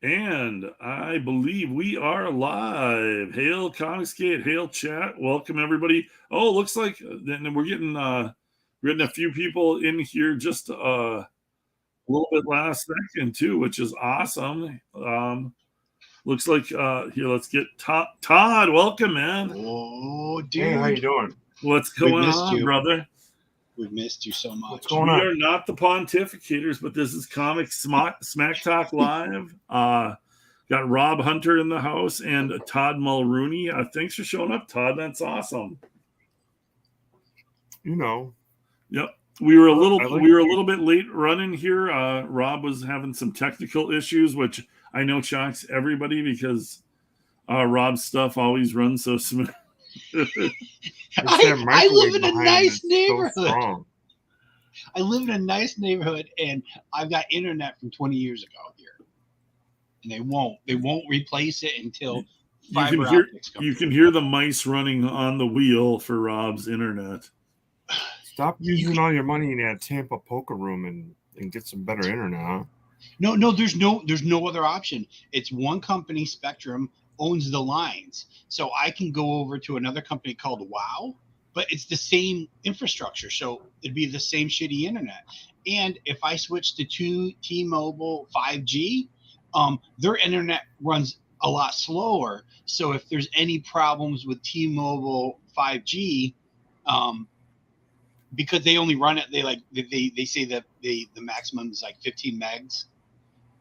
And I believe we are live. Hail Comicsgate, hail chat. Welcome everybody. Oh, looks like then we're getting a few people in here just a little bit last second too, which is awesome. Looks like here let's get Todd. Welcome, man. Oh, dude. Hey, how you doing? What's going on, brother? We've missed you so much. What's going We on? are not the pontificators, but this is Comics Smack Talk Live. Got Rob Hunter in the house and Todd Mulrooney. Thanks for showing up, Todd. That's awesome. You know. Yep. We were a little bit late running here. Rob was having some technical issues, which I know shocks everybody because Rob's stuff always runs so smooth. I live in a nice neighborhood. So I live in a nice neighborhood, and I've got internet from 20 years ago here, and they won't replace it until fiber optics come. You can hear the mice running on the wheel for Rob's internet. Stop using all your money in that Tampa poker room and get some better internet, huh? No, there's no other option. It's one company, Spectrum, owns the lines. So I can go over to another company called WOW, but it's the same infrastructure. So it'd be the same shitty internet. And if I switch to T-Mobile 5G, their internet runs a lot slower. So if there's any problems with T-Mobile 5G, because they only run it, they say that the maximum is like 15 megs,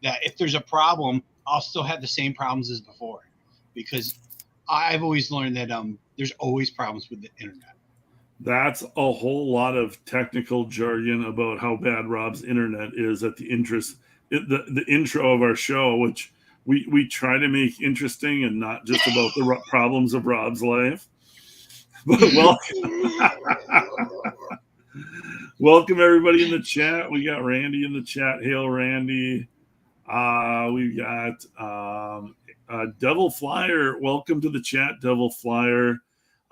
that if there's a problem, I'll still have the same problems as before, because I've always learned that there's always problems with the internet. That's a whole lot of technical jargon about how bad Rob's internet is at the intro of our show, which we try to make interesting and not just about the problems of Rob's life. But welcome everybody in the chat. We got Randy in the chat. Hail, Randy. We've got Devil Flyer. Welcome to the chat, Devil Flyer.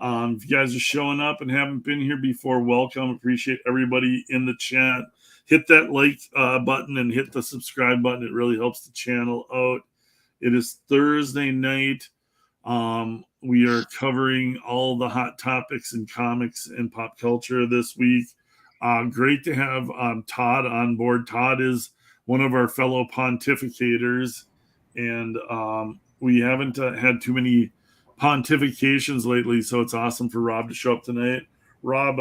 If you guys are showing up and haven't been here before, welcome. Appreciate everybody in the chat. Hit that like button and hit the subscribe button. It really helps the channel out. It is Thursday night. We are covering all the hot topics in comics and pop culture this week. Great to have Todd on board. Todd is one of our fellow pontificators, and we haven't had too many pontifications lately, so it's awesome for Rob to show up tonight. Rob,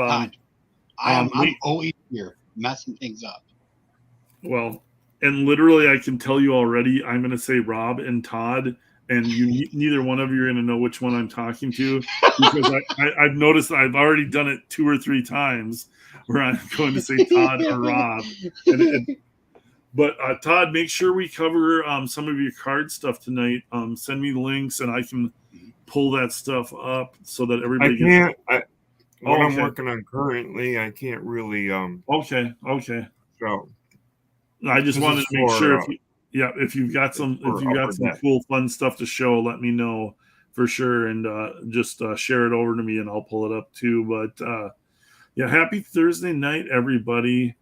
I'm always here messing things up. Well, and literally, I can tell you already, I'm going to say Rob and Todd, and neither one of you are going to know which one I'm talking to, because I've noticed I've already done it 2 or 3 times where I'm going to say Todd or Rob. But Todd, make sure we cover some of your card stuff tonight. Send me links, and I can pull that stuff up so that everybody gets it. I'm working on currently, I can't really. Okay. So I just wanted to make sure if you've got some cool fun stuff to show, let me know for sure, and just share it over to me, and I'll pull it up too. But happy Thursday night, everybody.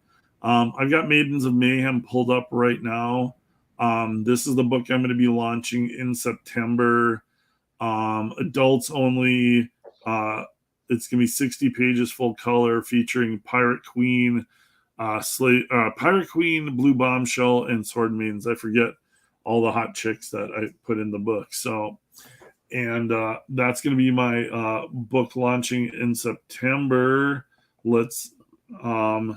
I've got Maidens of Mayhem pulled up right now. This is the book I'm going to be launching in September. Adults only. It's going to be 60 pages full color, featuring Pirate Queen, Pirate Queen, Blue Bombshell, and Sword Maidens. I forget all the hot chicks that I put in the book. So, and that's going to be my book launching in September. Let's pull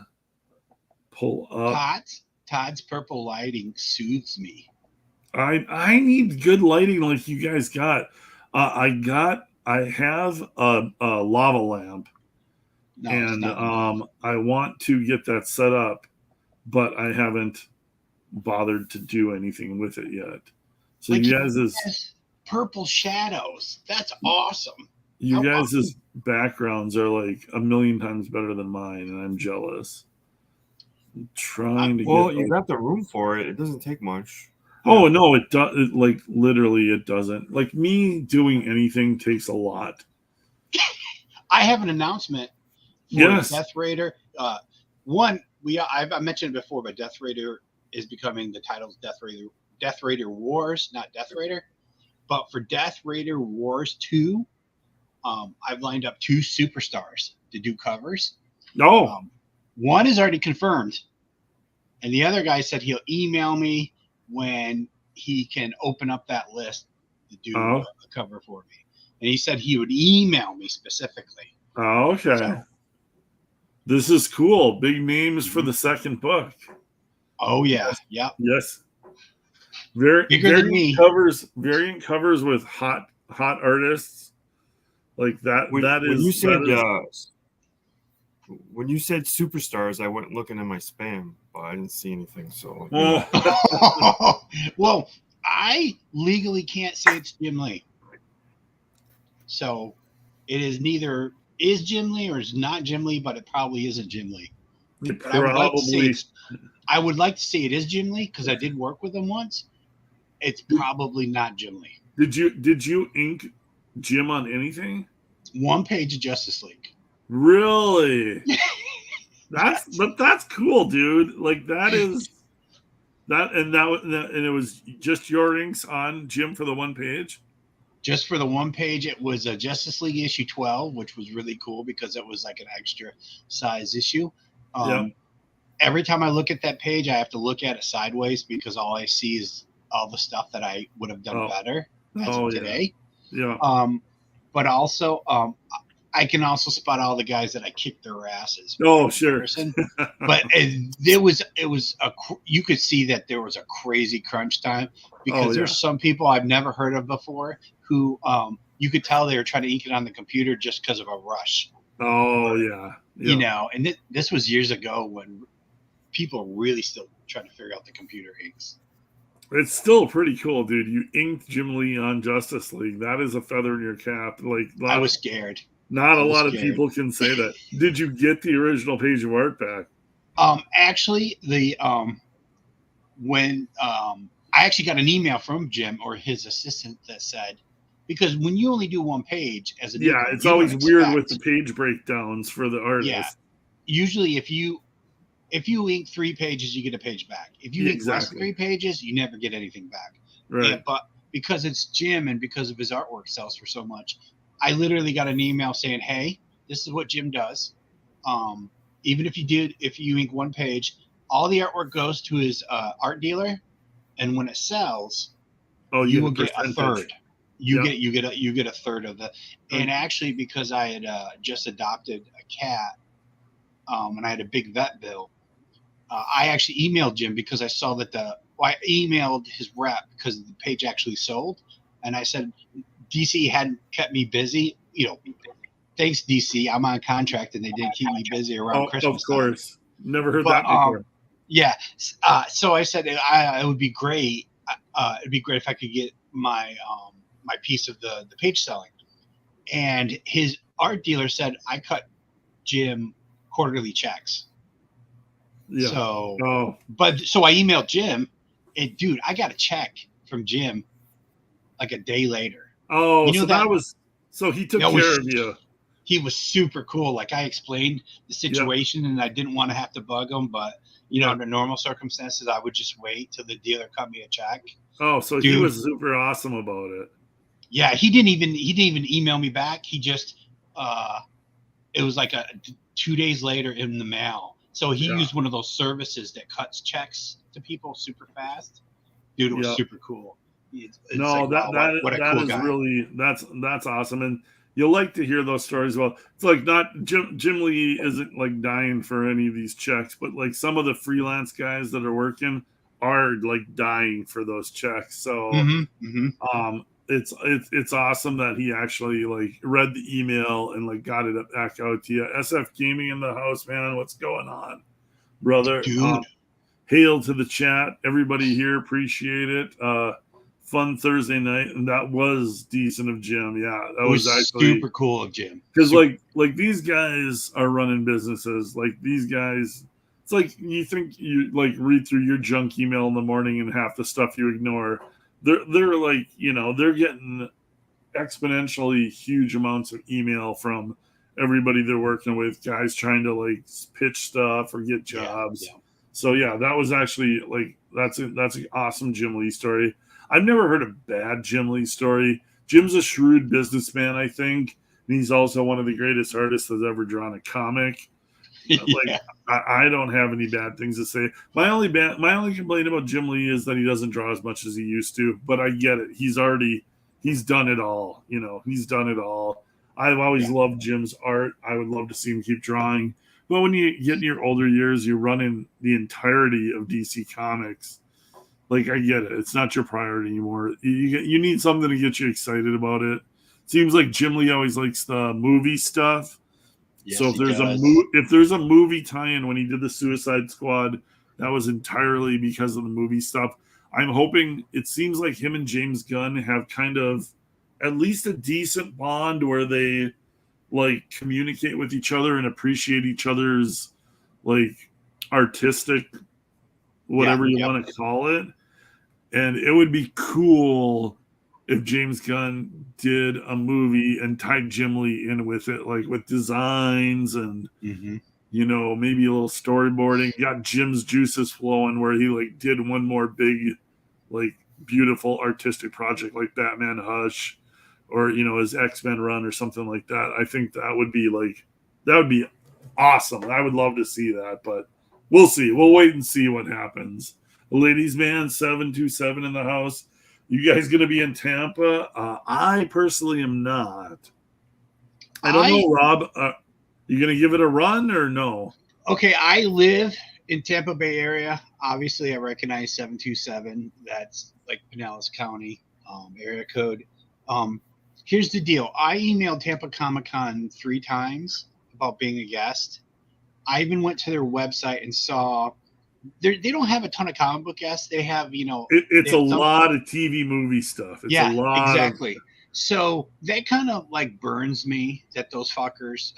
up. Todd's purple lighting soothes me. I need good lighting like you guys got. I have a lava lamp, and I want to get that set up, but I haven't bothered to do anything with it yet. So you guys is purple shadows. That's awesome. You guys' backgrounds are like a million times better than mine, and I'm jealous. I'm trying to get. You got the room for it. It doesn't take much. Oh no, it does. Like literally, it doesn't. Like me doing anything takes a lot. I have an announcement for Death Raider. I mentioned it before, but Death Raider is becoming the title's Death Raider Death Raider Wars, not Death Raider, but for Death Raider Wars 2, I've lined up 2 superstars to do covers. No. One is already confirmed, and the other guy said he'll email me when he can open up that list to do a cover for me. And he said he would email me specifically. Oh, okay. So, this is cool. Big names for the second book. Oh yeah, yep. Yes. Variant covers with hot artists like that. When you said superstars, I went looking in my spam, but I didn't see anything. So, well, I legally can't say it's Jim Lee. So, it is neither is Jim Lee or is not Jim Lee, but it probably isn't Jim Lee. I would like to say it is Jim Lee because I did work with him once. It's probably not Jim Lee. Did you ink Jim on anything? One page of Justice League. Really? That's cool, dude. Like that is that, and it was just your inks on Jim for the one page. Just for the one page, it was a Justice League issue 12, which was really cool because it was like an extra size issue. Every time I look at that page, I have to look at it sideways because all I see is all the stuff that I would have done better as of today. Yeah. But also, I can also spot all the guys that I kicked their asses. Oh, sure. But you could see that there was a crazy crunch time because there's some people I've never heard of before who you could tell they were trying to ink it on the computer just because of a rush. Oh, yeah. You know, and this was years ago when people are really still trying to figure out the computer inks. It's still pretty cool, dude. You inked Jim Lee on Justice League. That is a feather in your cap. I was scared. Not a lot of people can say that. Did you get the original page of art back? Actually, when I actually got an email from Jim or his assistant that said, because when you only do one page as a it's always weird with the page breakdowns for the artist. Yeah, usually if you ink 3 pages, you get a page back. If you ink less than 3 pages, you never get anything back. Right. Yeah, but because it's Jim and because of his artwork sells for so much, I literally got an email saying, "Hey, this is what Jim does. Even if you ink one page, all the artwork goes to his art dealer, and when it sells, you will get a third. You get a third of the." And actually, because I had just adopted a cat, and I had a big vet bill, I actually emailed Jim because I saw that I emailed his rep because the page actually sold, and I said, DC hadn't kept me busy. You know, thanks DC. I'm on contract and they did keep me busy around Christmas. Of course. Time. Never heard that before. Yeah. So I said it would be great. It'd be great if I could get my my piece of the page selling. And his art dealer said I cut Jim quarterly checks. Yeah. So I emailed Jim and dude, I got a check from Jim like a day later. Oh, so he took care of you. He was super cool. Like I explained the situation and I didn't want to have to bug him, but under normal circumstances, I would just wait till the dealer cut me a check. Oh, so he was super awesome about it. Yeah, he didn't even email me back. He just it was like 2 days later in the mail. So he used one of those services that cuts checks to people super fast. Dude, it was super cool. That's awesome, and you'll like to hear those stories. Well, it's like not Jim Lee isn't like dying for any of these checks, but like some of the freelance guys that are working are like dying for those checks. So it's awesome that he actually like read the email and like got it back out to you. SF Gaming in the house, man. What's going on, brother? Dude. Hail to the chat, everybody here. Appreciate it. Fun Thursday night, and that was decent of Jim. Yeah, that was actually super cool of Jim. Because like these guys are running businesses. Like these guys, it's like you think you like read through your junk email in the morning and half the stuff you ignore. They're like they're getting exponentially huge amounts of email from everybody they're working with. Guys trying to like pitch stuff or get jobs. So yeah, that was actually like that's an awesome Jim Lee story. I've never heard a bad Jim Lee story. Jim's a shrewd businessman, I think, and he's also one of the greatest artists that's ever drawn a comic. Like, I don't have any bad things to say. My only complaint about Jim Lee is that he doesn't draw as much as he used to. But I get it. He's done it all. He's done it all. I've always loved Jim's art. I would love to see him keep drawing. But when you get in your older years, you're running the entirety of DC Comics. Like, I get it. It's not your priority anymore. You need something to get you excited about it. Seems like Jim Lee always likes the movie stuff. Yes, so if there's a movie tie-in when he did the Suicide Squad, that was entirely because of the movie stuff. I'm hoping, it seems like him and James Gunn have kind of at least a decent bond where they like communicate with each other and appreciate each other's like artistic, whatever you want to call it. And it would be cool if James Gunn did a movie and tied Jim Lee in with it, like with designs and, maybe a little storyboarding, got Jim's juices flowing where he like did one more big, like beautiful artistic project like Batman Hush or, his X-Men run or something like that. I think that would be awesome. I would love to see that, but we'll see. We'll wait and see what happens. The ladies man 727 in the house. You guys going to be in Tampa? I personally am not. I don't know, Rob. You going to give it a run or no? Okay, I live in Tampa Bay area. Obviously, I recognize 727. That's like Pinellas County area code. Here's the deal. I emailed Tampa Comic Con 3 times about being a guest. I even went to their website and saw they don't have a ton of comic book guests. They have, it's a lot of TV movie stuff. It's a lot exactly. So that kind of like burns me that those fuckers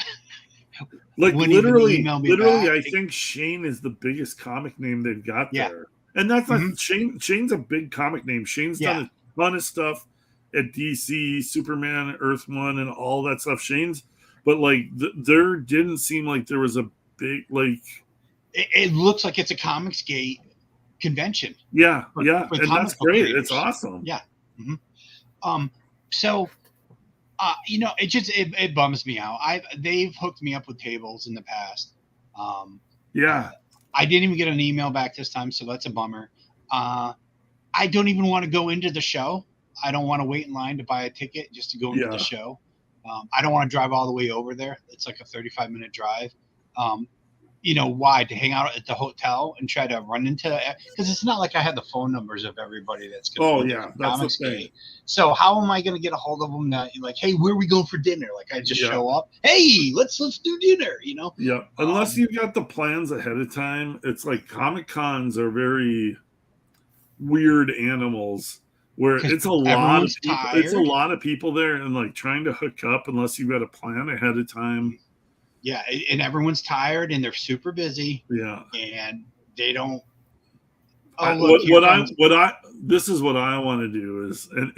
like literally, I think Shane is the biggest comic name they've got there. And that's not Shane's a big comic name. Shane's done a ton of stuff at DC, Superman, Earth One, and all that stuff. But like there didn't seem like there was a big like. It looks like it's a Comics Gate convention. Yeah, and that's great. Creators. It's awesome. Yeah. So, it bums me out. They've hooked me up with tables in the past. I didn't even get an email back this time, so that's a bummer. I don't even want to go into the show. I don't want to wait in line to buy a ticket just to go into the show. I don't want to drive all the way over there. It's like a 35-minute drive. Why? To hang out at the hotel and try to run into, because it's not like I had the phone numbers of everybody that's going to that's the thing. So how am I going to get a hold of them that like, hey, where are we going for dinner? Like I just show up, hey, let's do dinner, Yeah. Unless you've got the plans ahead of time, it's like Comic Cons are very weird animals where it's a lot of people, it's a lot of people there and like trying to hook up unless you've got a plan ahead of time. Yeah, and everyone's tired and they're super busy. Yeah, and they don't. This is what I want to do is, and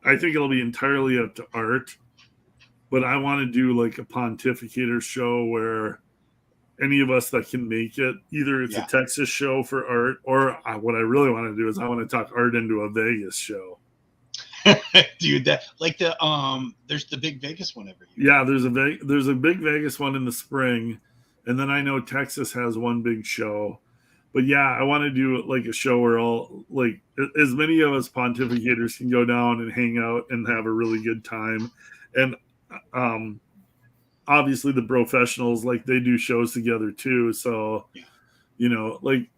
I think it'll be entirely up to Art, but I want to do like a pontificator show where any of us that can make it, either it's a Texas show for Art, or what I really want to do is I want to talk Art into a Vegas show. Dude, that like there's the big Vegas one every year. Yeah, there's a big Vegas one in the spring, and then I know Texas has one big show. But yeah, I want to do like a show where all like as many of us pontificators can go down and hang out and have a really good time. And obviously the professionals, like they do shows together too. So like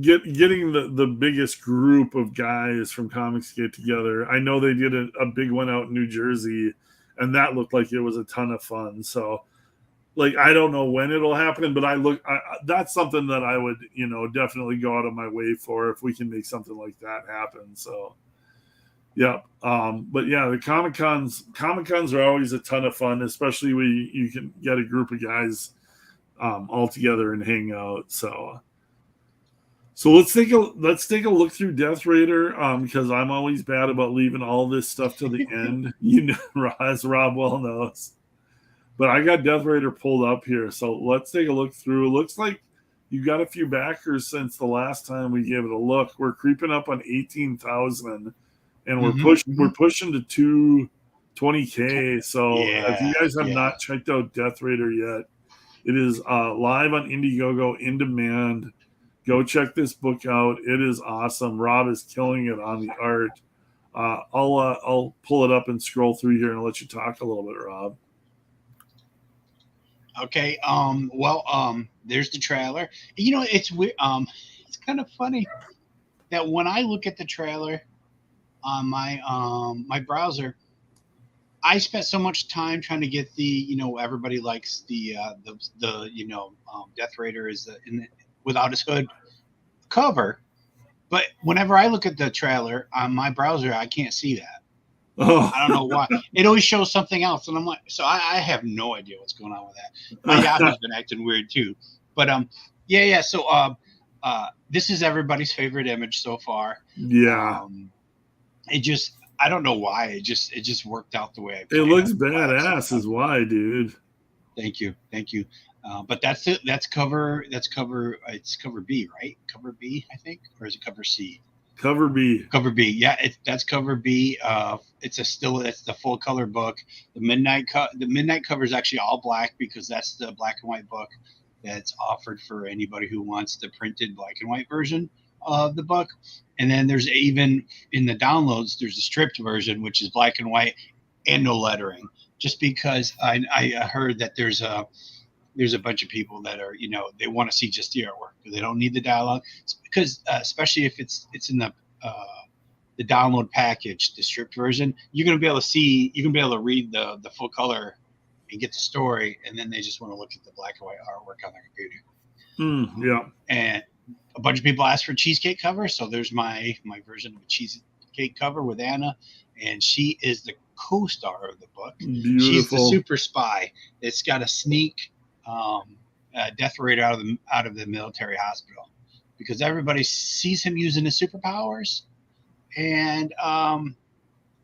getting the biggest group of guys from Comics get together. I know they did a big one out in New Jersey, and that looked like it was a ton of fun. So, like, I don't know when it'll happen, but that's something that I would, definitely go out of my way for if we can make something like that happen. So, yeah. But yeah, the Comic Cons are always a ton of fun, especially when you can get a group of guys all together and hang out. So let's take a look through Death Raider because I'm always bad about leaving all this stuff to the end, as Rob well knows. But I got Death Raider pulled up here, so let's take a look through. It looks like, You got a few backers since the last time we gave it a look. We're creeping up on 18,000, and we're pushing to 220K. So if you guys have not checked out Death Raider yet, it is live on Indiegogo in demand. Go check this book out. It is awesome. Rob is killing it on the art. I'll pull it up and scroll through here and let you talk a little bit, Rob. Okay. There's the trailer. You know, it's weird. It's kind of funny that when I look at the trailer on my browser, I spent so much time trying to get the, everybody likes the Death Raider is without his hood cover, but whenever I look at the trailer on my browser, I can't see that. I don't know why. It always shows something else, and I'm like, so I have no idea what's going on with that. My Yahoo's been acting weird too, but yeah. So this is everybody's favorite image so far. Yeah. It just, I don't know why. It just worked out the way I planned. It looks badass, is why, dude. Thank you. But that's it. That's cover. It's cover B, right? Cover B, I think, or is it cover C? Cover B. Cover B. Yeah, that's cover B. It's the full color book. The midnight cover is actually all black because that's the black and white book that's offered for anybody who wants the printed black and white version of the book. And then there's even in the downloads, there's a stripped version, which is black and white and no lettering. Just because I heard that there's a bunch of people that are, they want to see just the artwork. They don't need the dialogue because especially if it's in the download package, the stripped version, you're going to be able to read the full color and get the story. And then they just want to look at the black and white artwork on their computer. Yeah. And a bunch of people asked for a cheesecake cover. So there's my version of a cheesecake cover with Anna. And she is the co-star of the book. Beautiful. She's the super spy. It's got a sneak Death Raider out of the military hospital because everybody sees him using his superpowers, and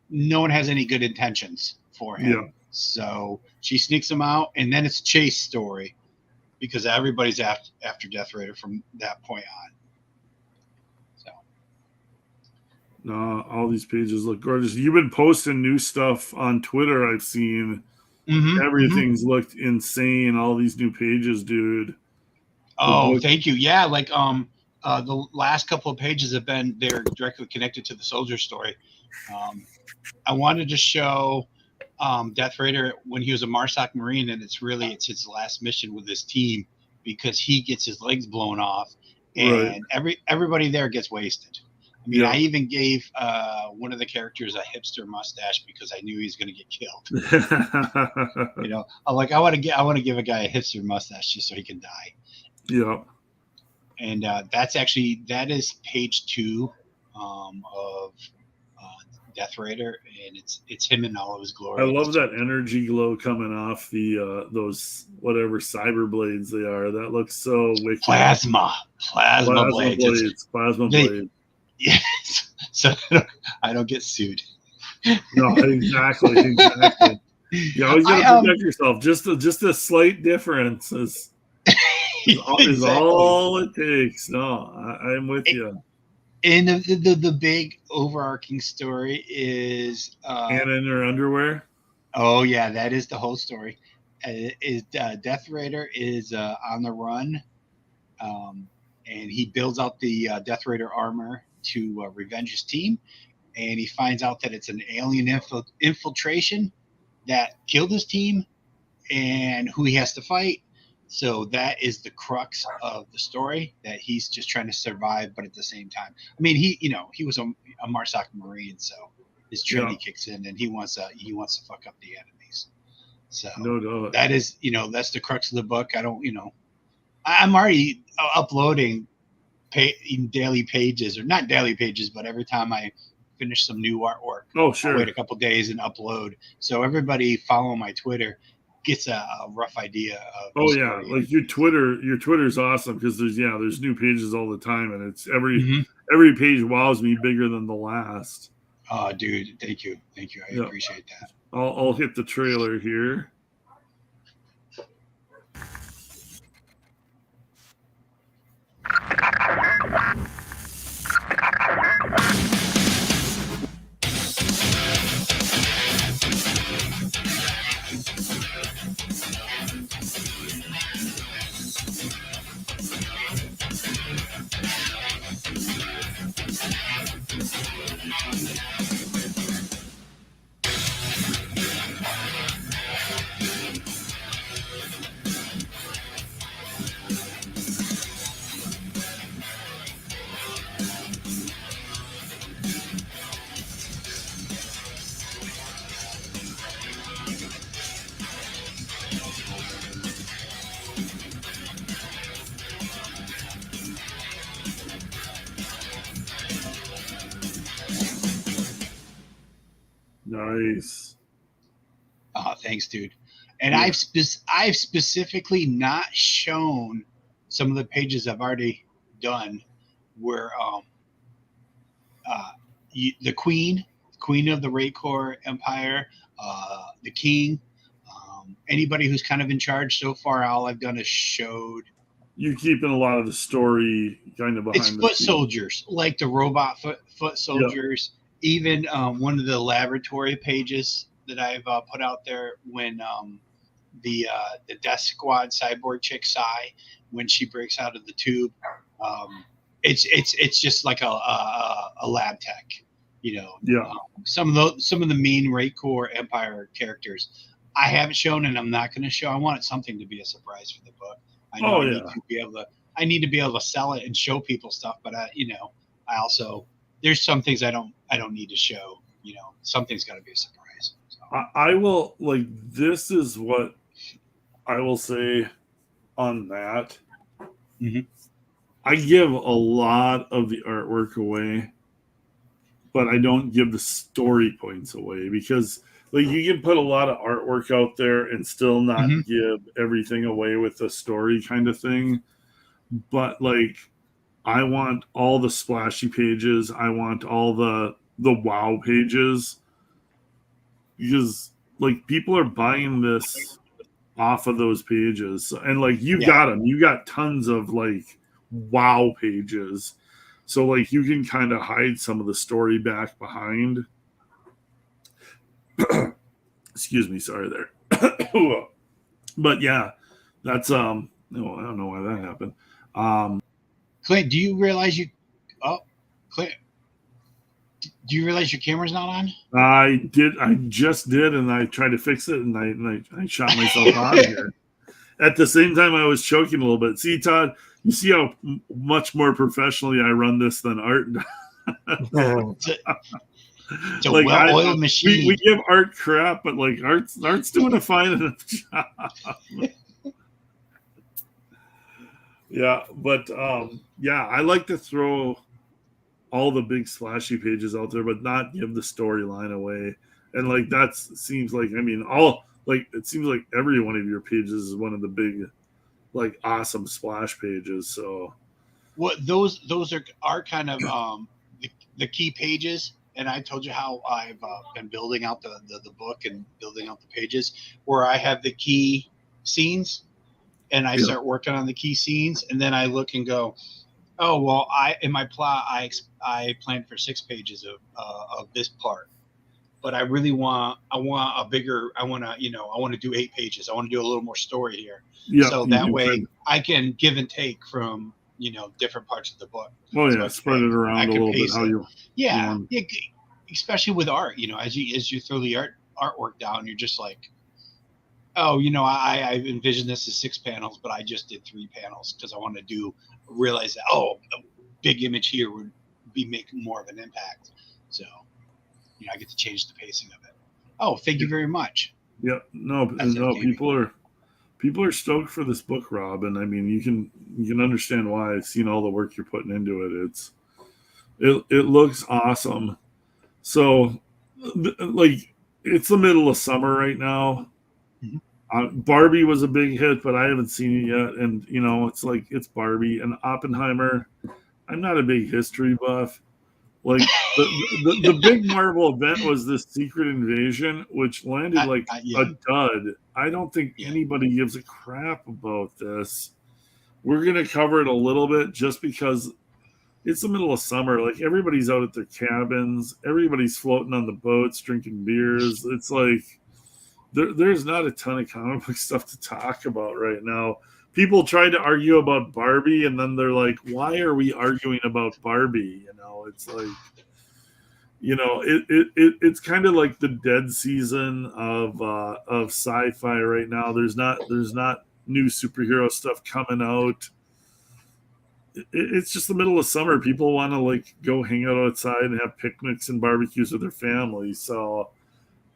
no one has any good intentions for him. Yeah. So she sneaks him out, and then it's a chase story because everybody's after Death Raider from that point on. So all these pages look gorgeous. You've been posting new stuff on Twitter. I've seen. Everything's looked insane. All these new pages, dude. Thank you. Yeah, like the last couple of pages they're directly connected to the soldier story. I wanted to show Death Raider when he was a MARSOC Marine, and it's his last mission with his team because he gets his legs blown off, and everybody there gets wasted. I mean, I even gave one of the characters a hipster mustache because I knew he was going to get killed. I'm like, I want to give a guy a hipster mustache just so he can die. Yeah. And that is page 2 of Death Raider, and it's him in all of his glory. I love that energy glow coming off the those whatever cyber blades they are. That looks so wicked. Plasma blades. Plasma blades. Yes, so I don't get sued. No, exactly. You always got to protect yourself. Just a slight difference is all it takes. No, I'm with you. And the big overarching story is Anna in her underwear. Oh yeah, that is the whole story. Death Raider is on the run, and he builds out the Death Raider armor to revenge his team, and he finds out that it's an alien infiltration that killed his team and who he has to fight. So that is the crux of the story, that he's just trying to survive, but at the same time, I mean, he was a MARSOC Marine, so his training kicks in, and he wants to fuck up the enemies. So no. That is, that's the crux of the book. I don't, I'm already uploading daily pages, or not daily pages, but every time I finish some new artwork, sure, I wait a couple days and upload. So everybody follow my Twitter gets a rough idea of like your Twitter's awesome because there's new pages all the time, and it's every page wows me bigger than the last. Oh dude, thank you I appreciate that. I'll hit the trailer here. Nice. Oh, thanks, dude. And Yeah. I've specifically not shown some of the pages I've already done where the queen of the Raycor Empire, the king, anybody who's kind of in charge so far. All I've done is showed. You're keeping a lot of the story kind of behind It's the foot scenes. soldiers, like the robot foot soldiers. Even one of the laboratory pages that I've put out there when the Death Squad cyborg chick Sai, when she breaks out of the tube, it's just like a lab tech, you know. Yeah. Some of the main Raycor Empire characters I haven't shown, and I'm not going to show. I wanted something to be a surprise for the book. I know I need to be able to sell it and show people stuff, but I also, there's some things I don't need to show. You know, something's got to be a surprise. So. I will, like, this is what I will say on that. Mm-hmm. I give a lot of the artwork away, but I don't give the story points away, because like you can put a lot of artwork out there and still not give everything away with the story kind of thing. But like, I want all the splashy pages. I want all the wow pages, because like people are buying this off of those pages. And like you got them. You got tons of like wow pages. So like you can kind of hide some of the story back behind. Excuse me, sorry there. But yeah, that's no, I don't know why that happened. Clint, do you realize Clint, do you realize your camera's not on? I just did, and I tried to fix it, and I shot myself out of here. At the same time, I was choking a little bit. See, Todd, you see how much more professionally I run this than Art. It's a like well-oiled machine. We give Art crap, but like Art's doing a fine enough job. Yeah, but yeah, I like to throw all the big splashy pages out there, but not give the storyline away. And like that seems like, I mean, it seems like every one of your pages is one of the big, like, awesome splash pages. So, what those are kind of the key pages. And I told you how I've been building out the book and building out the pages where I have the key scenes, and I start working on the key scenes, and then I look and go, oh well, in my plot I planned for 6 pages of this part, but I want to do 8 pages. I want to do a little more story here, so that way I can give and take from different parts of the book. Oh yeah, so spread it around a little bit. How you? Yeah, especially with art. As you throw the artwork down, you're just like, oh, I envisioned this as 6 panels, but I just did 3 panels because I want to realize that a big image here would be making more of an impact. So, I get to change the pacing of it. Oh, thank you very much. Yep. No, people are stoked for this book, Rob, and I mean you can understand why. I've seen all the work you're putting into it. It looks awesome. So, like, it's the middle of summer right now. Barbie was a big hit, but I haven't seen it yet. And it's like, it's Barbie and Oppenheimer. I'm not a big history buff. Like the big Marvel event was this Secret Invasion, which landed like a dud. I don't think anybody gives a crap about this. We're gonna cover it a little bit just because it's the middle of summer. Like, everybody's out at their cabins, everybody's floating on the boats, drinking beers. It's like there's not a ton of comic book stuff to talk about right now. People tried to argue about Barbie, and then they're like, why are we arguing about Barbie? It's like, it's kind of like the dead season of sci-fi right now. There's not new superhero stuff coming out. It's just the middle of summer. People want to like go hang out outside and have picnics and barbecues with their family. So,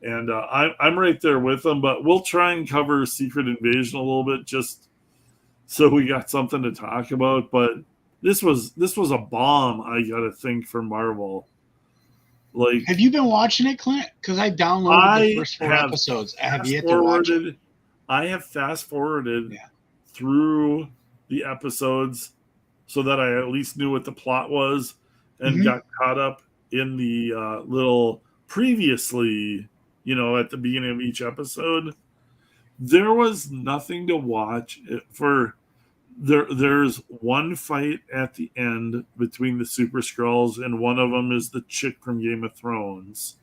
and I'm right there with them. But we'll try and cover Secret Invasion a little bit, just so we got something to talk about. But this was a bomb. I gotta think for Marvel. Like, Have you been watching it, Clint? Because I downloaded the first 4 episodes. I have yet to watch it. I have fast forwarded Yeah. through the episodes so that I at least knew what the plot was and got caught up in the little previously, at the beginning of each episode. There was nothing to watch for. There's one fight at the end between the Super Skrulls, and one of them is the chick from Game of Thrones,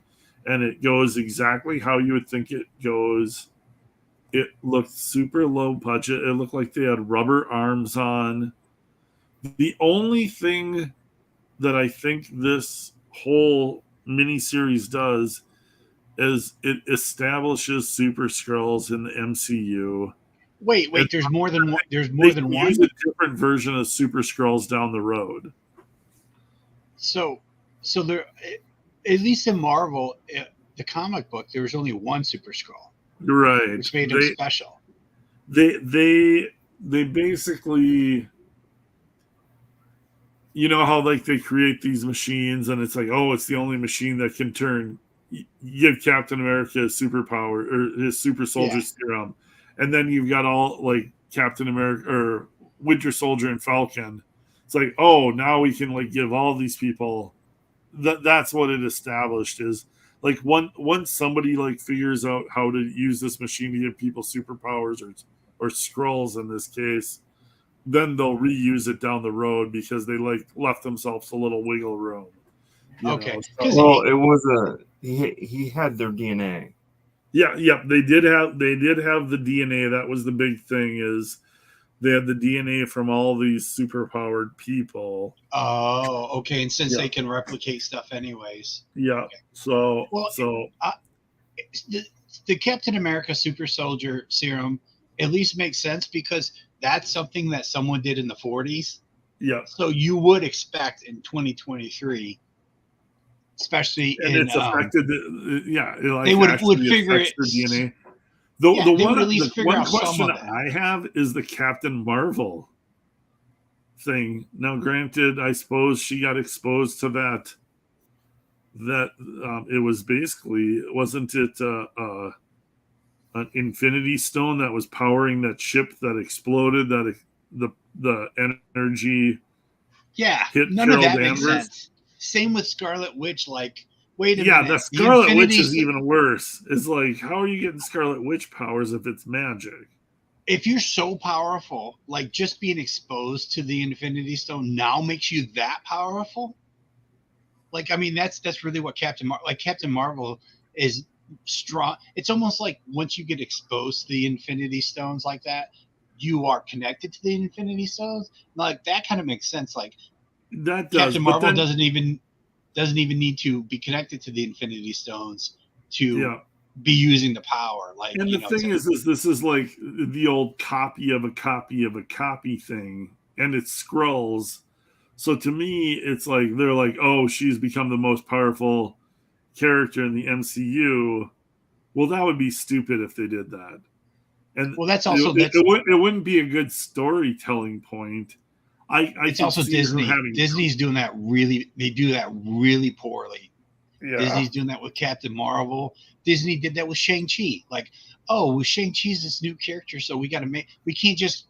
and it goes exactly how you would think it goes. It looked super low budget. It looked like they had rubber arms on. The only thing that I think this whole miniseries does is it establishes Super Skrulls in the MCU. Wait, there's more than one. There's more They than can one. use a different version of Super Skrulls down the road. So there, at least in Marvel, the comic book, there was only one Super Skrull, Right. which made him special. They basically, how like they create these machines and it's like, oh, it's the only machine that can turn. Give Captain America his superpower or his super soldier serum, and then you've got all like Captain America or Winter Soldier and Falcon. It's like, oh, now we can like give all these people. That's what it established is like once somebody like figures out how to use this machine to give people superpowers or Skrulls in this case, then they'll reuse it down the road because they like left themselves a little wiggle room. Okay. Well, it was he had their DNA. Yeah, they did have the DNA. That was the big thing is they had the DNA from all these superpowered people. Oh, okay. And since they can replicate stuff anyways. Yeah. Okay. So the Captain America Super Soldier Serum at least makes sense because that's something that someone did in the 40s. Yeah. So you would expect in 2023. Especially and in, it's affected. They would figure it. DNA. The one some question of it. I have is the Captain Marvel thing. Now, granted, I suppose she got exposed to that. It was basically, wasn't it an Infinity Stone that was powering that ship that exploded? That the energy. Yeah, hit none Carol of that Danvers. makes sense. Same with Scarlet Witch. Like, wait a minute. Yeah, the Scarlet Witch is even worse. It's like, how are you getting Scarlet Witch powers if it's magic? If you're so powerful, like just being exposed to the Infinity Stone now makes you that powerful. Like, I mean, that's really what Captain Marvel is strong. It's almost like once you get exposed to the Infinity Stones like that, you are connected to the Infinity Stones. Like that kind of makes sense. Like that does, Captain Marvel doesn't even need to be connected to the Infinity Stones to be using the power. Like, and the thing is this is like the old copy of a copy of a copy thing, and it's Skrulls. So to me, it's like they're like, oh, she's become the most powerful character in the MCU. Well, that would be stupid if they did that. And well, that's also it wouldn't be a good storytelling point. It's also Disney. Disney's doing that really. They do that really poorly. Yeah. Disney's doing that with Captain Marvel. Disney did that with Shang-Chi. Like, oh, well, Shang-Chi's this new character, so we can't just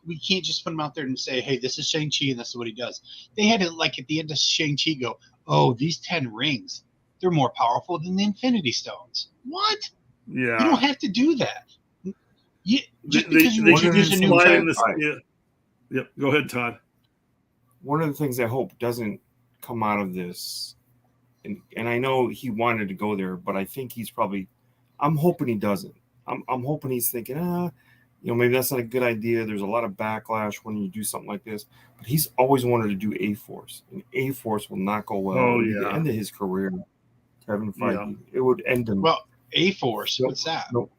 put him out there and say, hey, this is Shang-Chi and this is what he does. They had to, like, at the end of Shang-Chi go, oh, these 10 rings, they're more powerful than the Infinity Stones. What? Yeah. You don't have to do that. Because you introduce a new character. Yep. Go ahead, Todd. One of the things I hope doesn't come out of this, and I know he wanted to go there, but I think he's probably, I'm hoping he doesn't. I'm hoping he's thinking, maybe that's not a good idea. There's a lot of backlash when you do something like this. But he's always wanted to do A-Force, and A-Force will not go well. Oh, yeah. The end of his career Kevin Feige. It would end them. Well, A-Force, Nope, what's that? Nope.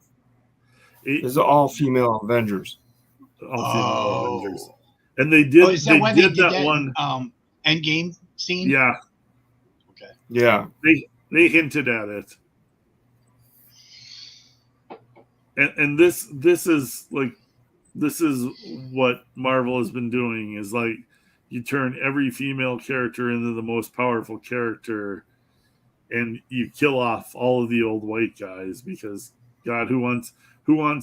It's all female Avengers. All female Avengers. And they did. Is that why they did that one Endgame scene? Yeah. Okay. Yeah. They hinted at it. And this is what Marvel has been doing, is like you turn every female character into the most powerful character, and you kill off all of the old white guys, because God, who wants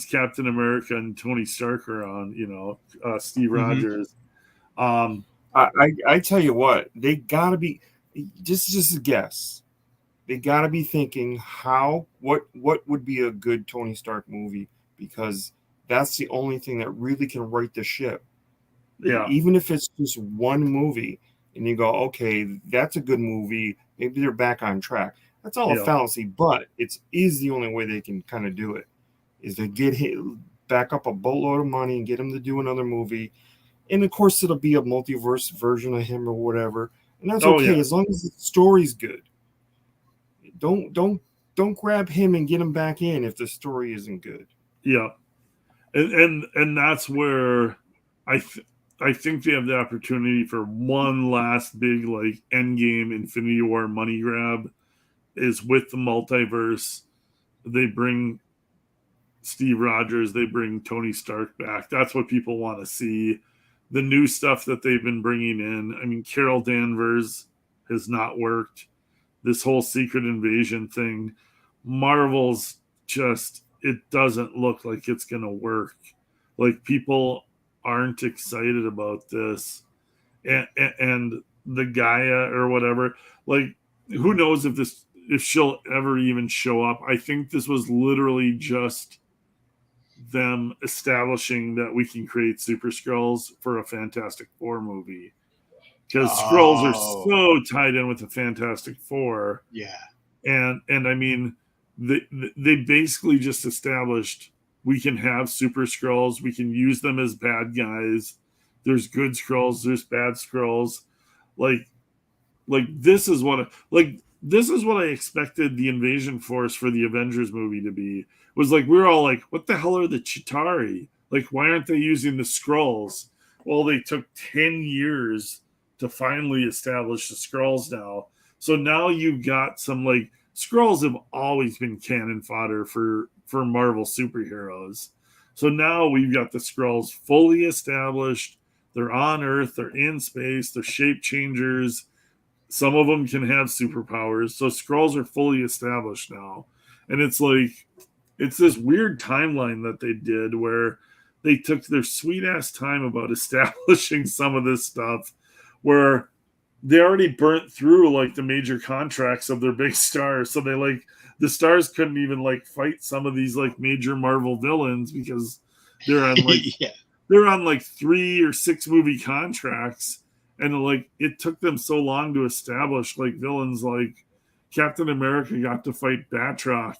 Captain America and Tony Stark around? Steve Rogers. I tell you what, they gotta be just a guess. They gotta be thinking what would be a good Tony Stark movie, because that's the only thing that really can right the ship. Yeah. Even if it's just one movie and you go, okay, that's a good movie, maybe they're back on track. That's all a fallacy, but it is the only way they can kind of do it, is to back up a boatload of money and get him to do another movie. And of course it'll be a multiverse version of him or whatever. And that's okay, as long as the story's good. Don't grab him and get him back in if the story isn't good. Yeah. And that's where I think they have the opportunity for one last big like Endgame Infinity War money grab, is with the multiverse. They bring Steve Rogers, they bring Tony Stark back. That's what people want to see. The new stuff that they've been bringing in. I mean, Carol Danvers has not worked. This whole Secret Invasion thing, Marvel's just, it doesn't look like it's going to work. Like, people aren't excited about this. And the Gaia or whatever, like, who knows if she'll ever even show up. I think this was literally just them establishing that we can create Super Skrulls for a Fantastic Four movie. Because Skrulls are so tied in with the Fantastic Four. Yeah. And I mean, they basically just established we can have Super Skrulls. We can use them as bad guys. There's good Skrulls. There's bad Skrulls. Like this is what I expected the Invasion Force for the Avengers movie to be. Was like, we're all like, what the hell are the Chitauri? Like, why aren't they using the Skrulls? Well, they took 10 years to finally establish the Skrulls now. So now you've got some, like, Skrulls have always been cannon fodder for Marvel superheroes. So now we've got the Skrulls fully established. They're on Earth. They're in space. They're shape changers. Some of them can have superpowers. So Skrulls are fully established now. And it's like, it's this weird timeline that they did where they took their sweet ass time about establishing some of this stuff, where they already burnt through like the major contracts of their big stars. So they like, the stars couldn't even like fight some of these like major Marvel villains because they're on like they're on like 3 or 6 movie contracts. And like, it took them so long to establish like villains like Captain America got to fight Batroc,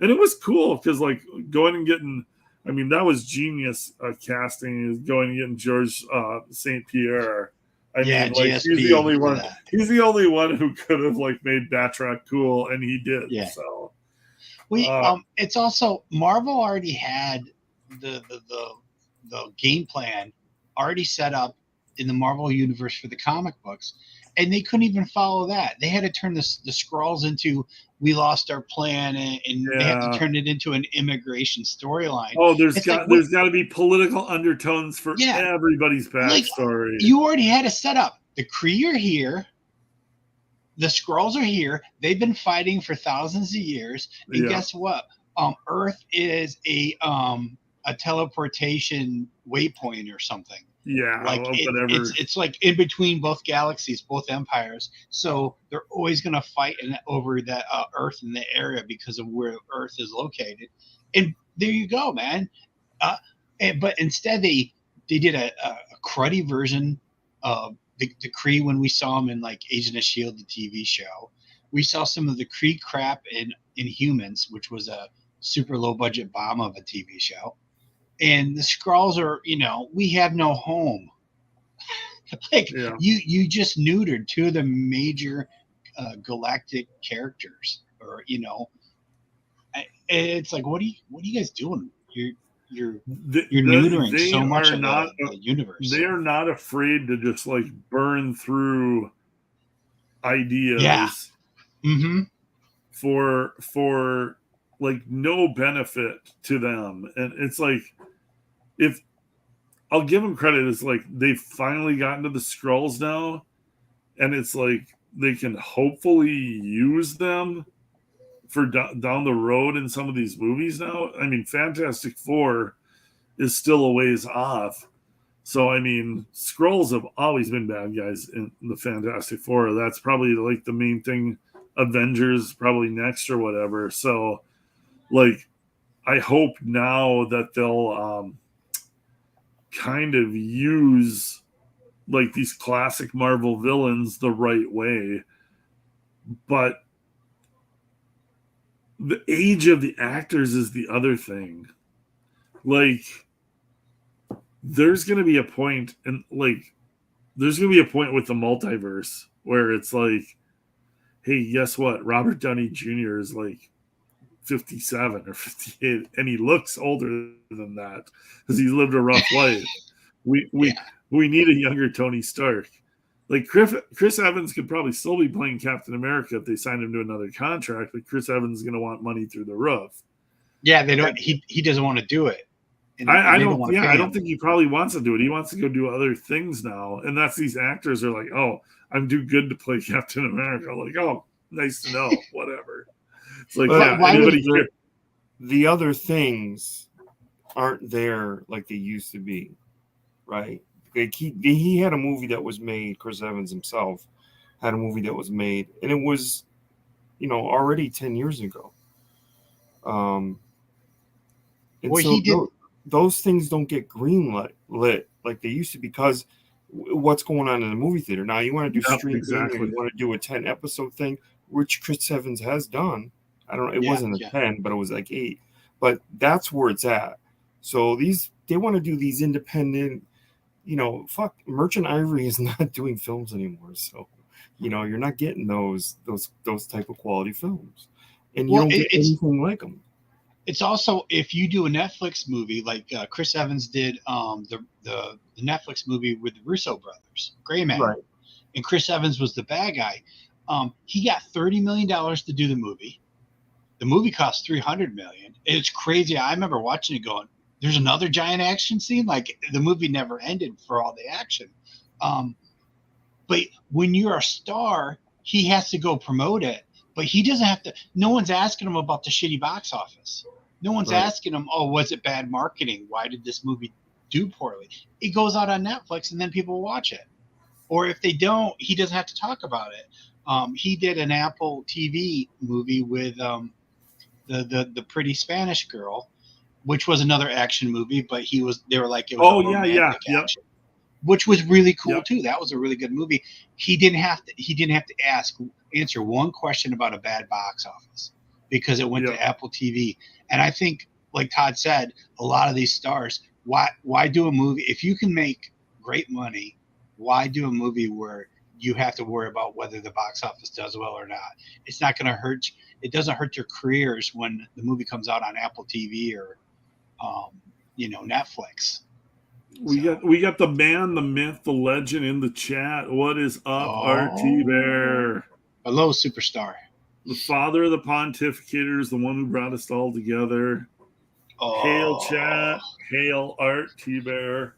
and it was cool because like going and getting, I mean, that was genius casting, is going and getting George St. Pierre. I mean, like, he's the only one. He's the only one who could have like made Batroc cool, and he did. Yeah. So it's also, Marvel already had the game plan already set up in the Marvel universe for the comic books, and they couldn't even follow that. They had to turn the Skrulls into, we lost our plan, and they had to turn it into an immigration storyline. Oh, there's got to be political undertones for everybody's backstory. Like, you already had a setup. The Kree are here. The Skrulls are here. They've been fighting for thousands of years. And guess what? Earth is a teleportation waypoint or something. Yeah, like whatever. It's like in between both galaxies, both empires. So they're always going to fight over that Earth in the area because of where Earth is located. And there you go, man. But instead, they did a cruddy version of the Kree when we saw them in like Agent of S.H.I.E.L.D., the TV show. We saw some of the Kree crap in Humans, which was a super low budget bomb of a TV show. And the Skrulls are, we have no home. You just neutered 2 of the major galactic characters, or it's like, what are you guys doing? You're neutering so much of the universe. They are not afraid to just like burn through ideas. Yeah. Mm-hmm. For like no benefit to them. And it's like, if I'll give them credit, it's like they've finally gotten to the Skrulls now, and it's like they can hopefully use them for down the road in some of these movies now. I mean, Fantastic Four is still a ways off. So, I mean, Skrulls have always been bad guys in the Fantastic Four. That's probably like the main thing. Avengers probably next or whatever. So, like, I hope now that they'll kind of use like these classic Marvel villains the right way. But the age of the actors is the other thing. Like, there's going to be a point, and like, there's going to be a point with the multiverse where it's like, hey, guess what? Robert Downey Jr. is like 57 or 58, and he looks older than that because he's lived a rough life. We need a younger Tony Stark. Like Chris Evans could probably still be playing Captain America if they signed him to another contract, but Chris Evans is going to want money through the roof. Yeah, they don't. He doesn't want to do it. I don't think he probably wants to do it. He wants to go do other things now, and that's these actors are like, oh, I'm too good to play Captain America. Like, oh, nice to know. Whatever. It's like, the other things aren't there like they used to be, right? He had a movie that was made. Chris Evans himself had a movie that was made, and it was, already 10 years ago. Those things don't get green lit like they used to, because what's going on in the movie theater now? You want to do streaming, exactly. You want to do a 10 episode thing, which Chris Evans has done. I don't know. It wasn't a 10, but it was like 8. But that's where it's at. So they want to do these independent, Merchant Ivory is not doing films anymore. So, you're not getting those type of quality films, and you don't get anything like them. It's also, if you do a Netflix movie like Chris Evans did, the Netflix movie with the Russo brothers, Gray Man, right. And Chris Evans was the bad guy. He got $30 million to do the movie. The movie cost $300 million. It's crazy. I remember watching it going, there's another giant action scene. Like, the movie never ended for all the action. But when you're a star, he has to go promote it. But he doesn't have to. No one's asking him about the shitty box office. No one's asking him, oh, was it bad marketing? Why did this movie do poorly? It goes out on Netflix, and then people watch it. Or if they don't, he doesn't have to talk about it. He did an Apple TV movie with the pretty Spanish girl, which was another action movie, but they were like, it was action, which was really cool too. That was a really good movie. He didn't have to answer one question about a bad box office because it went to Apple TV. And I think, like Todd said, a lot of these stars, why do a movie if you can make great money? Why do a movie where you have to worry about whether the box office does well or not? It's not going to hurt. It doesn't hurt your careers when the movie comes out on Apple TV or, Netflix. We got the man, the myth, the legend in the chat. What is up, RT Bear? Hello, superstar. The father of the pontificators, the one who brought us all together. Hail chat. Hail RT Bear.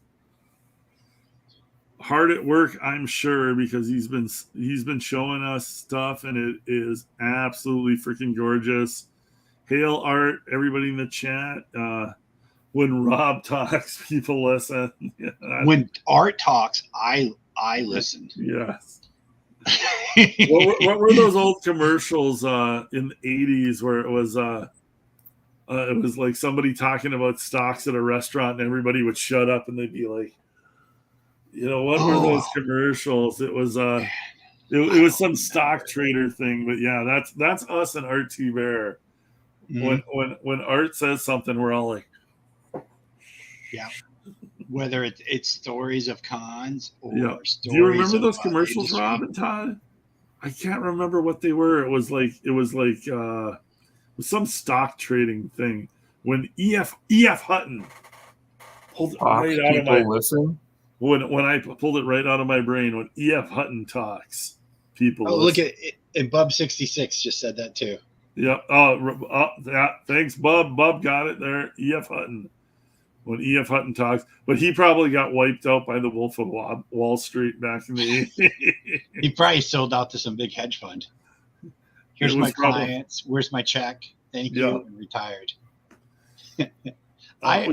Hard at work, I'm sure, because he's been showing us stuff, and it is absolutely freaking gorgeous. Hail Art, everybody in the chat. When Rob talks, people listen. When Art talks, I listen. Yes. what were those old commercials in the 80s where it was like somebody talking about stocks at a restaurant and everybody would shut up and they'd be like, what were those commercials? It was it was some stock trader thing, but yeah, that's us and RT Bear. Mm-hmm. When Art says something, we're all like, yeah. Whether it's stories of cons or stories. Do you remember those commercials, Rob and Todd? I can't remember what they were. It was like some stock trading thing when EF Hutton pulled it Talks, right out of people my listen. when I pulled it right out of my brain. When EF Hutton talks, people Oh, listen. look at it. And Bub66 just said that too. Yep. Yeah. Thanks, Bub. Bub got it there. EF Hutton. When EF Hutton talks, but he probably got wiped out by the Wolf of Wall Street back in the 80s. He probably sold out to some big hedge fund. Here's my clients. Where's my check? Thank you. And retired. Art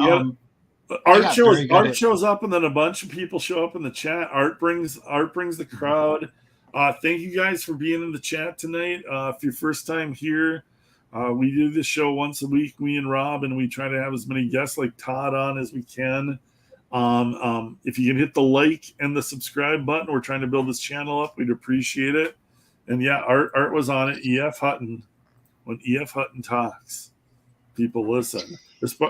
shows up, and then a bunch of people show up in the chat. Art brings the crowd. Thank you guys for being in the chat tonight. If you're first time here, we do this show once a week, me and Rob, and we try to have as many guests like Todd on as we can. If you can hit the like and the subscribe button, we're trying to build this channel up. We'd appreciate it. And yeah, Art was on it. EF Hutton. When EF Hutton talks, people listen,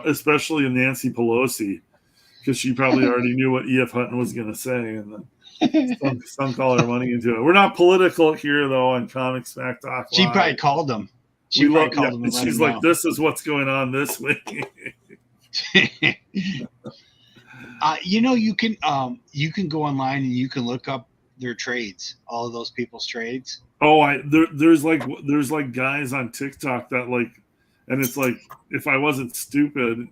especially Nancy Pelosi, because she probably already knew what EF Hutton was going to say and then sunk all her money into it. We're not political here, though, on Comics Fact Talk Live. She probably called them. She's like, this is what's going on this week. You can go online and you can look up their trades, all of those people's trades. Oh, there's like guys on TikTok that like, and it's like, if I wasn't stupid,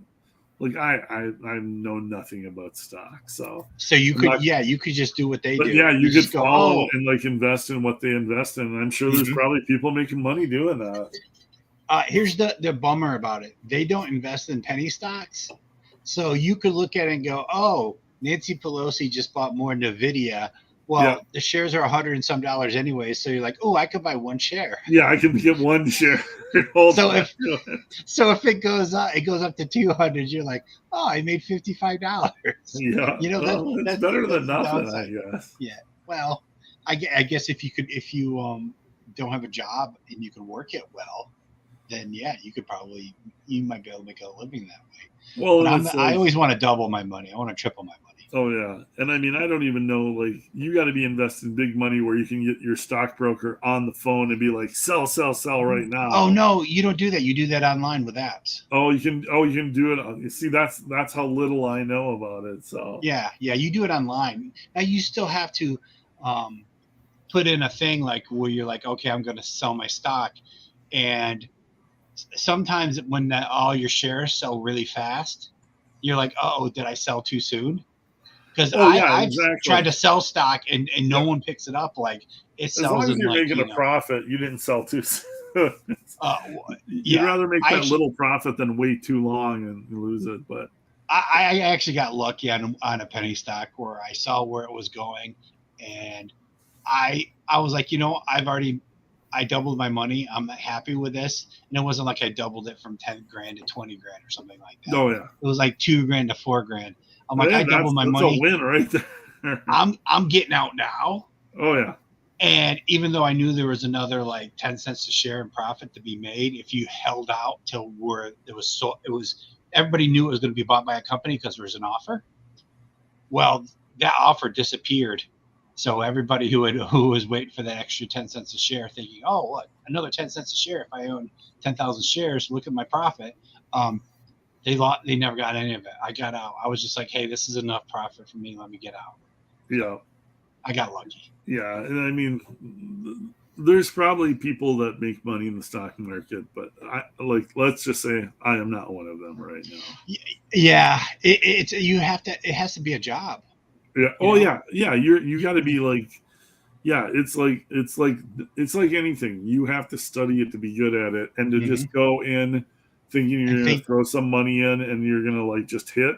like I know nothing about stock, so you could just do what they do. Yeah, you could follow and like invest in what they invest in. And I'm sure there's probably people making money doing that. Here's the bummer about it: they don't invest in penny stocks, so you could look at it and go, "Oh, Nancy Pelosi just bought more Nvidia." Well, the shares are $100 and some anyway, so you're like, "Oh, I could buy one share." Yeah, I can get one share. So if it goes up to 200, you're like, "Oh, I made $55." Yeah, that's better than nothing, I guess. Yeah. Well, I guess if you don't have a job and you can work it well, then yeah, you might be able to make a living that way. Well, I always want to double my money. I want to triple my money. Oh yeah, and I mean, I don't even know. Like, you got to be investing big money where you can get your stockbroker on the phone and be like, sell right now. Oh no, you don't do that. You do that online with apps. Oh, you can do it. You see, that's how little I know about it. So yeah, you do it online. Now you still have to put in a thing like where you're like, okay, I'm going to sell my stock, and sometimes when all your shares sell really fast, you're like, oh, did I sell too soon? Because I've tried to sell stock and no one picks it up. Like, it sells. As long as you're making a profit, you didn't sell too soon. You'd rather make that little profit than wait too long and lose it. But I actually got lucky on a penny stock where I saw where it was going, and I was like, I doubled my money. I'm happy with this. And it wasn't like I doubled it from 10 grand to 20 grand or something like that. Oh yeah. It was like 2 grand to 4 grand. I'm like, I doubled my money. That's a win right there. I'm getting out now. Oh yeah. And even though I knew there was another like 10 cents a share in profit to be made, if you held out till where it was everybody knew it was going to be bought by a company because there was an offer. Well, that offer disappeared. So everybody who was waiting for that extra 10 cents a share, thinking, oh, what, another 10 cents a share if I own 10,000 shares, look at my profit. They never got any of it. I got out. I was just like, hey, this is enough profit for me. Let me get out. Yeah. I got lucky. Yeah. And I mean, there's probably people that make money in the stock market, but let's just say I am not one of them right now. Yeah. It has to be a job. Yeah. Oh yeah. Yeah. You got to be like, yeah, it's like anything. You have to study it to be good at it, and to just go in thinking you're going to throw some money in and you're going to like just hit.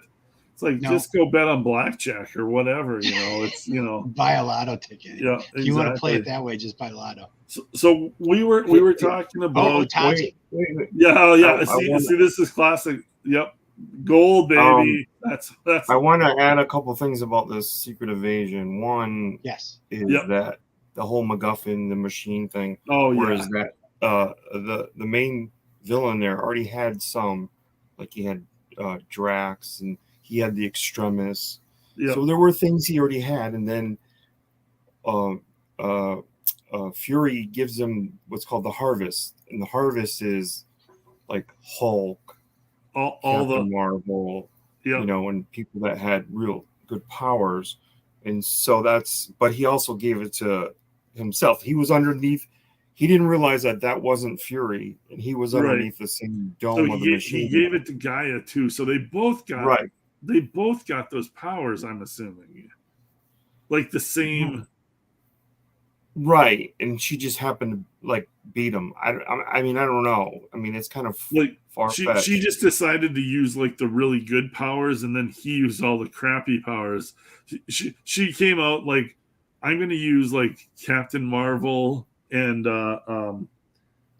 It's like, just go bet on blackjack or whatever, it's, buy a lotto ticket. Yeah. Exactly. If you want to play it that way, just buy lotto. So we were talking about, wait. Yeah. See, this is classic. Yep. Gold, baby. That's I want to add a couple things about this secret invasion. One is that the whole MacGuffin, the machine thing. Oh yeah. Whereas that the main villain there already had some, like he had Drax and he had the Extremis. Yep. So there were things he already had, and then Fury gives him what's called the harvest, and the harvest is like Hulk, all Captain the Marvel, yeah. you know, and people that had real good powers. And so but he also gave it to himself. He was underneath. He didn't realize that wasn't Fury, and he was Right. underneath the same So dome of the machine. he gave it to Gaia too. So they both got those powers. I'm assuming, like the same. Right, and she just happened to like beat him. I mean, I don't know. I mean, it's kind of Like far-fetched. she just decided to use like the really good powers, and then he used all the crappy powers. She came out like, I'm going to use like Captain Marvel and the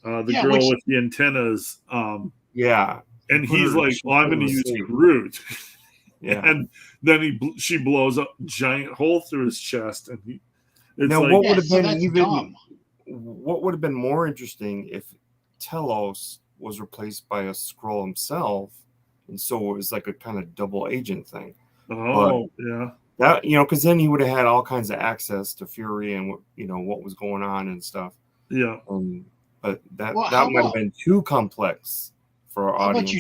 girl with the antennas. Yeah, and he's like, well, I'm going to use Groot. Yeah, and then she blows up a giant hole through his chest, and it's now like, what would have been dumb. What would have been more interesting if Telos was replaced by a Skrull himself, and so it was like a kind of double agent thing. Oh, yeah. That, you know, because then he would have had all kinds of access to Fury and what was going on and stuff. Yeah. But that might have been too complex for our audience.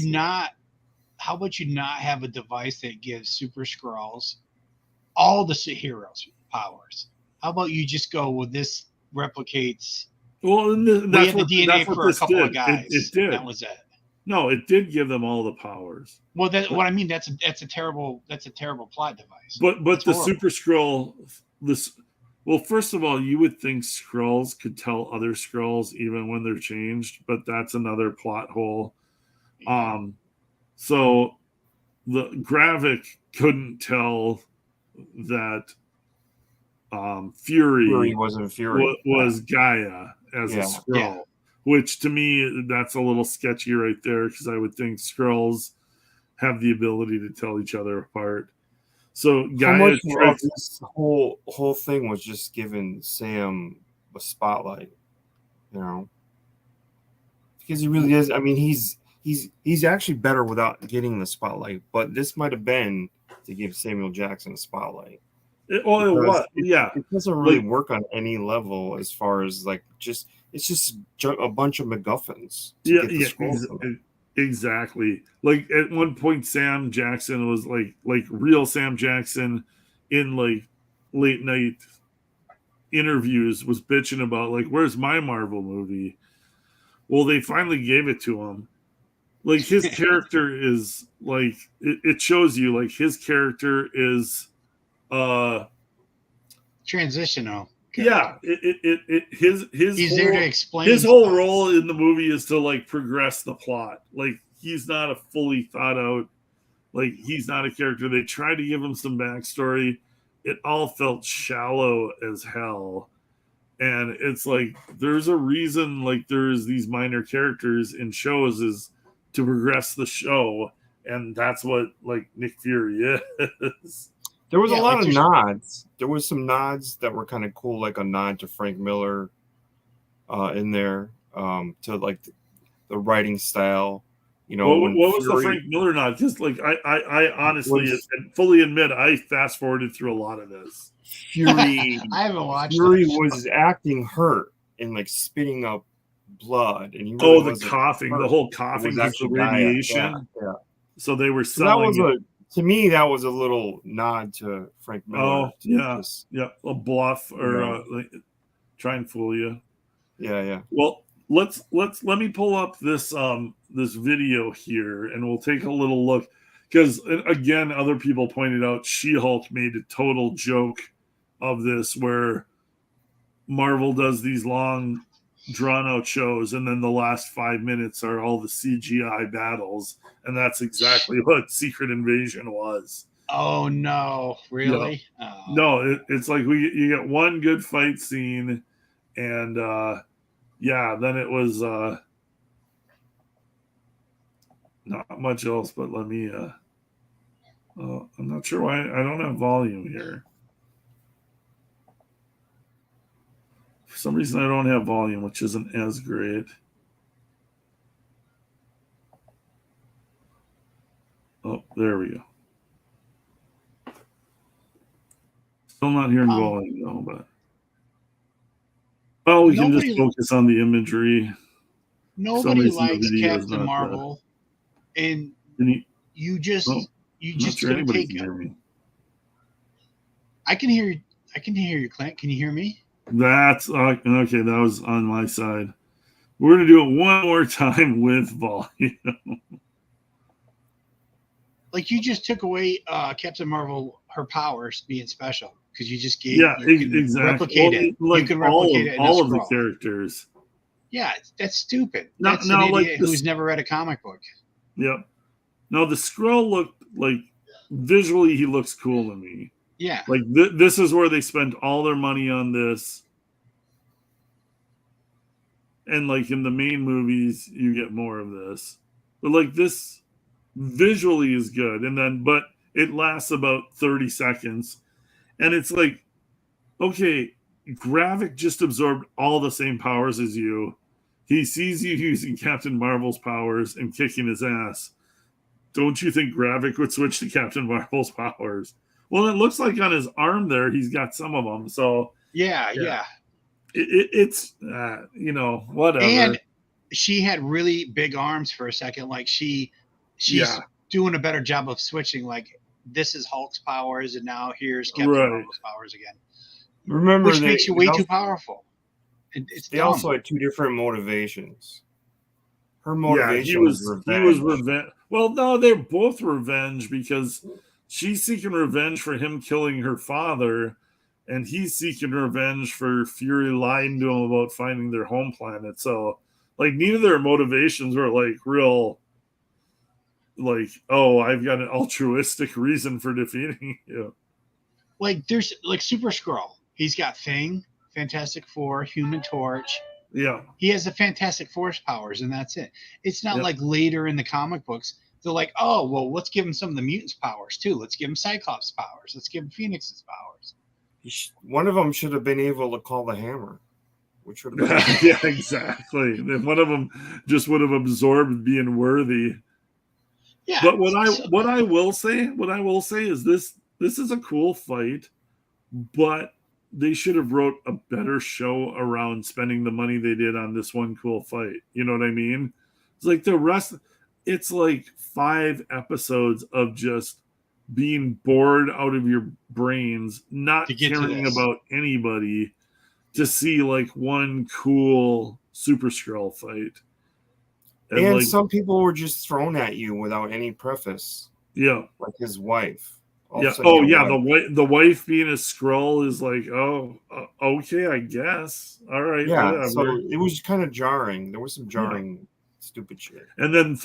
How about you not have a device that gives Super Skrulls all the heroes powers? How about you just go, well, this replicates. Well, that's what the DNA for a couple of guys. It did. That was it. No, it did give them all the powers. Well, what I mean, that's a terrible plot device. But the Super Skrull, well, first of all, you would think Skrulls could tell other Skrulls even when they're changed, but that's another plot hole. Yeah. So the Gravik couldn't tell that Fury wasn't Fury. Was Gaia as a Skrull. Yeah. Which to me, that's a little sketchy right there, because I would think Skrulls have the ability to tell each other apart. So Gaia, this whole thing was just giving Sam a spotlight, you know, because he really is. I mean, he's actually better without getting the spotlight, but this might have been to give Samuel Jackson a spotlight. It doesn't really work on any level as far as like it's just a bunch of MacGuffins. Exactly. Like at one point, Sam Jackson was like real Sam Jackson in like late night interviews was bitching about like, where's my Marvel movie? Well, they finally gave it to him. Like his character is like it shows you like his character is transitional. Yeah, his he's there to explain. His whole role in the movie is to like progress the plot. Like he's not a fully thought out. Like he's not a character. They tried to give him some backstory. It all felt shallow as hell. And it's like there's a reason like there's these minor characters in shows is to progress the show, and that's what like Nick Fury is. There was a lot of nods. There was some nods that were kind of cool, like a nod to Frank Miller in there, to like the writing style. You know, what was the Frank Miller nod? Because like I honestly fully admit I fast forwarded through a lot of this. Fury, I haven't watched. Fury was acting hurt and like spitting up blood, and he really the coughing, the whole coughing was the radiation. Yeah. So they were selling it. To me, that was a little nod to Frank Miller. Oh, yeah, a bluff or try and fool you. Yeah. Well, let me pull up this this video here, and we'll take a little look, because again, other people pointed out She-Hulk made a total joke of this, where Marvel does these long, drawn-out shows, and then the last 5 minutes are all the CGI battles. And that's exactly what Secret Invasion was. Oh no! Really? Yeah. Oh. No, it's like you get one good fight scene, and then it was not much else. But let me. I'm not sure why I don't have volume here. For some reason, I don't have volume, which isn't as great. Oh, there we go. Still not hearing volume though, but Oh, we can just Nobody, focus on the imagery. nobody Somebody's in the likes video is Captain not Marvel, and Can you, you oh, you I'm not just sure don't anybody take can it. hear me. I can hear you. I can hear you, Clint. Can you hear me? That's okay. That was on my side. We're going to do it one more time with volume. Like you just took away Captain Marvel her powers being special because you just gave Yeah, you can exactly. replicate it. You Like can replicate it in a all of the scroll. characters. Yeah, that's stupid. Now, That's an like idiot who's never read a comic book. Yep. Now the Skrull looked like visually he looks cool to me. Yeah. Like this is where they spent all their money on this. And like in the main movies, you get more of this. But like this visually is good. And then but it lasts about 30 seconds. And it's like, okay, Gravik just absorbed all the same powers as you. He sees you using Captain Marvel's powers and kicking his ass. Don't you think Gravik would switch to Captain Marvel's powers? Well, it looks like on his arm there, he's got some of them. So Yeah. it's whatever. And she had really big arms for a second. Like she's doing a better job of switching. Like this is Hulk's powers, and now here's Captain Marvel's powers again. Remember, which makes you way too powerful. They also had two different motivations. Her motivation was revenge. He was revenge. Well, no, they're both revenge because she's seeking revenge for him killing her father, and he's seeking revenge for Fury lying to him about finding their home planet. So, like, neither of their motivations were like real. Like, oh, I've got an altruistic reason for defeating you. Like, there's like Super Skrull. He's got Thing, Fantastic Four, Human Torch. Yeah. He has the Fantastic Force powers, and that's it. It's not like later in the comic books, they're like, oh, well, let's give him some of the mutants' powers, too. Let's give him Cyclops' powers. Let's give him Phoenix's powers. One of them should have been able to call the hammer, which would have been... Yeah, exactly. Then one of them just would have absorbed being worthy. Yeah. But what I will say is this is a cool fight, but they should have wrote a better show around spending the money they did on this one cool fight. You know what I mean? It's like the rest, it's like 5 episodes of just being bored out of your brains, not caring about anybody, to see like one cool Super Skrull fight. And like, some people were just thrown at you without any preface. Yeah. Like his wife. The wife being a Skrull is like, oh, okay, I guess. All right. Yeah, whatever. So it was kind of jarring. There was some jarring, stupid shit. And then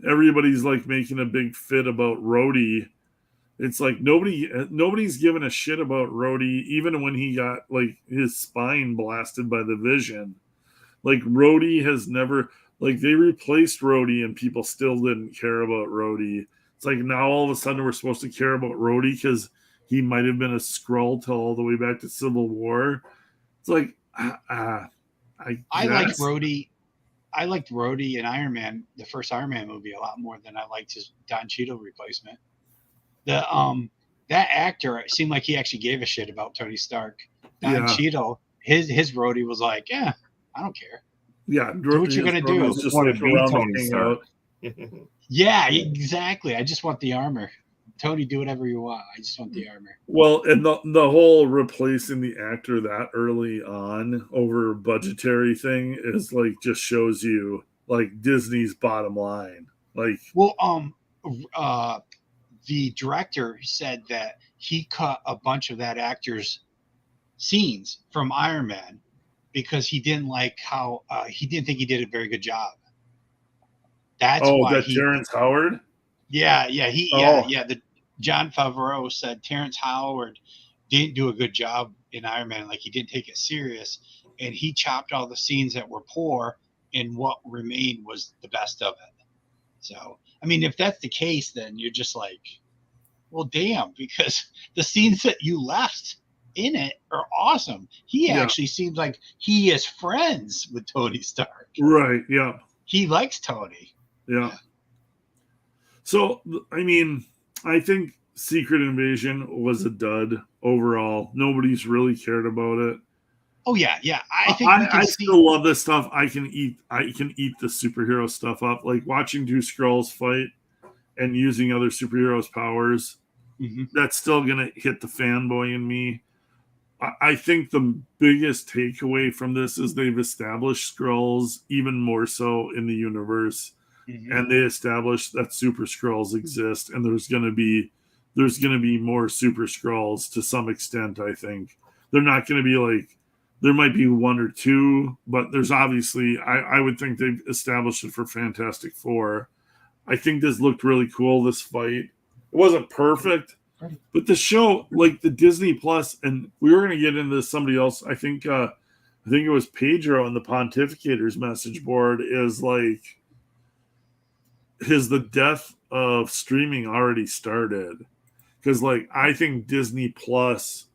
everybody's like making a big fit about Rhodey. It's like nobody's given a shit about Rhodey, even when he got like his spine blasted by the Vision. Like Rhodey has never, like, they replaced Rhodey and people still didn't care about Rhodey. It's like now all of a sudden we're supposed to care about Rhodey because he might have been a Skrull till all the way back to Civil War. It's like I liked Rhodey. I liked Rhodey in Iron Man, the first Iron Man movie, a lot more than I liked his Don Cheadle replacement. That actor, it seemed like he actually gave a shit about Tony Stark. Don Cheadle, his Rhodey was like, yeah, I don't care. Yeah, do what you're gonna do. Just want to be Tony Stark. Yeah, exactly. I just want the armor. Tony, do whatever you want. I just want the armor. Well, and the whole replacing the actor that early on over budgetary thing is like just shows you like Disney's bottom line. Like, well, the director said that he cut a bunch of that actor's scenes from Iron Man because he didn't like how he didn't think he did a very good job. That's why Terrence Howard. Yeah. The Jon Favreau said Terrence Howard didn't do a good job in Iron Man. Like, he didn't take it serious, and he chopped all the scenes that were poor, and what remained was the best of it. So, I mean, if that's the case, then you're just like, well, damn, because the scenes that you left in it are awesome. He actually seems like he is friends with Tony Stark. Right. Yeah. He likes Tony. Yeah. So, I mean, I think Secret Invasion was a dud overall. Nobody's really cared about it. Oh yeah. I think we can I see. still love this stuff. I can eat the superhero stuff up. Like watching two Skrulls fight and using other superheroes' powers. Mhm. That's still gonna hit the fanboy in me. I think the biggest takeaway from this is they've established Skrulls even more so in the universe, Mhm. and they established that Super Skrulls exist, and there's gonna be more Super Skrulls to some extent. I think they're not gonna be like there might be one or two, but there's obviously I would think they've established it for Fantastic Four. I think this looked really cool. This fight, it wasn't perfect, but the show, like the Disney Plus, and we were going to get into somebody else. I think it was Pedro on the Pontificator's message board. Is like, has the death of streaming already started? Because like I think Disney Plus,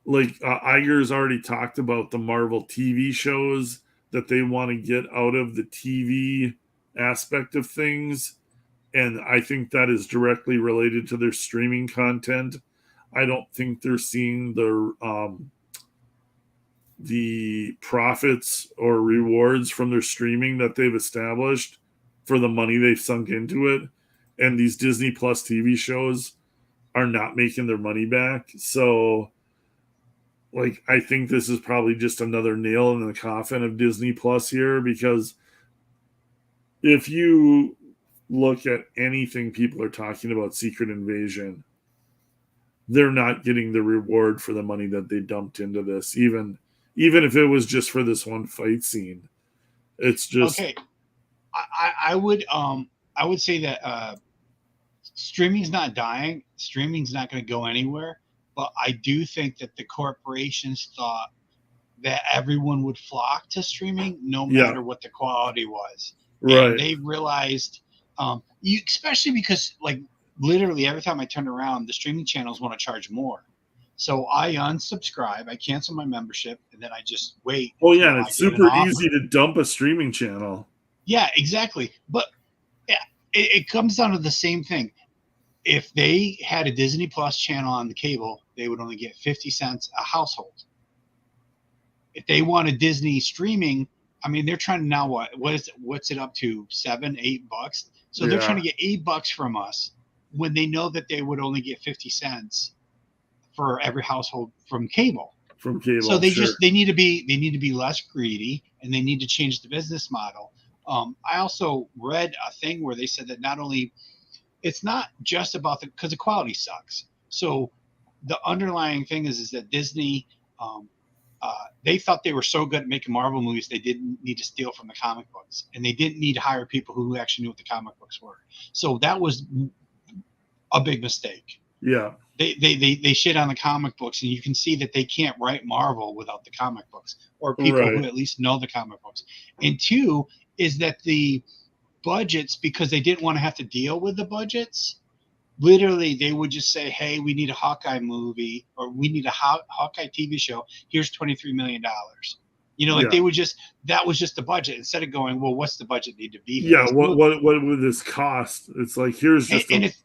like Iger's already talked about the Marvel TV shows that they want to get out of the TV aspect of things, and I think that is directly related to their streaming content. I don't think they're seeing the profits or rewards from their streaming that they've established for the money they've sunk into it, and these Disney Plus TV shows are not making their money back. So, like, I think this is probably just another nail in the coffin of Disney Plus here, because if you look at anything people are talking about Secret Invasion, they're not getting the reward for the money that they dumped into this, even if it was just for this one fight scene. It's just Okay. I would say that streaming's not dying. Streaming's not going to go anywhere. But I do think that the corporations thought that everyone would flock to streaming no yeah, matter what the quality was. And right. they realized, especially because, like, literally every time I turn around, the streaming channels want to charge more. So I unsubscribe, I cancel my membership, and then I just wait Oh yeah, until and I it's get an super easy offer. to dump a streaming channel. Yeah, exactly. But yeah, it comes down to the same thing. If they had a Disney Plus channel on the cable, they would only get 50 cents a household. If they wanted Disney streaming, I mean, they're trying to now what's it up to, $7, $8? So they're trying Yeah, to get $8 from us when they know that they would only get 50 cents for every household from cable. from So cable, they sure. just they need to be less greedy, and they need to change the business model. I also read a thing where they said that not only it's not just about because the quality sucks. So the underlying thing is that Disney, they thought they were so good at making Marvel movies they didn't need to steal from the comic books, and they didn't need to hire people who actually knew what the comic books were. So that was a big mistake. Yeah, They shit on the comic books, and you can see that they can't write Marvel without the comic books or people right. who at least know the comic books. And two is that the budgets, because they didn't want to have to deal with the budgets, literally they would just say, hey, we need a Hawkeye movie, or we need a Hawkeye TV show, here's $23 million. Like Yeah, they would just, that was just the budget, instead of going, well, what's the budget need to be for yeah. this What movie? what what would this cost? It's like here's and, just a and it's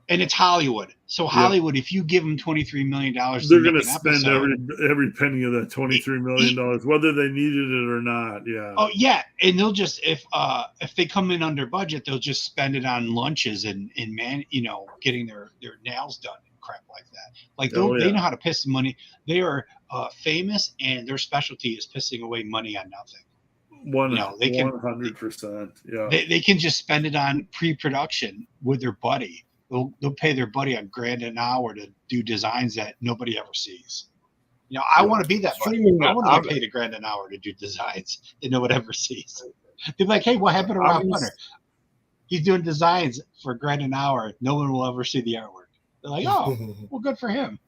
and it's Hollywood. So yeah. Hollywood, if you give them $23 million to They're make gonna an spend episode, every penny of that $23 million, whether they needed it or not. Yeah, oh yeah, and they'll just, if they come in under budget, they'll just spend it on lunches and getting their nails done and crap like that. Like oh they know yeah, how to piss money. They are famous, and their specialty is pissing away money on nothing. one They can 100%. Yeah, they can just spend it on pre-production with their buddy. They'll pay their buddy $1,000 an hour to do designs that nobody ever sees. I yeah. want to be that buddy. Streaming, I want to get paid $1,000 an hour to do designs that no one ever sees. They're like, hey, what happened to Rob Hunter? He's doing designs for $1,000 an hour. No one will ever see the artwork. They're like, oh, well, good for him.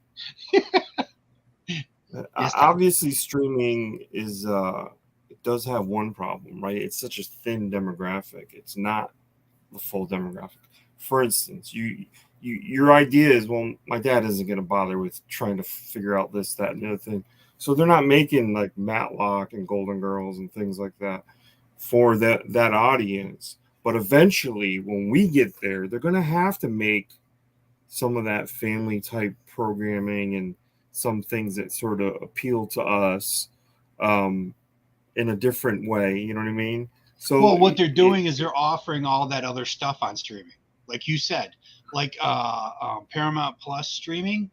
Obviously, streaming is it does have one problem, right? It's such a thin demographic. It's not the full demographic. For instance, your idea is, well, my dad isn't going to bother with trying to figure out this, that, and the other thing. So they're not making like Matlock and Golden Girls and things like that for that audience. But eventually, when we get there, they're going to have to make some of that family type programming and some things that sort of appeal to us in a different way. You know what I mean? So well, what they're doing is they're offering all that other stuff on streaming, like you said, like Paramount Plus streaming.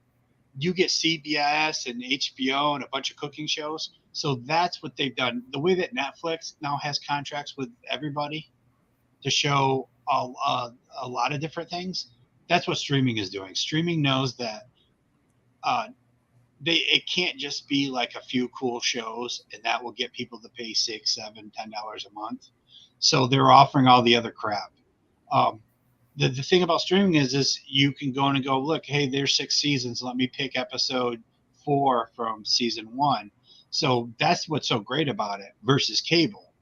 You get CBS and HBO and a bunch of cooking shows. So that's what they've done. The way that Netflix now has contracts with everybody to show a lot of different things, that's what streaming is doing. Streaming knows that it can't just be like a few cool shows and that will get people to pay $6, $7, $10 a month. So they're offering all the other crap. The thing about streaming is you can go in and go, look, hey, there's 6 seasons. Let me pick episode 4 from season 1. So that's what's so great about it versus cable.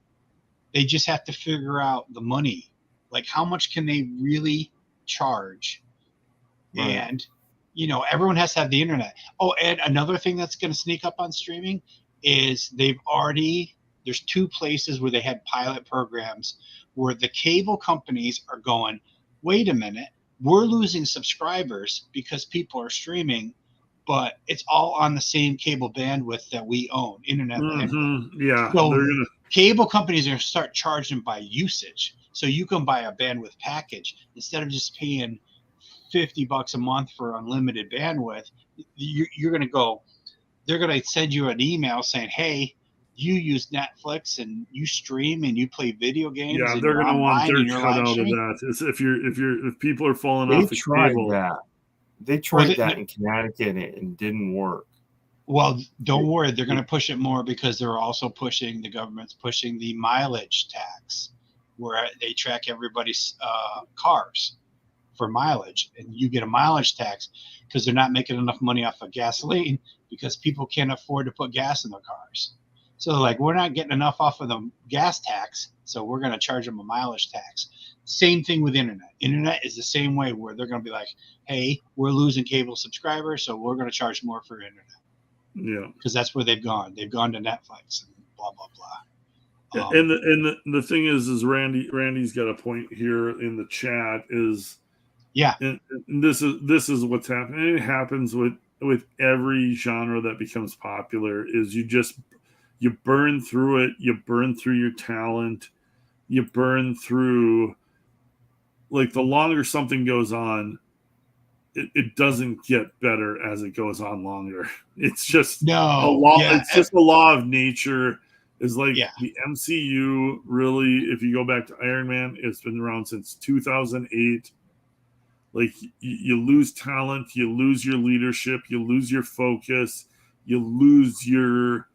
They just have to figure out the money. Like, how much can they really charge? Right. And, everyone has to have the internet. Oh, and another thing that's going to sneak up on streaming is there's 2 places where they had pilot programs where the cable companies are going, wait a minute, we're losing subscribers because people are streaming, but it's all on the same cable bandwidth that we own, internet bandwidth. Yeah. So cable companies are going to start charging by usage. So you can buy a bandwidth package instead of just paying $50 a month for unlimited bandwidth. You're going to go, they're going to send you an email saying, hey, you use Netflix and you stream and you play video games. Yeah, and they're going to want their cut out streaming. of that. It's if people are falling off the cable. They tried that in Connecticut and it didn't work. Well, don't worry. They're going to push it more because they're also the government's pushing the mileage tax, where they track everybody's cars for mileage. And you get a mileage tax because they're not making enough money off of gasoline because people can't afford to put gas in their cars. So we're not getting enough off of the gas tax, so we're going to charge them a mileage tax. Same thing with internet. Internet is the same way, where they're going to be like, hey, we're losing cable subscribers, so we're going to charge more for internet. Yeah. Because that's where they've gone. They've gone to Netflix and blah, blah, blah. And the thing is Randy's got a point here in the chat is, yeah. And this is what's happening. It happens with every genre that becomes popular is you burn through it. You burn through your talent. You burn through, the longer something goes on, it doesn't get better as it goes on longer. It's just a law. Yeah. It's just a law of nature. Is the MCU really, if you go back to Iron Man, it's been around since 2008. You lose talent, you lose your leadership, you lose your focus, you lose your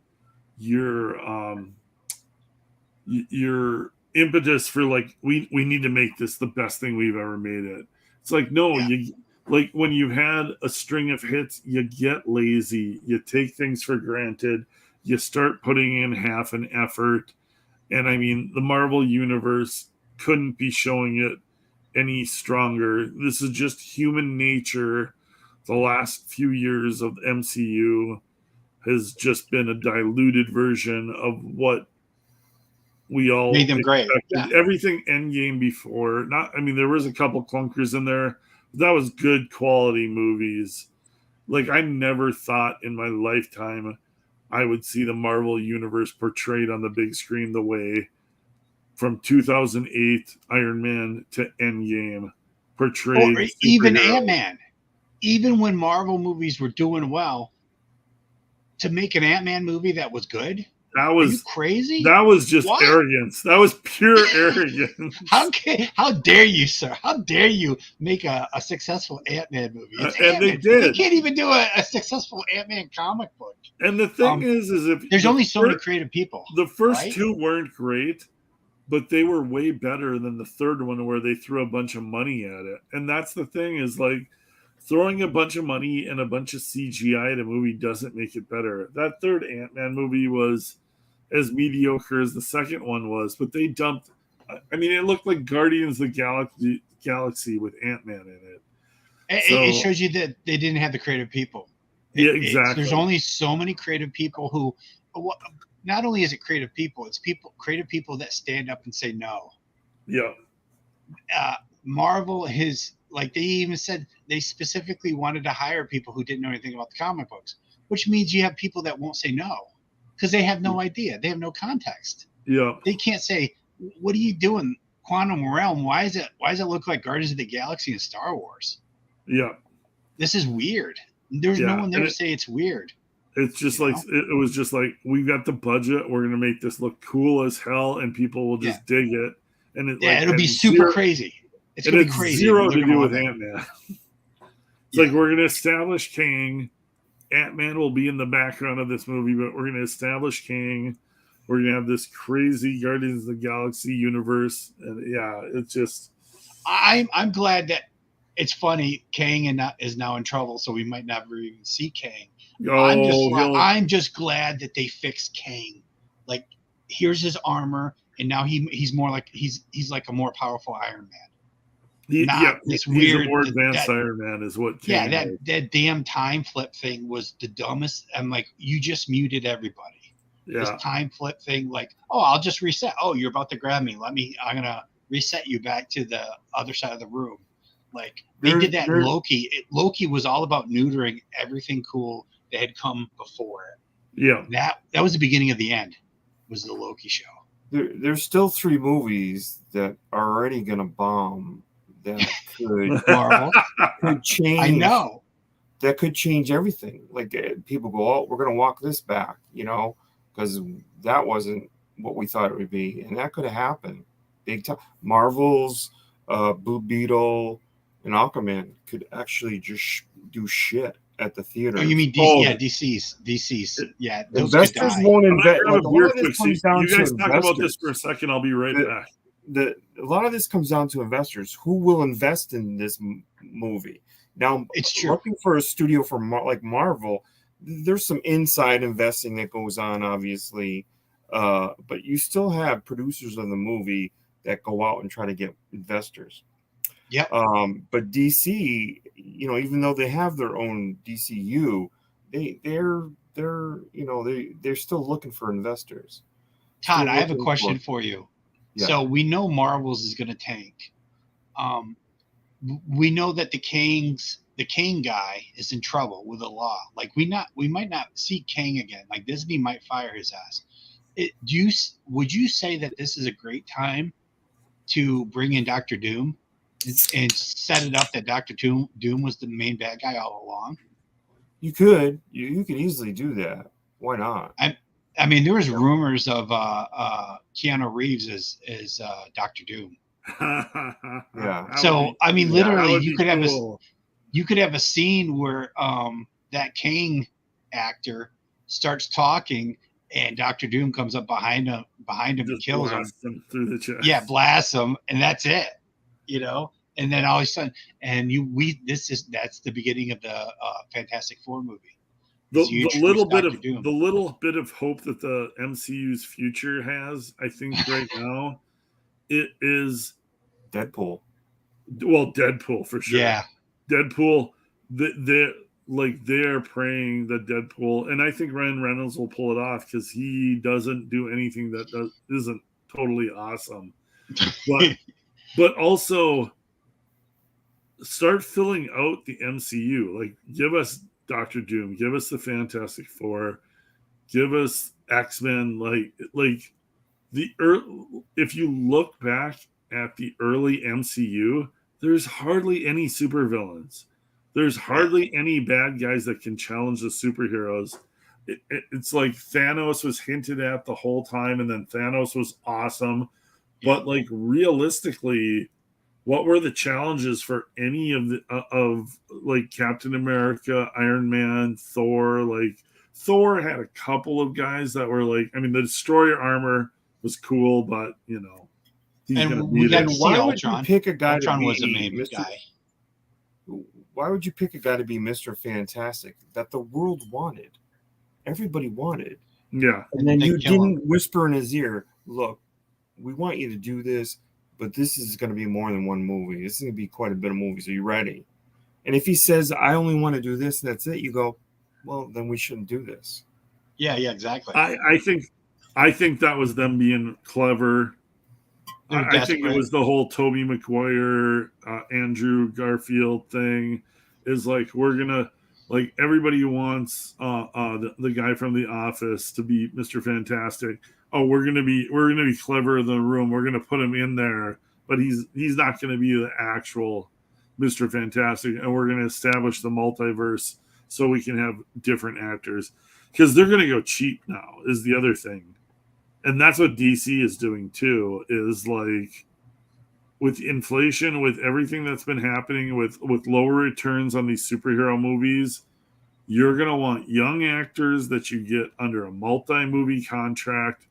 impetus for we need to make this the best thing we've ever made it. It's when you've had a string of hits, you get lazy, you take things for granted, you start putting in half an effort. And I mean, the Marvel universe couldn't be showing it any stronger. This is just human nature. The last few years of the MCU has just been a diluted version of what we all made them great. Yeah. Everything Endgame before. There was a couple clunkers in there. But that was good quality movies. I never thought in my lifetime I would see the Marvel universe portrayed on the big screen the way from 2008 Iron Man to Endgame portrayed. Or even Ant-Man. Even when Marvel movies were doing well, to make an Ant-Man movie that was good? Are you crazy? That was just arrogance. That was pure arrogance. How dare you, sir? How dare you make a successful Ant-Man movie? And they did. They can't even do a successful Ant-Man comic book. And the thing is if there's only so many creative people. The first 2 weren't great, but they were way better than the third one where they threw a bunch of money at it. And that's the thing is throwing a bunch of money and a bunch of CGI at a movie doesn't make it better. That third Ant-Man movie was as mediocre as the second one was, but they dumped. It looked like Guardians of the Galaxy with Ant-Man in it. It shows you that they didn't have the creative people. Exactly. There's only so many creative people who. Not only is it creative people, it's creative people that stand up and say no. Yeah. Marvel they even said they specifically wanted to hire people who didn't know anything about the comic books. which means you have people that won't say no because they have no idea. They have no context. Yeah. They can't say, "What are you doing, Quantum Realm? Why does it look like Guardians of the Galaxy and Star Wars? Yeah. This is weird." There's no Yeah. one there to say it's weird. It's just You like know? it was just like, we got the budget, we're gonna make this look cool as hell, and people will just dig it. And it It'll be super crazy. It's gonna be crazy. Zero They're to gonna do love with it. Ant-Man. It's like, we're gonna establish Kang. Ant-Man will be in the background of this movie, but we're gonna establish Kang. We're gonna have this crazy Guardians of the Galaxy universe, and yeah, it's just. I'm glad that it's funny. Kang is now in trouble, so we might never even see Kang. I'm just glad that they fixed Kang. Like, here's his armor, and now he's more like he's like a more powerful Iron Man. He's weird, a more advanced Iron Man is what Kang is. That damn time flip thing was the dumbest. I'm like, you just muted everybody. Yeah. This time flip thing, like, oh, I'll just reset. Oh, you're about to grab me. I'm gonna reset you back to the other side of the room. Like, they did that in Loki. Loki was all about neutering everything cool that had come before it. Yeah. That was the beginning of the end, was the Loki show. There's still 3 movies that are already gonna bomb that could Marvel could change. I know. That could change everything. Like, people go, oh, we're gonna walk this back, because that wasn't what we thought it would be, and that could have happened big time. Marvel's Blue Beetle and Aquaman could actually just do shit at the theater. Oh, you mean DC? Oh, yeah, DC's. Yeah, those investors won't invest. You guys talk about this for a second. I'll be right back. A lot of this comes down to investors. Who will invest in this movie? Now, it's true. Looking for a studio for like Marvel, there's some inside investing that goes on, obviously, but you still have producers of the movie that go out and try to get investors. Yeah. But DC, even though they have their own DCU, they're still looking for investors. Todd, I have a question for you. Yeah. So we know Marvel's is going to tank. We know that the Kang guy is in trouble with the law. Like, we might not see Kang again. Like, Disney might fire his ass. Would you say that this is a great time to bring in Dr. Doom and set it up that Dr. Doom was the main bad guy all along? You could. You could easily do that. Why not? I mean, there was rumors of Keanu Reeves as Dr. Doom. Yeah. So I mean, literally, you could have a scene where that Kang actor starts talking, and Dr. Doom comes up behind him and kills him through the chest. Yeah, blasts him, and that's it. And then all of a sudden, that's the beginning of the Fantastic Four movie. The little bit of hope that the MCU's future has, I think, right now, it is Deadpool. Well, Deadpool for sure. Yeah, Deadpool. They're praying that Deadpool, and I think Ryan Reynolds will pull it off because he doesn't do anything that isn't totally awesome. But also start filling out the MCU. Like, give us Doctor Doom, give us the Fantastic Four, give us X-Men. Like if you look back at the early MCU, there's hardly any supervillains. There's hardly any bad guys that can challenge the superheroes. It's like Thanos was hinted at the whole time, and then Thanos was awesome. But like, realistically, what were the challenges for any of like Captain America, Iron Man, Thor? Like, Thor had a couple of guys that were like, I mean, the Destroyer armor was cool, but he's gonna be there. Why would you pick a guy Ultron was the main guy? Why would you pick a guy to be Mr. Fantastic that the world wanted? Everybody wanted. Yeah. And then you didn't whisper in his ear, look, we want you to do this, but this is going to be more than one movie. This is going to be quite a bit of movies. Are you ready? And if he says, I only want to do this, and that's it, you go, well, then we shouldn't do this. Yeah, exactly. I think that was them being clever. I think it was the whole Tobey Maguire, Andrew Garfield thing. Is like, we're gonna Like everybody wants the guy from The Office to be Mr. Fantastic. Oh, we're gonna be clever in the room. We're gonna put him in there, but he's not gonna be the actual Mr. Fantastic, and we're gonna establish the multiverse so we can have different actors because they're gonna go cheap now. Is the other thing, and that's what DC is doing too. Is like with inflation, with everything that's been happening, with lower returns on these superhero movies, you're going to want young actors that you get under a multi-movie contract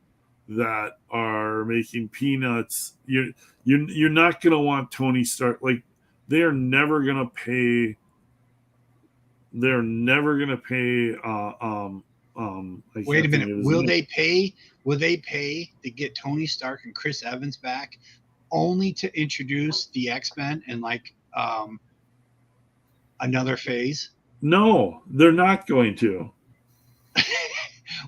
that are making peanuts. You're not going to want Tony Stark. Like, they're never going to pay. They're never going to pay. Wait a minute. Will they pay? Will they pay to get Tony Stark and Chris Evans back, only to introduce the X-Men in like another phase? No, they're not going to.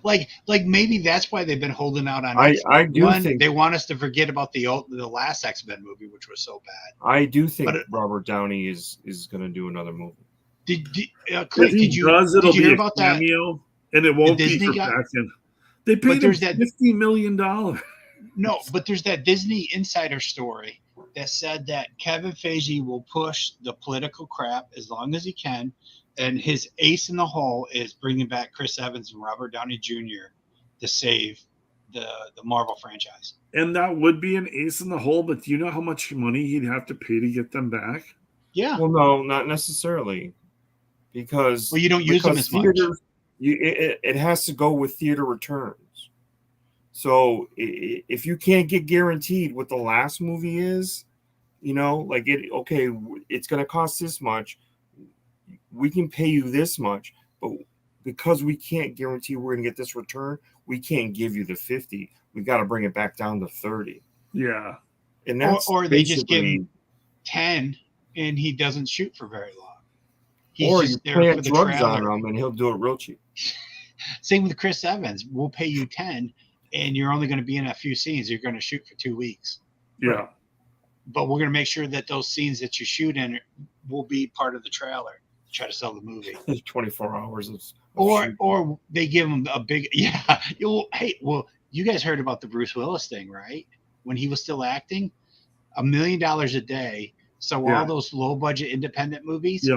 like maybe that's why they've been holding out on X-Men. I do think they want us to forget about the last X-Men movie, which was so bad. I do think Robert Downey is going to do another movie. Clint, did you hear about that? Cameo, and it won't be for Batman. They paid him $50 million. No, but there's that Disney insider story that said that Kevin Feige will push the political crap as long as he can, and his ace in the hole is bringing back Chris Evans and Robert Downey Jr. to save the Marvel franchise. And that would be an ace in the hole, but do you know how much money he'd have to pay to get them back? Yeah. Well, no, not necessarily, because you don't use them as much. It has to go with theater returns. So if you can't get guaranteed what the last movie is, like it's going to cost this much. We can pay you this much, but because we can't guarantee we're going to get this return, we can't give you the 50. We got to bring it back down to 30. Yeah. And that's or they just give him 10 and he doesn't shoot for very long. Or you plant drugs on him and he'll do it real cheap. Same with Chris Evans. We'll pay you 10 and you're only going to be in a few scenes. You're going to shoot for 2 weeks. Yeah. But we're going to make sure that those scenes that you shoot in will be part of the trailer to try to sell the movie. 24 hours of or they give them a big, you guys heard about the Bruce Willis thing, right? When he was still acting, $1 million a day. So all those low budget independent movies,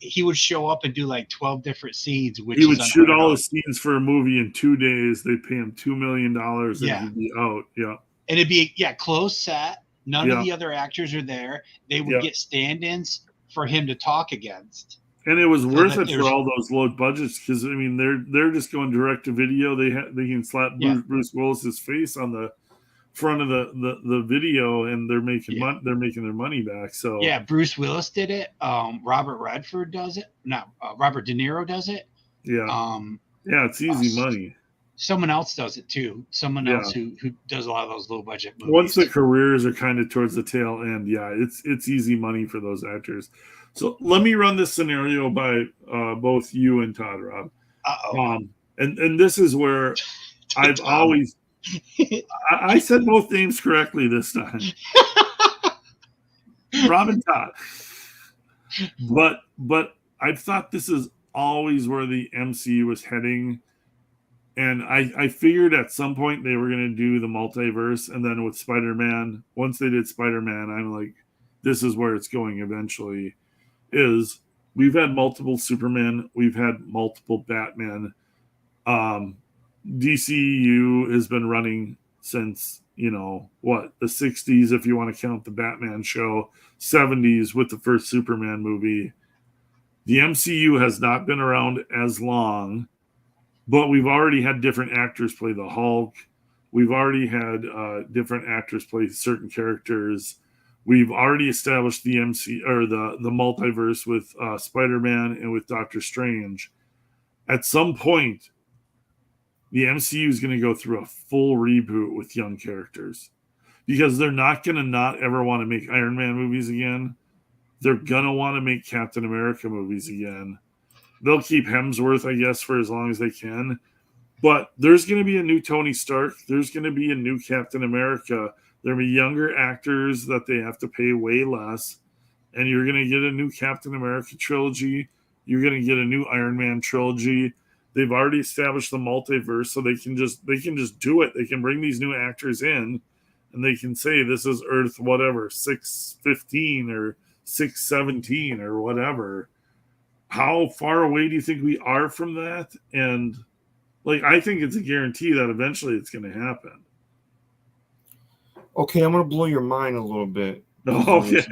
he would show up and do like 12 different scenes. He would shoot all the scenes for a movie in 2 days. They'd pay him $2 million and he'd be out. Yeah. And it'd be, closed set. None of the other actors are there. They would get stand-ins for him to talk against. And it was worth it for all those low budgets because, I mean, they're just going direct to video. They can slap Bruce Willis's face on the front of the video and they're making they're making their money back. So Bruce Willis did it. Robert Redford does it. Robert De Niro does it. It's easy money. Someone else does it too. Someone else who does a lot of those low budget movies. Once the careers are kind of towards the tail end, it's easy money for those actors. So let me run this scenario by both you and Todd, Rob. And this is where I've always I said both names correctly this time. Rob and Todd. But I thought this is always where the MCU was heading. And I figured at some point they were going to do the multiverse. And then with Spider-Man, once they did Spider-Man, I'm like, this is where it's going eventually. We've had multiple Superman. We've had multiple Batman. DCU has been running since, the 60s, if you want to count the Batman show, 70s with the first Superman movie. The MCU has not been around as long. But we've already had different actors play the Hulk. We've already had different actors play certain characters. We've already established the the multiverse with Spider-Man and with Doctor Strange. At some point, the MCU is going to go through a full reboot with young characters because they're not going to not ever want to make Iron Man movies again. They're going to want to make Captain America movies again. They'll keep Hemsworth, I guess, for as long as they can. But there's going to be a new Tony Stark. There's going to be a new Captain America. There'll be younger actors that they have to pay way less. And you're going to get a new Captain America trilogy You're going to get a new Iron Man trilogy. They've already established the multiverse, so they can just do it. They can bring these new actors in, and they can say this is Earth whatever 615 or 617 or whatever. How far away do you think we are from that? And like, I think it's a guarantee that eventually it's going to happen. Okay, I'm going to blow your mind a little bit. Okay.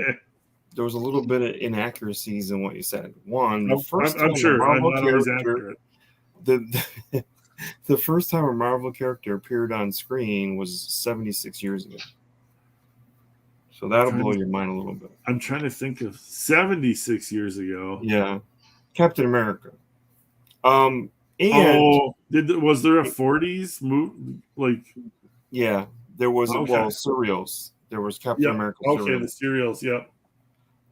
There was a little bit of inaccuracies in what you said. One, the first I'm time sure a I'm Marvel not always character, accurate. the first time a Marvel character appeared on screen was 76 years ago. So that'll blow your mind a little bit. I'm trying to think of 76 years ago. Yeah, Captain America. And was there a 40s movie? Like, yeah, there was serials. There was Captain America. Okay, the serials. Yep.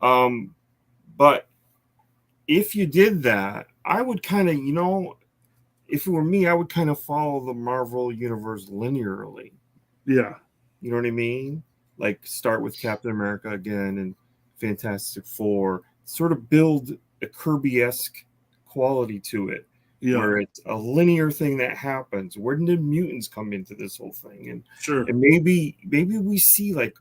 But if you did that, I would kind of, if it were me, I would kind of follow the Marvel universe linearly. Yeah. You know what I mean? Like start with Captain America again and Fantastic Four, sort of build a Kirby-esque quality to it, where it's a linear thing that happens. Where did mutants come into this whole thing? And and maybe we see like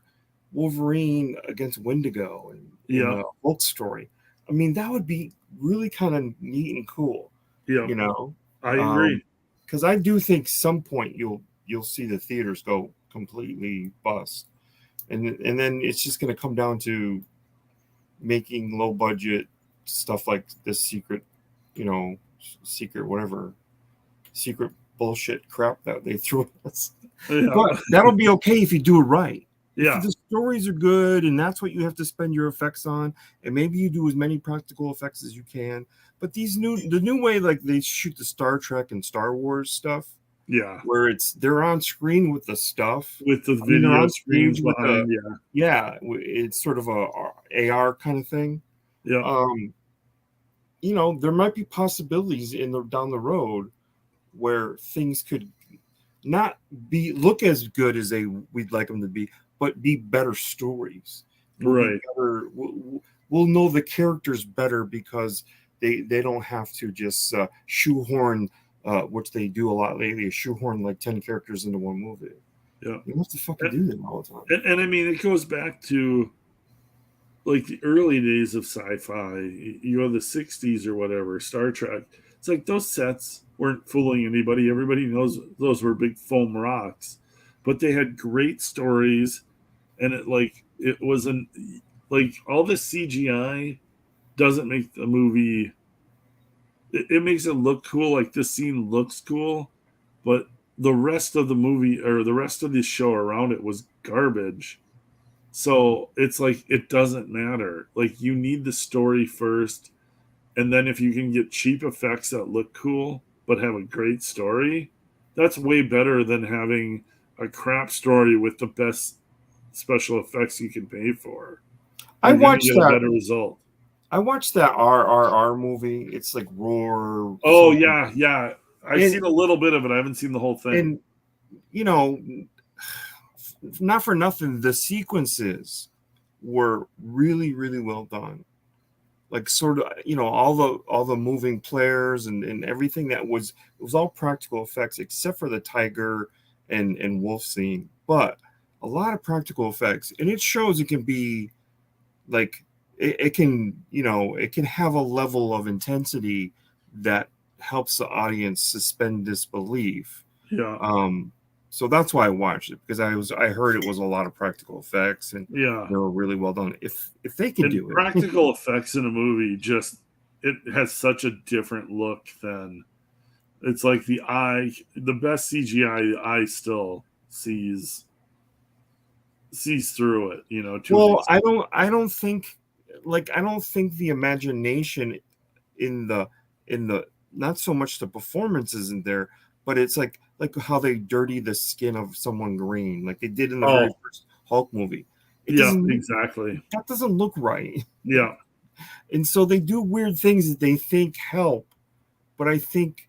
Wolverine against Wendigo and the Hulk story. I mean, that would be really kind of neat and cool. Yeah, I agree. Because I do think some point you'll see the theaters go completely bust, and then it's just going to come down to making low budget stuff like this secret bullshit crap that they threw at us. Yeah. But that'll be okay if you do it right. Yeah. If the stories are good and that's what you have to spend your effects on, and maybe you do as many practical effects as you can. But the new way, like they shoot the Star Trek and Star Wars stuff, where they're on screen with the stuff, with the video screens behind, it's sort of a AR kind of thing. Yeah. There might be possibilities down the road where things could not look as good as we'd like them to be, but be better stories. Right. We'll know the characters better because they don't have to just shoehorn, which they do a lot lately, shoehorn like 10 characters into one movie. Yeah. You have to fucking do that all the time. And I mean, it goes back to like the early days of sci-fi, the 60s or whatever, Star Trek. It's like those sets weren't fooling anybody. Everybody knows those were big foam rocks, but they had great stories, and it wasn't like all the CGI doesn't make the movie. It makes it look cool. Like this scene looks cool, but the rest of the movie or the rest of the show around it was garbage. So it's like it doesn't matter. Like you need the story first, and then if you can get cheap effects that look cool but have a great story, that's way better than having a crap story with the best special effects you can pay for. I watched that. A better result. I watched that RRR movie. It's like Roar. Oh yeah. I've seen a little bit of it. I haven't seen the whole thing. And not for nothing, the sequences were really, really well done. Like sort of, all the moving players and everything it was all practical effects except for the tiger and wolf scene. But a lot of practical effects, and it shows it can be like it can have a level of intensity that helps the audience suspend disbelief. Yeah. So that's why I watched it, because I heard it was a lot of practical effects and they were really well done. If they can do it, practical effects in a movie, it has such a different look than it's like the best CGI, the eye still sees through it. Well, I don't think the imagination in the not so much the performance isn't there, but it's like how they dirty the skin of someone green, like they did in the very first Hulk movie. Exactly. That doesn't look right. Yeah. And so they do weird things that they think help, but I think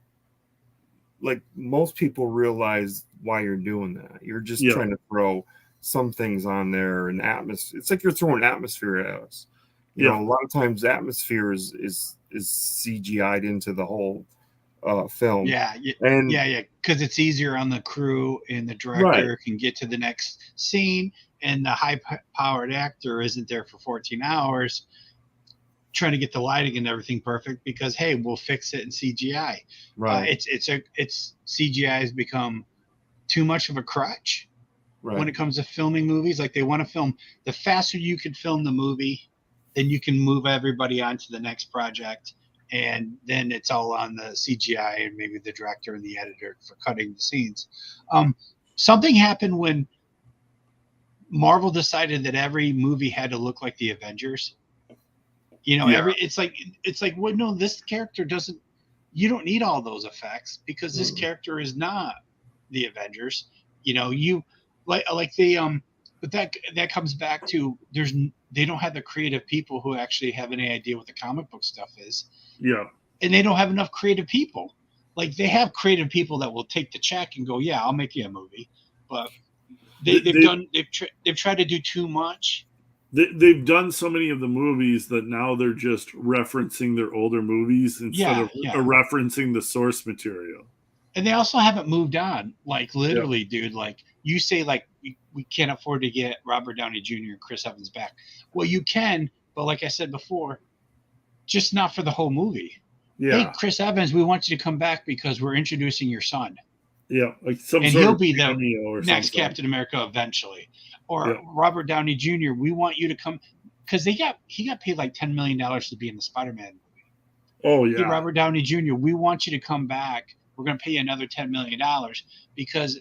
like most people realize why you're doing that. You're just trying to throw some things on there and atmosphere. It's like you're throwing atmosphere at us. A lot of times atmosphere is is CGI'd into the whole film. Yeah, And because it's easier on the crew, and the director can get to the next scene, and the high-powered actor isn't there for 14 hours trying to get the lighting and everything perfect because, hey, we'll fix it in CGI. Right. It's CGI has become too much of a crutch Right. when it comes to filming movies. Like, they want to film, the faster you can film the movie, then you can move everybody on to the next project, and then it's all on the CGI and maybe the director and the editor for cutting the scenes. Something happened when Marvel decided that every movie had to look like the Avengers. You know, it's like, well, no, this character doesn't, you don't need all those effects because this character is not the Avengers. You know, you like they but that comes back to they don't have the creative people who actually have any idea what the comic book stuff is. Yeah. And they don't have enough creative people. Like, they have creative people that will take the check and go, yeah, I'll make you a movie. But they've tried to do too much. They've done so many of the movies that now they're just referencing their older movies instead of referencing the source material. And they also haven't moved on. Like, literally, dude, like, you say, like, we can't afford to get Robert Downey Jr. and Chris Evans back. Well, you can, but like I said before, just not for the whole movie. Yeah. Hey, Chris Evans, we want you to come back because we're introducing your son. Yeah, like and he'll be the next Captain America eventually. Or Robert Downey Jr., we want you to come, because he got paid like $10 million to be in the Spider-Man movie. Oh, yeah. Hey, Robert Downey Jr., we want you to come back. We're going to pay you another $10 million because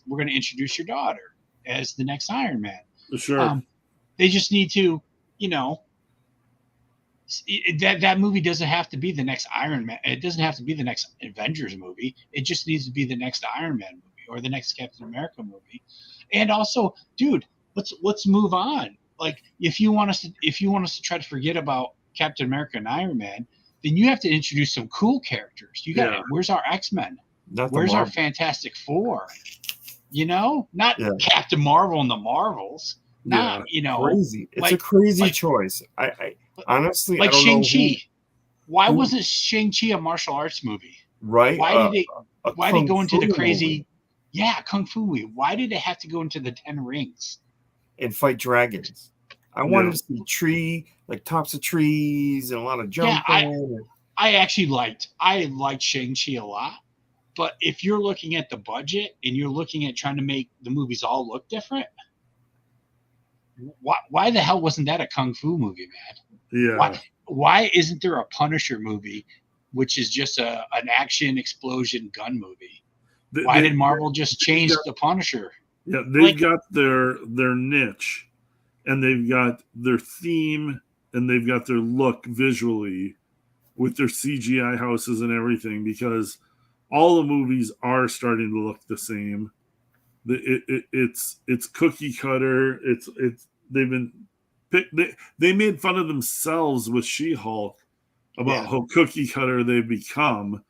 we're going to introduce your daughter as the next Iron Man. Sure. They just need to, you know, that movie doesn't have to be the next Iron Man. It doesn't have to be the next Avengers movie. It just needs to be the next Iron Man movie or the next Captain America movie. And also, dude, let's move on. Like, if you want us to try to forget about Captain America and Iron Man, then you have to introduce some cool characters. You got where's our X-Men? Where's our Fantastic Four? You know, not Captain Marvel and the Marvels. Not, you know, crazy. It's a crazy choice. I honestly, like, I don't know Shang-Chi. Why wasn't Shang-Chi a martial arts movie? Right. Why did it go into the crazy Kung Fu movie? Why did it have to go into the 10 rings and fight dragons? I wanted to see tops of trees and a lot of jumping. I actually liked Shang-Chi a lot. But if you're looking at the budget and you're looking at trying to make the movies all look different, why the hell wasn't that a Kung Fu movie, man? Yeah. Why isn't there a Punisher movie, which is just an action explosion gun movie? Why did Marvel just change the Punisher? Yeah, they've got their niche, and they've got their theme, and they've got their look visually with their CGI houses and everything, because all the movies are starting to look the same. It's cookie cutter. They made fun of themselves with She-Hulk about how cookie cutter they've become,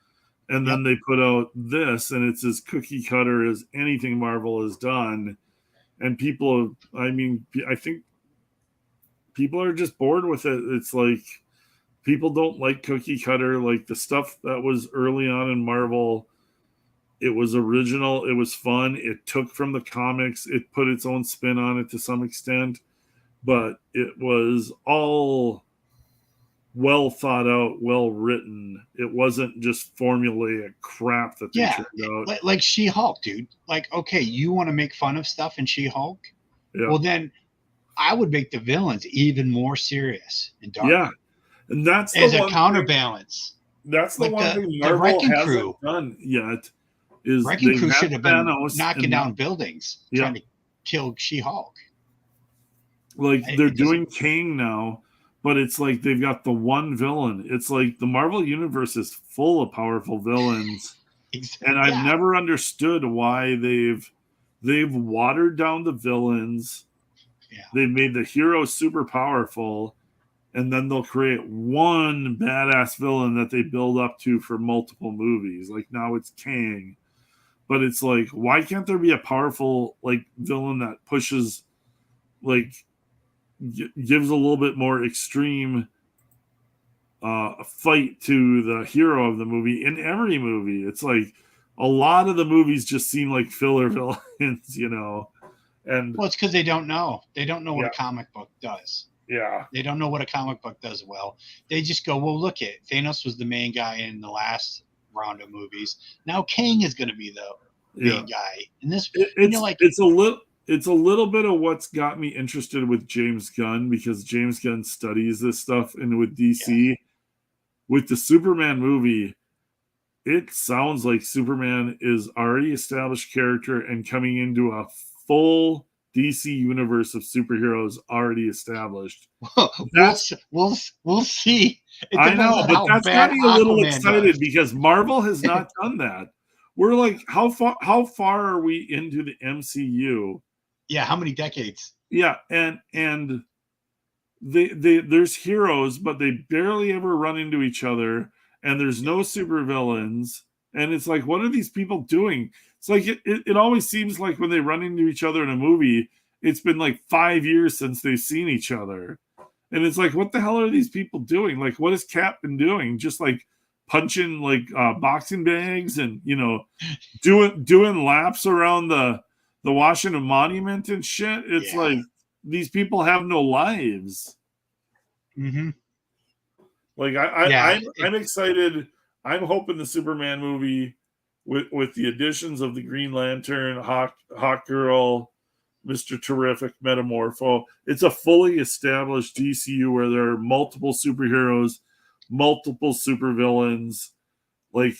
and then they put out this, and it's as cookie cutter as anything Marvel has done. And I think people are just bored with it. It's like, people don't like cookie cutter. Like, the stuff that was early on in Marvel, it was original. It was fun. It took from the comics. It put its own spin on it to some extent, but it was all well thought out, well written. It wasn't just formulaic crap that they turned out. Like She-Hulk, dude. Like, okay, you want to make fun of stuff in She-Hulk? Yeah. Well, then I would make the villains even more serious and dark. Yeah, and that's as a counterbalance. That's the one thing Marvel hasn't done yet. Is Wrecking Crew should have been knocking down buildings trying to kill She-Hulk. Like, they're doing Kang now, but it's like they've got the one villain. It's like the Marvel universe is full of powerful villains. Exactly. And I've never understood why they've watered down the villains. Yeah. They've made the heroes super powerful, and then they'll create one badass villain that they build up to for multiple movies. Like, now it's Kang. But it's like, why can't there be a powerful, like, villain that pushes, like, gives a little bit more extreme fight to the hero of the movie in every movie. It's like a lot of the movies just seem like filler villains, you know. And well, it's because they don't know. They don't know what Yeah. a comic book does. yeah, They don't know what a comic book does well. They just go, well, look it. Thanos was the main guy in the last round of movies. Now Kang is going to be the main guy in this. it's a little bit of what's got me interested with James Gunn, because James Gunn studies this stuff, and with DC, with the Superman movie, it sounds like Superman is already established character and coming into a full DC universe of superheroes already established. We'll see. It I know, but that's got me a little Aquaman excited does. because Marvel has not done that. We're like, how far are we into the MCU? Yeah, how many decades? Yeah, and there's heroes, but they barely ever run into each other, and there's no supervillains, and it's like, what are these people doing? It's like it always seems like when they run into each other in a movie, it's been like 5 years since they've seen each other. And it's like, what the hell are these people doing? Like, what has Cap been doing? Just like punching like boxing bags and, you know, doing laps around the Washington Monument and shit. It's like these people have no lives. Mm-hmm. Like I'm excited. I'm hoping the Superman movie with the additions of the Green Lantern, Hawk Girl, Mr. Terrific, Metamorpho. It's a fully established DCU where there are multiple superheroes, multiple supervillains. Like,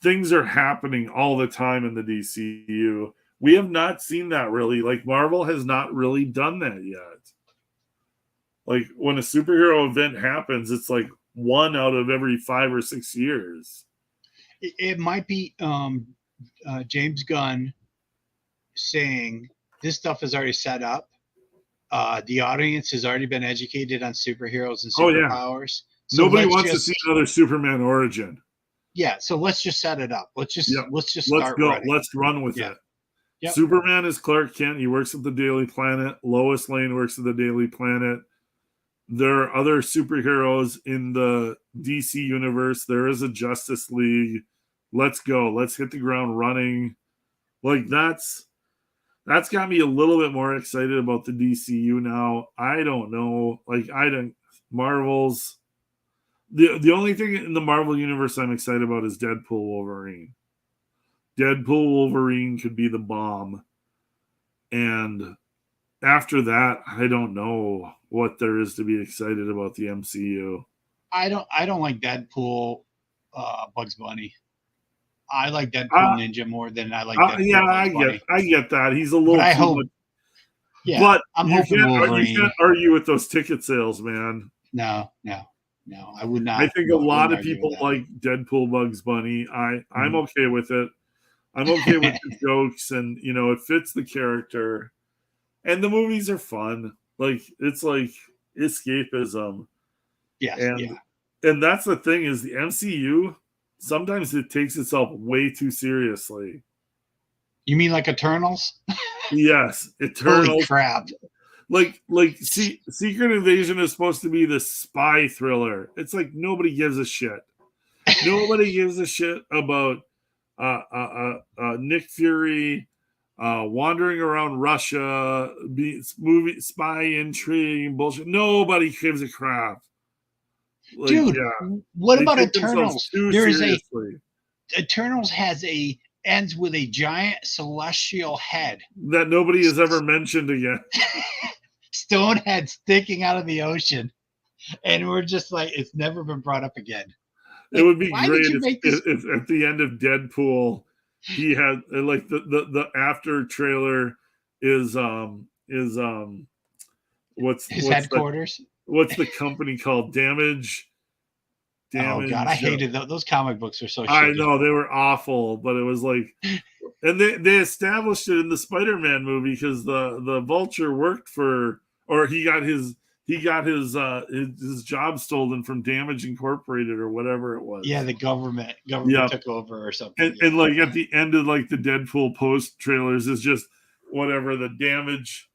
things are happening all the time in the DCU. We have not seen that really. Like, Marvel has not really done that yet. Like, when a superhero event happens, it's like one out of every 5 or 6 years. It might be James Gunn saying this stuff is already set up. The audience has already been educated on superheroes and superpowers. So nobody wants to see another Superman origin. Yeah, so let's just set it up. Let's just start go. Running. Let's run with it. Yep. Superman is Clark Kent. He works at the Daily Planet. Lois Lane works at the Daily Planet. There are other superheroes in the DC universe. There is a Justice League. Let's go. Let's hit the ground running. Like, that's got me a little bit more excited about the DCU now. I don't know. Like, Marvel's the only thing in the Marvel universe I'm excited about is Deadpool Wolverine. Deadpool Wolverine could be the bomb. And after that, I don't know what there is to be excited about the MCU. I don't like Deadpool Bugs Bunny. I like Deadpool Ninja more than I like Deadpool I get that. He's a little much. Yeah, but I'm hoping Wolverine. You can't argue with those ticket sales, man. No, I would not. I think a lot of people like Deadpool Bugs Bunny. I'm okay with it. I'm okay with the jokes, and you know, it fits the character. And the movies are fun. Like, it's like escapism. Yeah. And that's the thing, is the MCU, sometimes it takes itself way too seriously. You mean like Eternals? Yes, Eternals. Holy crap. Like Secret Invasion is supposed to be the spy thriller. It's like nobody gives a shit. Nobody gives a shit about Nick Fury wandering around Russia, movie spy intrigue bullshit. Nobody gives a crap. Like, dude, what about Eternals? Eternals ends with a giant celestial head that nobody has ever mentioned again. Stone head sticking out of the ocean, and we're just like, it's never been brought up again. It would be great if at the end of Deadpool he had like the after trailer is what's headquarters? What's the company called? Damage. Oh God, I hated those comic books were so shitty. I know, they were awful, but it was like, and they established it in the Spider-Man movie because the Vulture worked for, or he got his job stolen from Damage Incorporated or whatever it was. Yeah, the government took over or something. And like at the end of like the Deadpool post trailers is just whatever the Damage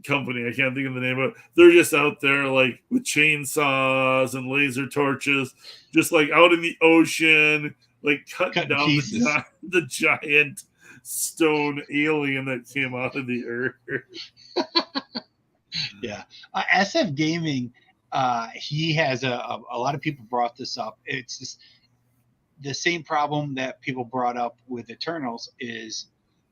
company. I can't think of the name of it. They're just out there like with chainsaws and laser torches, just like out in the ocean, like cutting down pieces. the giant stone alien that came out of the earth. Yeah. SF Gaming, he has a lot of people brought this up. It's just the same problem that people brought up with Eternals is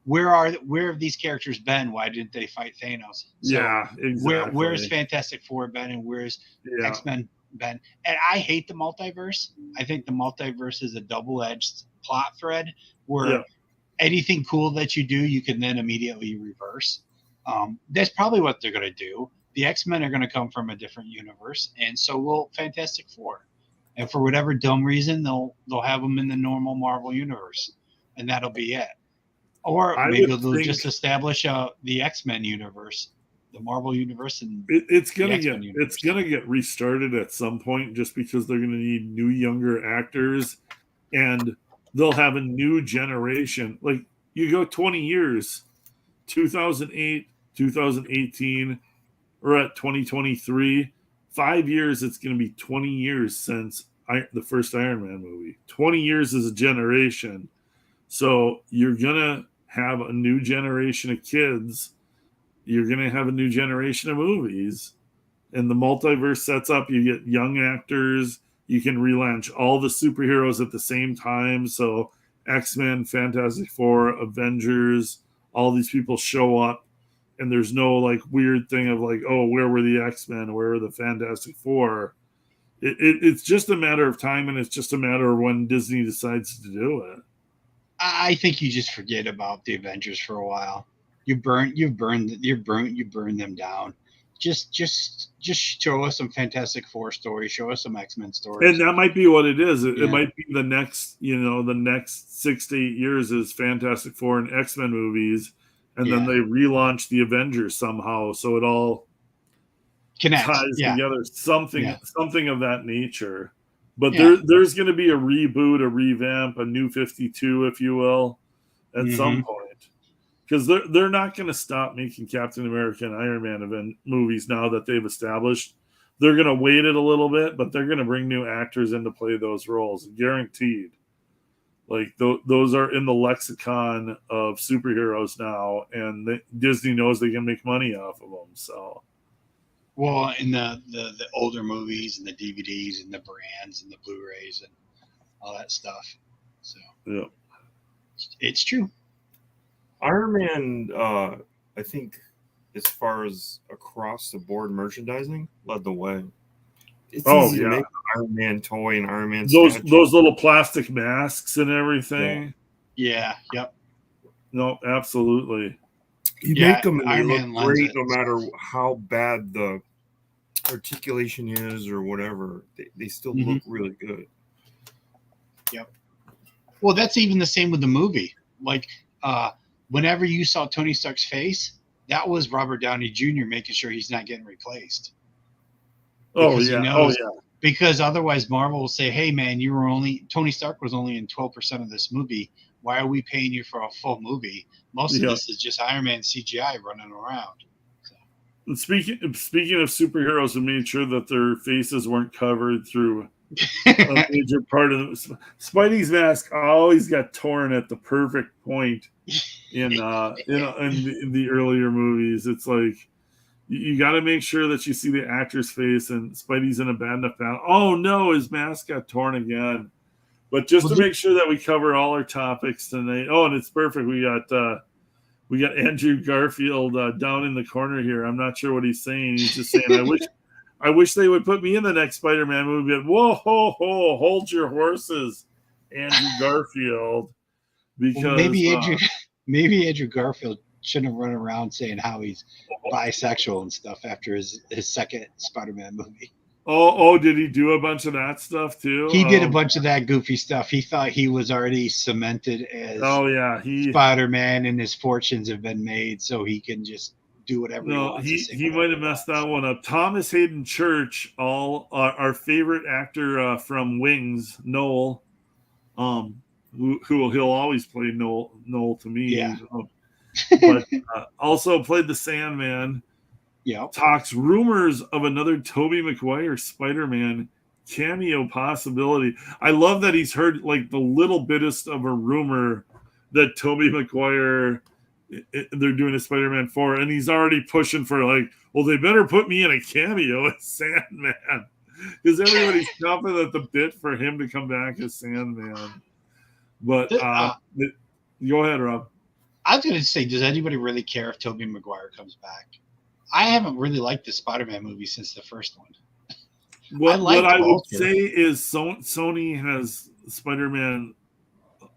where have these characters been? Why didn't they fight Thanos? So Yeah, exactly. Where's Fantastic Four been, and where's X-Men been? And I hate the multiverse. I think the multiverse is a double-edged plot thread where anything cool that you do, you can then immediately reverse. That's probably what they're going to do. The X-Men are going to come from a different universe, and so will Fantastic Four. And for whatever dumb reason, they'll have them in the normal Marvel universe, and that'll be it. Or maybe they'll just establish the X-Men universe, the Marvel universe, and it's gonna get restarted at some point, just because they're gonna need new, younger actors, and they'll have a new generation. Like you go 20 years, 2008, 2018, we're at 2023. 5 years, it's going to be 20 years since the first Iron Man movie. 20 years is a generation. So you're going to have a new generation of kids. You're going to have a new generation of movies. And the multiverse sets up, you get young actors. You can relaunch all the superheroes at the same time. So X-Men, Fantastic Four, Avengers, all these people show up. And there's no like weird thing of like, oh, where were the X-Men? Where were the Fantastic Four? It's just a matter of time, and it's just a matter of when Disney decides to do it. I think you just forget about the Avengers for a while. You burn them down. Just show us some Fantastic Four stories. Show us some X-Men stories. And that might be what it is. It might be the next 6 to 8 years is Fantastic Four and X-Men movies. And then they relaunch the Avengers somehow, so it all ties together. Something of that nature. But there's going to be a reboot, a revamp, a new 52, if you will, at some point, because they're not going to stop making Captain America and Iron Man movies now that they've established. They're going to wait it a little bit, but they're going to bring new actors in to play those roles, guaranteed. Like those are in the lexicon of superheroes now, and Disney knows they can make money off of them. So, well, in the older movies and the DVDs and the brands and the Blu-rays and all that stuff. So it's true. Iron Man, I think, as far as across the board merchandising, led the way. It's easy to make an Iron Man toy and Iron Man those little plastic masks and everything. Yeah. Yep. No, absolutely. You make them and they look great no matter how bad the articulation is or whatever. They still look really good. Yep. Well, that's even the same with the movie. Like, whenever you saw Tony Stark's face, that was Robert Downey Jr. making sure he's not getting replaced. Because otherwise Marvel will say, hey man, Tony Stark was only in 12% of this movie. Why are we paying you for a full movie? Most of this is just Iron Man CGI running around. So. Speaking of superheroes, who made sure that their faces weren't covered through a major part of them. Spidey's mask always got torn at the perfect point in the earlier movies. It's like, you got to make sure that you see the actor's face, and Spidey's in a bad enough balance. Oh no, his mask got torn again. But just to make sure that we cover all our topics tonight. Oh, and it's perfect. We got Andrew Garfield down in the corner here. I'm not sure what he's saying. He's just saying, I wish they would put me in the next Spider-Man movie. But whoa, hold your horses, Andrew Garfield. Because maybe Andrew Garfield shouldn't have run around saying how he's bisexual and stuff after his second Spider-Man movie. Oh, did he do a bunch of that stuff too? He did a bunch of that goofy stuff. He thought he was already cemented as Spider-Man, and his fortunes have been made, so he can just do whatever he wants. He might have messed that one up. Thomas Hayden Church, our favorite actor from Wings, Noel, who he'll always play Noel to me. Yeah. But also played the Sandman. Yeah. talks rumors of another Tobey Maguire Spider-Man cameo possibility. I love that he's heard like the little bittest of a rumor that Tobey Maguire they're doing a Spider-Man 4, and he's already pushing for like, well, they better put me in a cameo as Sandman. Because everybody's chomping at the bit for him to come back as Sandman. But go ahead, Rob. I was going to say, does anybody really care if Tobey Maguire comes back? I haven't really liked the Spider-Man movie since the first one. What I would say is Sony has Spider-Man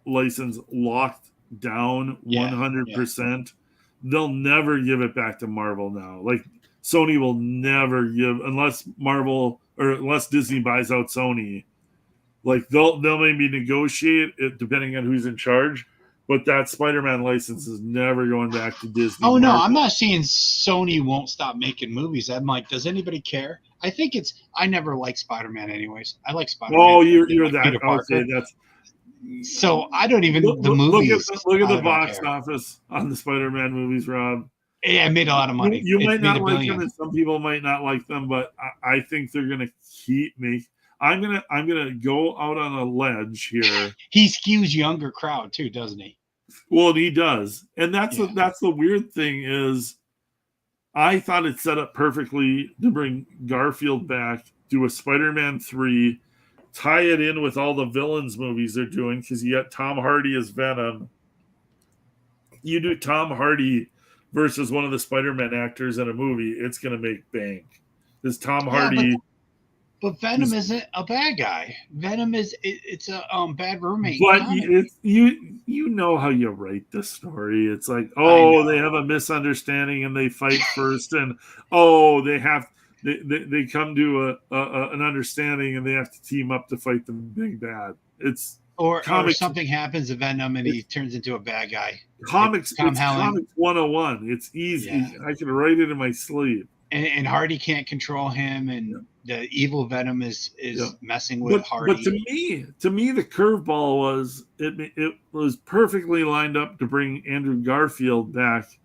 license locked down 100%. They'll never give it back to Marvel now. Like Sony will never give unless Marvel or unless Disney buys out Sony. Like they'll maybe negotiate it depending on who's in charge. But that Spider-Man license is never going back to Disney. Oh, no, I'm not saying Sony won't stop making movies. I'm like, does anybody care? I think I never liked Spider-Man anyways. I like Spider-Man. Oh, you're that. Okay, that's. So I don't even, look at the box care. office on the Spider-Man movies, Rob. Yeah, it made a lot of money. You might not like them and some people might not like them, but I think they're going to keep making. I'm gonna go out on a ledge here. He skews younger crowd too, doesn't he? Well, he does, and that's the weird thing is, I thought it set up perfectly to bring Garfield back, do a Spider-Man 3, tie it in with all the villains movies they're doing because you got Tom Hardy as Venom. You do Tom Hardy versus one of the Spider-Man actors in a movie, it's gonna make bank. Because Tom Hardy. But Venom isn't a bad guy. Venom it's a bad roommate. But you know how you write the story. It's like, oh, they have a misunderstanding and they fight first, and they come to an understanding and they have to team up to fight the big bad. It's or something happens to Venom and he turns into a bad guy. Comics 101. It's easy. Yeah. I can write it in my sleep. And Hardy can't control him, and the evil Venom is messing with Hardy. But to me, the curveball was it was perfectly lined up to bring Andrew Garfield back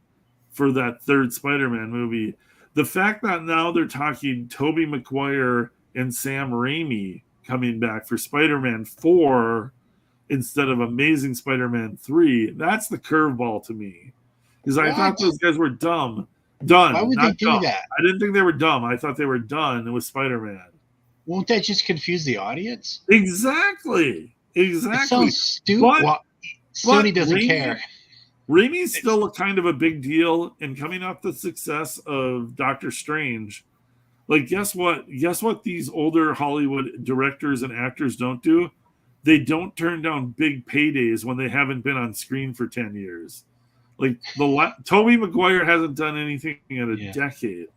for that third Spider-Man movie. The fact that now they're talking Tobey Maguire and Sam Raimi coming back for Spider-Man 4 instead of Amazing Spider-Man 3, that's the curveball to me. Because I thought those guys were done. Why would they do that? I didn't think they were dumb. I thought they were done with Spider-Man. Won't that just confuse the audience? Exactly. It sounds stupid. Sony doesn't care. Raimi's still kind of a big deal, and coming off the success of Doctor Strange, like guess what? Guess what these older Hollywood directors and actors don't do? They don't turn down big paydays when they haven't been on screen for 10 years. Like Tobey Maguire hasn't done anything in a decade,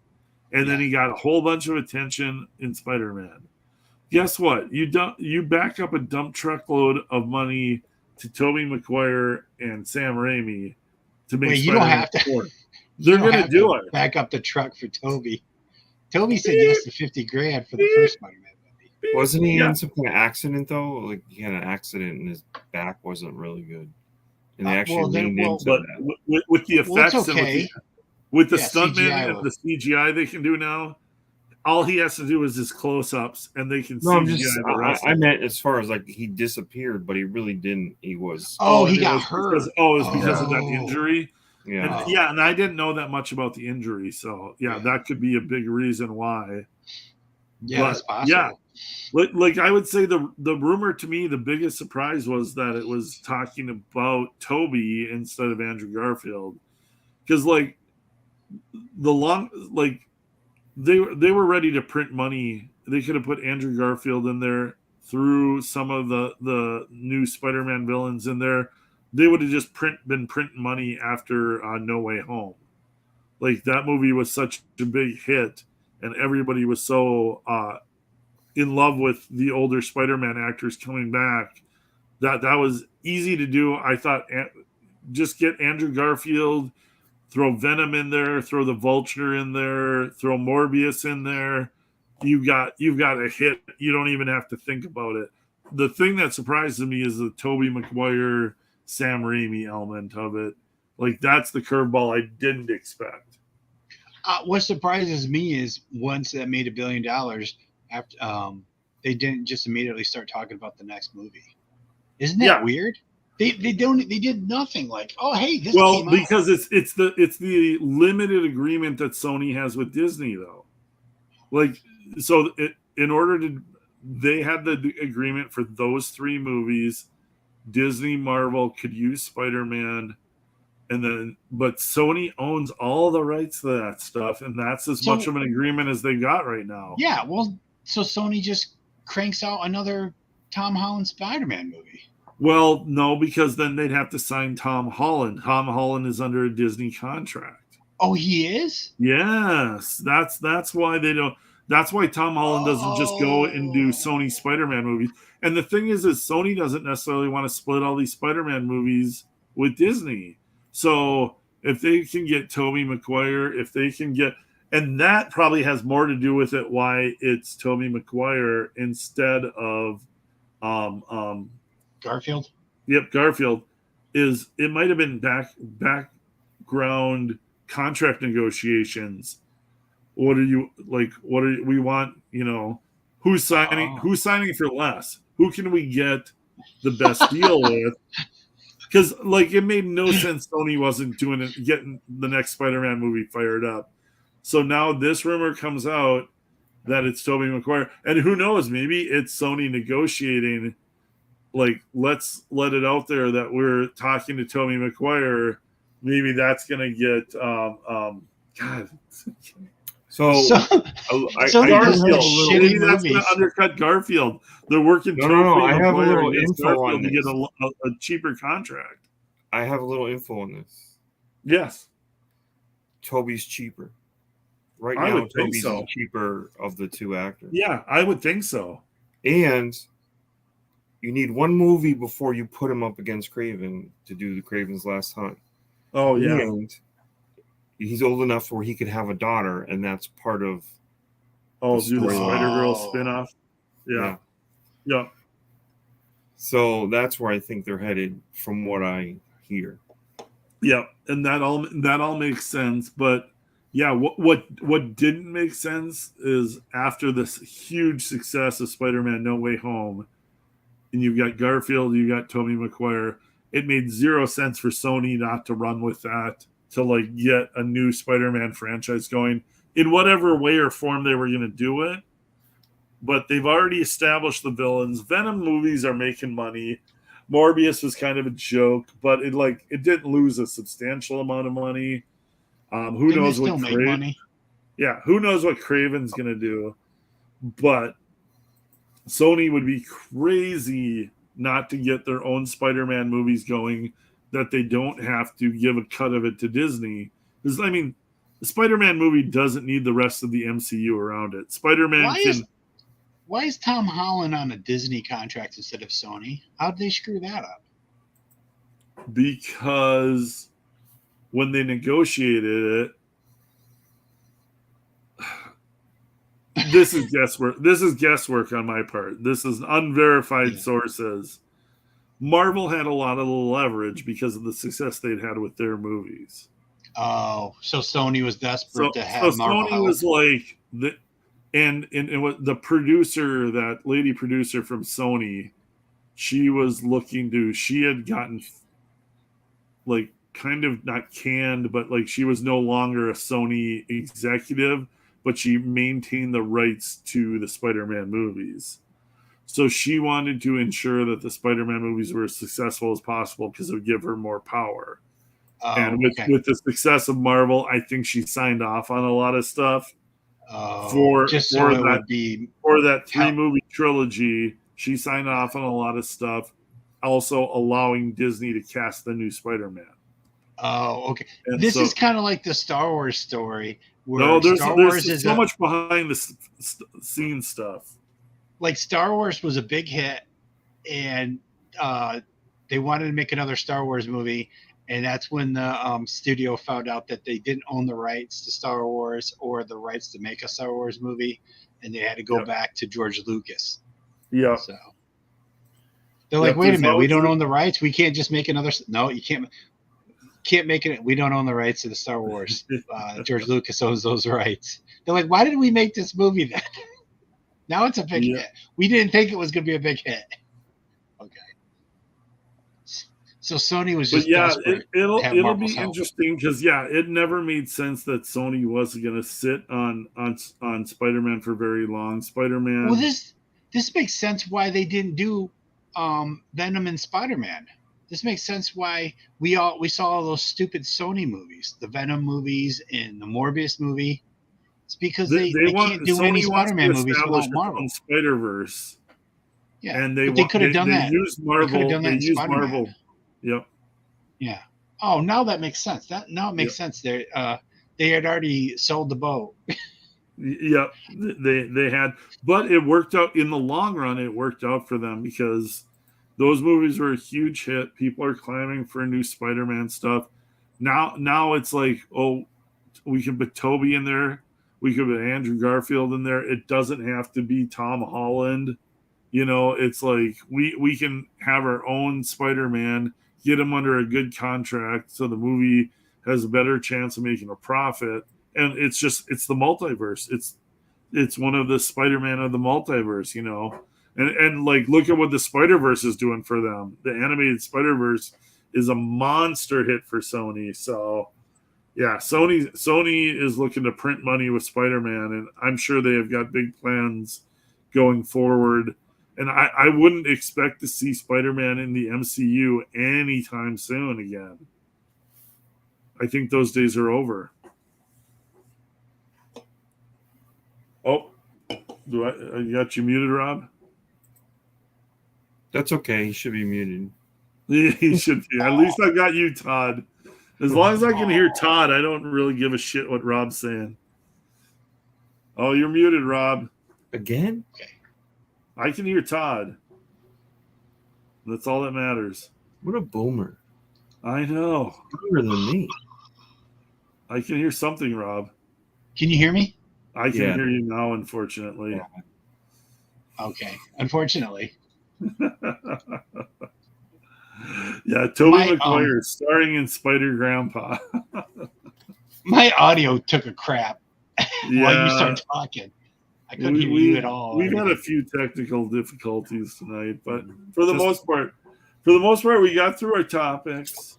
and then he got a whole bunch of attention in Spider-Man. Guess what? You back up a dump truckload of money to Tobey Maguire and Sam Raimi to make. You don't have to. 4. They're going to do it. Back up the truck for Tobey. Tobey said yes to $50,000 for the first Spider-Man movie. Wasn't he in some kind of accident though? Like he had an accident and his back wasn't really good. And they actually leaned into that. With the effects and with the stuntmen and the CGI they can do now, all he has to do is his close-ups, and they can CGI the rest. I meant as far as like he disappeared, but he really didn't. He was. He got hurt. It was because of that injury. Yeah, and I didn't know that much about the injury, so that could be a big reason why. Yeah, it's possible. Yeah. Like I would say the rumor to me, the biggest surprise was that it was talking about Tobey instead of Andrew Garfield, because they were ready to print money. They could have put Andrew Garfield in there, threw some of the new Spider-Man villains in there. They would have just been printing money after No Way Home. Like that movie was such a big hit, and everybody was so in love with the older Spider-Man actors coming back, that was easy to do. I thought just get Andrew Garfield, throw Venom in there, throw the Vulture in there, throw Morbius in there. You've got a hit. You don't even have to think about it. The thing that surprises me is the Tobey Maguire, Sam Raimi element of it. Like that's the curveball I didn't expect. What surprises me is once that made $1 billion, after they didn't just immediately start talking about the next movie. Isn't that weird? They did nothing. Like, oh hey, this came out. Because it's the limited agreement that Sony has with Disney though. Like, so in order to, they had the agreement for those 3 movies. Disney, Marvel could use Spider-Man, but Sony owns all the rights to that stuff, and that's as much of an agreement as they got right now. Yeah, well, so Sony just cranks out another Tom Holland Spider-Man movie. Well, no, because then they'd have to sign Tom Holland. Tom Holland is under a Disney contract. Oh, he is? Yes, that's why they don't. That's why Tom Holland doesn't just go and do Sony Spider-Man movies. And the thing is Sony doesn't necessarily want to split all these Spider-Man movies with Disney. So if they can get Tobey Maguire, if they can get, and that probably has more to do with it why it's Tobey Maguire instead of Garfield. Yep, Garfield. Is it might have been background contract negotiations. What are you like? What are we want? Who's signing for less? Who can we get the best deal with? Because it made no sense Sony wasn't doing it, getting the next Spider-Man movie fired up. So now this rumor comes out that it's Tobey Maguire, and who knows? Maybe it's Sony negotiating. Let's let it out there that we're talking to Tobey Maguire. Maybe that's gonna get God. So Garfield. Maybe that's going to undercut Garfield. They're working. No. I have a little info on this. To get a cheaper contract. I have a little info on this. Yes, Toby's cheaper. Right now, Toby's the cheaper of the 2 actors. Yeah, I would think so. And you need 1 movie before you put him up against Kraven to do the Kraven's Last Hunt. Oh yeah. And he's old enough where he could have a daughter, and that's part of do the Spider-Girl spinoff. Yeah. So that's where I think they're headed, from what I hear. Yeah, and that all makes sense. But yeah, what didn't make sense is after this huge success of Spider-Man: No Way Home, and you've got Garfield, you got Tobey Maguire. It made 0 sense for Sony not to run with that, to get a new Spider-Man franchise going in whatever way or form they were going to do it. But they've already established the villains. Venom movies are making money. Morbius was kind of a joke, but it didn't lose a substantial amount of money. Who knows what money? Yeah, who knows what Craven's going to do? But Sony would be crazy not to get their own Spider-Man movies going, that they don't have to give a cut of it to Disney. Because, the Spider-Man movie doesn't need the rest of the MCU around it. Why is Tom Holland on a Disney contract instead of Sony? How did they screw that up? Because when they negotiated it, this is guesswork. This is guesswork on my part. This is unverified sources. Marvel had a lot of the leverage because of the success they'd had with their movies. Oh, so Sony was desperate to have Marvel. Sony was and what the producer, that lady producer from Sony, she was she had gotten kind of not canned, but she was no longer a Sony executive, but she maintained the rights to the Spider-Man movies. So she wanted to ensure that the Spider-Man movies were as successful as possible because it would give her more power. And with the success of Marvel, I think she signed off on a lot of stuff for that 3-movie trilogy. She signed off on a lot of stuff, also allowing Disney to cast the new Spider-Man. Oh, okay. And this is kind of like the Star Wars story. Where there's so much behind the scenes stuff. Star Wars was a big hit, and they wanted to make another Star Wars movie, and that's when the studio found out that they didn't own the rights to Star Wars or the rights to make a Star Wars movie, and they had to go back to George Lucas. Yeah. So they're wait a minute, we don't own the rights. We can't just make another. No, you can't. can't make it. We don't own the rights to the Star Wars. George Lucas owns those rights. They're like, why did we make this movie then? Now it's a big hit. We didn't think it was going to be a big hit. Okay. So Sony was just desperate. It'll be interesting because it never made sense that Sony wasn't going to sit on Spider-Man for very long. Spider-Man. Well, this makes sense why they didn't do Venom and Spider-Man. This makes sense why we saw all those stupid Sony movies, the Venom movies and the Morbius movie. It's because they can't do any Spider-Man movies without Marvel. Spider-Verse. Yeah, and they could have done that. They used Marvel. They used Marvel. Yep. Yeah. Oh, now that makes sense. Now it makes sense. They had already sold the boat. Yep. They had, but it worked out in the long run. It worked out for them because those movies were a huge hit. People are clamoring for new Spider-Man stuff. Now it's like, oh, we can put Toby in there. We could put Andrew Garfield in there. It doesn't have to be Tom Holland. It's like we can have our own Spider-Man, get him under a good contract so the movie has a better chance of making a profit. And it's the multiverse. It's one of the Spider-Man of the multiverse, And like, look at what the Spider-Verse is doing for them. The animated Spider-Verse is a monster hit for Sony. So yeah, Sony is looking to print money with Spider-Man, and I'm sure they have got big plans going forward. And I wouldn't expect to see Spider-Man in the MCU anytime soon again. I think those days are over. Oh, I got you muted, Rob? That's okay. He should be muted. He should be. At least I got you, Todd. As long as I can hear Todd, I don't really give a shit what Rob's saying. Oh, you're muted, Rob. Again? Okay. I can hear Todd. That's all that matters. What a boomer. I know. Boomer than me. I can hear something, Rob. Can you hear me? I can hear you now, unfortunately. Okay. Unfortunately. Yeah, Tobey Maguire starring in Spider Grandpa. My audio took a crap while you started talking. I couldn't hear you at all. We've had a few technical difficulties tonight, but for the most part, we got through our topics,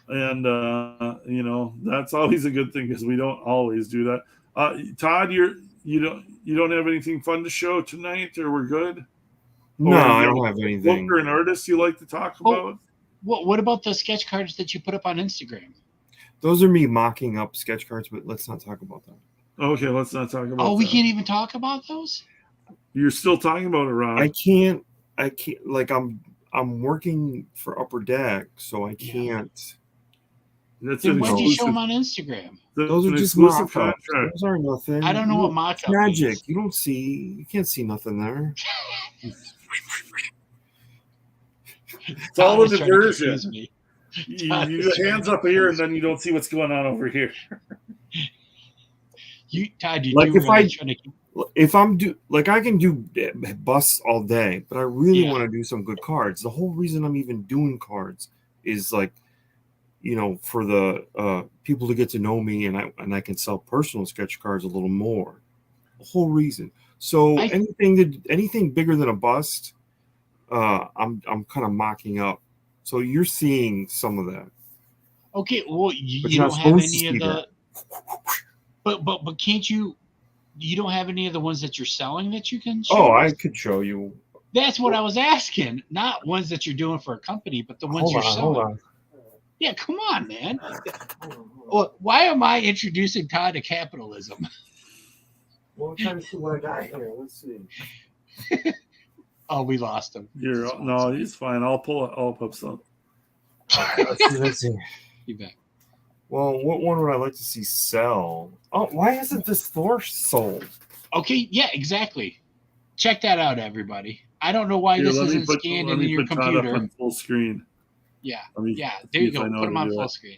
and that's always a good thing because we don't always do that. Todd, you don't have anything fun to show tonight, or we're good? No, I don't have anything. Book or an artist you like to talk about? What about the sketch cards that you put up on Instagram? Those are me mocking up sketch cards, but let's not talk about that. Okay, let's not talk about that. Oh, we can't even talk about those? You're still talking about it, Rob. I can't like I'm working for Upper Deck, so I can't. That's then why did you show them on Instagram? Those are just mock-ups. Those are nothing. I don't know what mock-up magic. is. You can't see nothing there. It's all a diversion. You hands up here, and then you don't see what's going on over here. Todd, I can do busts all day, but I really want to do some good cards. The whole reason I'm even doing cards is like, for the people to get to know me, and I can sell personal sketch cards a little more. The whole reason. So anything bigger than a bust, I'm kind of mocking up. So you're seeing some of that. Okay, well, you don't have any of the. But can't you? You don't have any of the ones that you're selling that you can show? Oh, I could show you. That's what I was asking. Not ones that you're doing for a company, but the ones you're selling. Hold on. Yeah, come on, man. Well, why am I introducing Todd to capitalism? Well, I'm trying to see what I got here. Let's see. Oh, we lost him. No, he's fine. I'll pull up some. Let's see. You bet. Well, what one would I like to see sell? Oh, why isn't this Thor sold? Okay, yeah, exactly. Check that out, everybody. I don't know why this isn't scanned in your computer. Todd up on full screen. Yeah, there you go. Put them on full screen.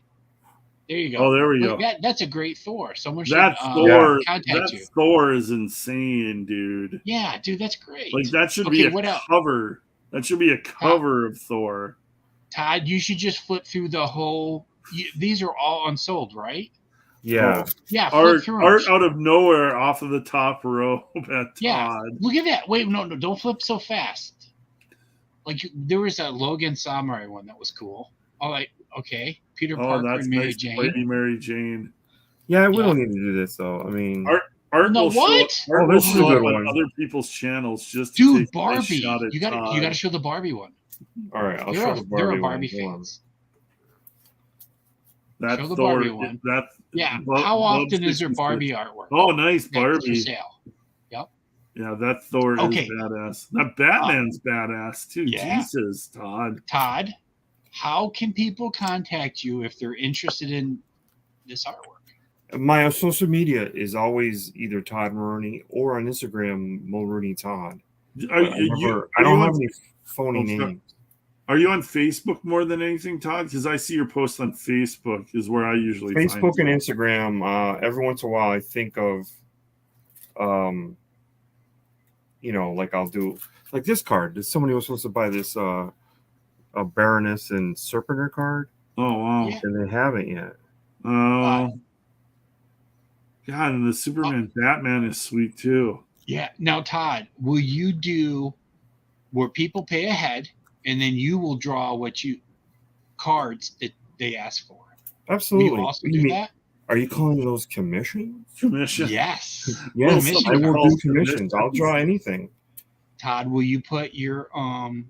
There you go. Oh, there we go. That's a great Thor. Someone should contact you. Thor is insane, dude. Yeah, dude, that's great. Like that should be a cover. That should be a cover of Thor. Todd, you should just flip through the whole these are all unsold, right? Yeah. Yeah, flip through 'em. Art out of nowhere off of the top row at Yeah, Todd. look at that. Wait, no, don't flip so fast. Like there was a Logan Samurai one that was cool. All right, okay. Peter Oh, Parker that's and Mary nice. Jane. Lady Mary Jane. Yeah, we Yeah. don't need to do this though. I mean, Art No, will show what? up, Art Oh, will this is a show good up on one. other people's channels just to Dude, take a nice Barbie. shot at You got Todd. to show the Barbie one. all right, I'll There show are the Barbie Barbie one. Hold on. fans. That's Show the Thor. Barbie one. That's Yeah. Bub- How Bub often is there 66. Barbie artwork? Oh, nice That's for Barbie. sale. Yep. Yeah, that Thor Okay. is badass. That Batman's badass too. Yeah. Jesus, Todd. Todd, how can people contact you if they're interested in this artwork? My social media is always either Todd Maroney or on Instagram Mulrooney Todd. Are But you? I don't have on, any phony sorry. names. Are you on Facebook more than anything, Todd? Because I see your posts on Facebook is where I usually Facebook find and Instagram. Every once in a while, I think of, like I'll do like this card. Somebody was supposed to buy this a Baroness and Serpenter card, Oh wow. Yeah. and they haven't yet. Oh. God, and the Superman Batman is sweet too. Yeah. Now, Todd, will you do where people pay ahead and then you will draw cards that they ask for? Absolutely. Will you also What do you do mean? that? Are you calling those commissions? Commission. Yes. Yes, Commission I will cards. do commissions. I'll draw anything. Todd, will you put your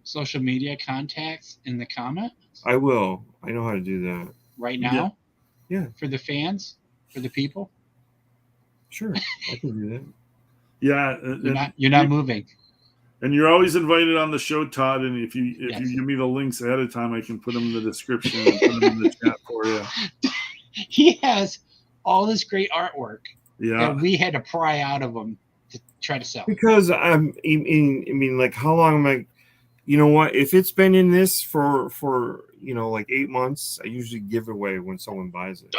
social media contacts in the comment I will. I know how to do that. right now? Yeah. For the fans, for the people? Sure, I can do that. Yeah, You're not moving. and you're always invited on the show, Todd. And if you Yes. give me the links ahead of time, I can put them in the description and put them in the chat for you. He has all this great artwork Yeah, that we had to pry out of him to try to sell. Because I mean, like, how long am I? You know what? If it's been in this for like 8 months, I usually give it away when someone buys it.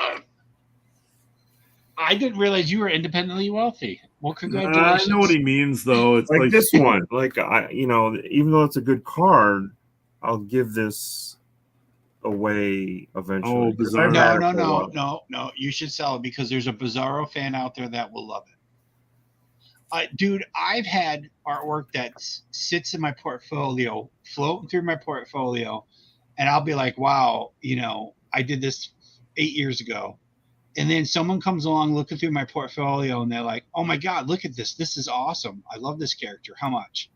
I didn't realize you were independently wealthy. Well, I congratulations. know what he means, though. It's Like this one, like even though it's a good card, I'll give this away eventually. Oh, 'Cause Bizarro. I've had it for a No. while. You should sell it because there's a Bizarro fan out there that will love it. Dude, I've had artwork that sits in my portfolio, floating through my portfolio, and I'll be like, wow, I did this 8 years ago. And then someone comes along looking through my portfolio and they're like, oh my God, look at this. This is awesome. I love this character. How much?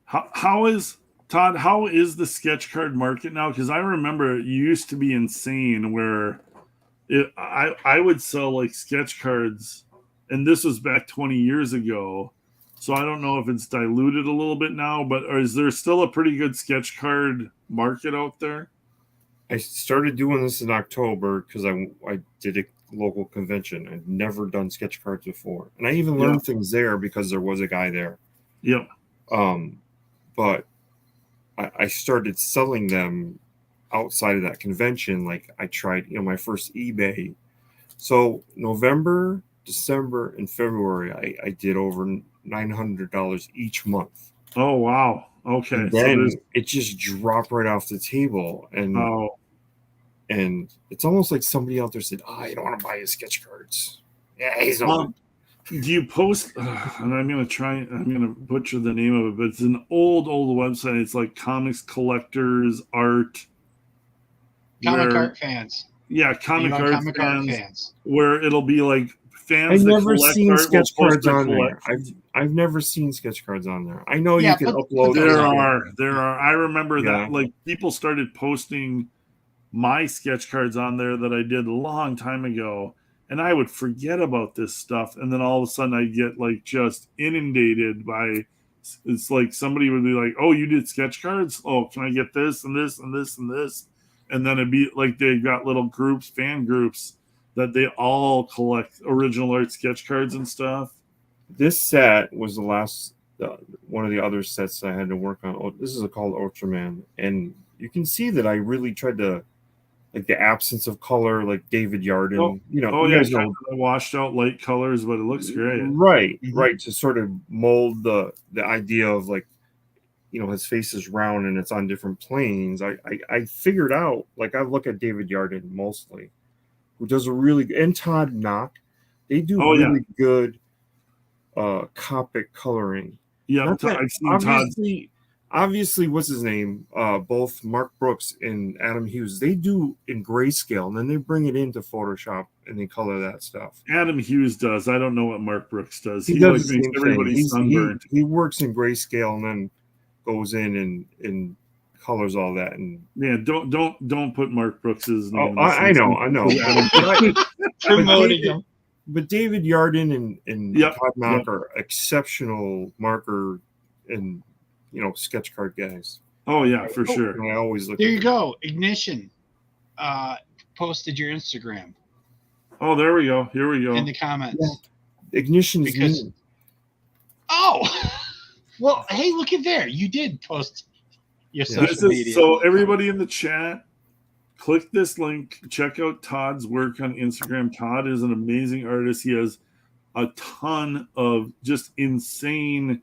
how is Todd? How is the sketch card market now? Because I remember it used to be insane, where I would sell like sketch cards, and this was back 20 years ago. So I don't know if it's diluted a little bit now, but is there still a pretty good sketch card market out there? I started doing this in October because I did a local convention. I'd never done sketch cards before, and I even learned things there because there was a guy there. Yep. But I started selling them outside of that convention. Like I tried, my first eBay. So November, December, and February, I did over $900 each month. Oh wow. Okay. And then it just dropped right off the table, and it's almost like somebody out there said, I don't want to buy his sketch cards. Yeah, he's do you post? And I'm gonna butcher the name of it, but it's an old website. It's like comics collectors art. Comic art fans. Yeah, comic art fans. Where it'll be like fans. I've that never collect seen art sketch will post cards their on there. collections. I've never seen sketch cards on there. I know Yeah, you can but upload. There are. I remember Yeah. that like people started posting my sketch cards on there that I did a long time ago, and I would forget about this stuff, and then all of a sudden I get like just inundated by. It's like somebody would be like, "Oh, you did sketch cards? Oh, can I get this and this and this and this?" And then it'd be like they got little groups, fan groups, that they all collect original art sketch cards and stuff. This set was the last one of the other sets I had to work on. Oh, this is called Ultraman, and you can see that I really tried to, like, the absence of color, like David Yarden. You guys know, washed out light colors, but it looks great. Right, to sort of mold the idea of like, his face is round and it's on different planes. I figured out, like, I look at David Yardin mostly, who does a really, and Todd Knock, they do really good Copic coloring. Yeah, Not that, I've seen Todd. Obviously, what's his name? Both Mark Brooks and Adam Hughes, they do in grayscale, and then they bring it into Photoshop and they color that stuff. Adam Hughes does. I don't know what Mark Brooks does. He like does the makes same everybody thing. sunburned. He works in grayscale and then goes in and colors all that. And yeah, don't put Mark Brooks's name. I know. But David Yardin and Todd Knock are exceptional marker and sketch card guys. Oh yeah, for sure. And I always look. There you go. Ignition posted your Instagram. Oh, there we go. Here we go. In the comments. Yeah. Ignition is me. Oh, well, hey, look at there. You did post your social media. So everybody in the chat, click this link. Check out Todd's work on Instagram. Todd is an amazing artist. He has a ton of just insane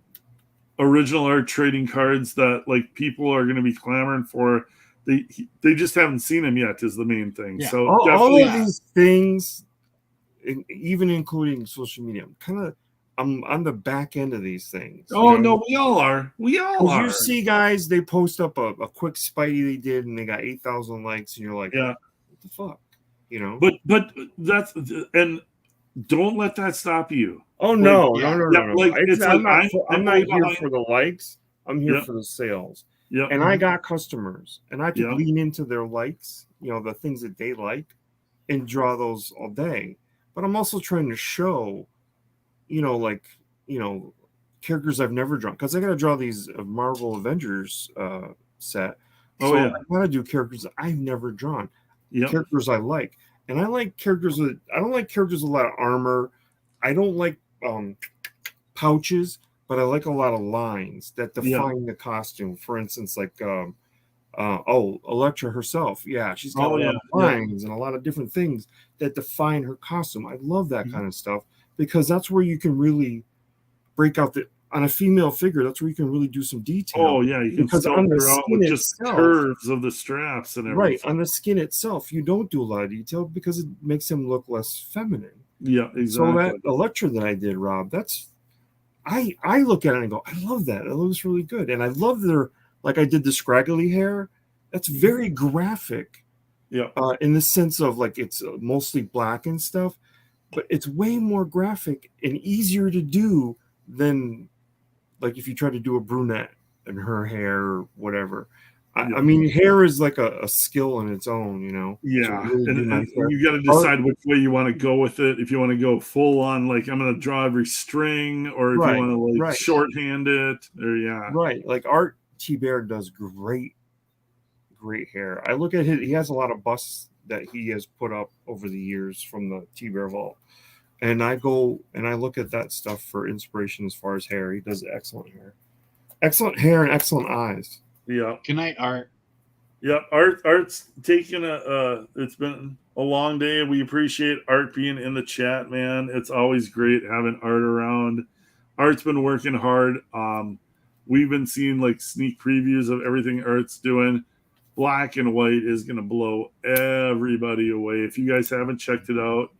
original art trading cards that like people are going to be clamoring for. They just haven't seen him yet is the main thing. Yeah. So all of these things, even including social media, I'm on the back end of these things. Oh no, we all are. You see guys, they post up a quick Spidey they did, and they got 8,000 likes, and you're like, what the fuck, But that's and don't let that stop you. Oh no. Like, I'm not here for the likes. I'm here for the sales. Yeah. And I got customers, and I could lean into their likes, the things that they like, and draw those all day. But I'm also trying to show, characters I've never drawn, because I got to draw these Marvel Avengers set. I got to do characters that I've never drawn. Characters I like, and I like characters with. I don't like characters with a lot of armor. I don't like pouches, but I like a lot of lines that define the costume. For instance, like Elektra herself. Yeah, she's got a lot of lines and a lot of different things that define her costume. I love that kind of stuff, because that's where you can really break out on a female figure. That's where you can really do some detail. Oh yeah, you can sculpt her out with just curves of the straps and everything. Right, on the skin itself, you don't do a lot of detail because it makes him look less feminine. Yeah, exactly. So that Elektra that I did, Rob, I look at it and I go, I love that. It looks really good. And I love like I did the scraggly hair. That's very graphic. Yeah. In the sense of like it's mostly black and stuff, but it's way more graphic and easier to do than like if you try to do a brunette and her hair or whatever. I mean, hair is like a skill in its own, Yeah, and you got to decide which way you want to go with it. If you want to go full on, like I'm going to draw every string, or if you want to like shorthand it, or right. Like Art T. Bear does great hair. I look at he has a lot of busts that he has put up over the years from the T. Bear vault, and I go and I look at that stuff for inspiration as far as hair. He does excellent hair and excellent eyes. Yeah. Good night, Art. Yeah, Art's taking it's been a long day. We appreciate Art being in the chat, man. It's always great having Art around. Art's been working hard. We've been seeing like sneak previews of everything Art's doing. Black and White is gonna blow everybody away. If you guys haven't checked it out,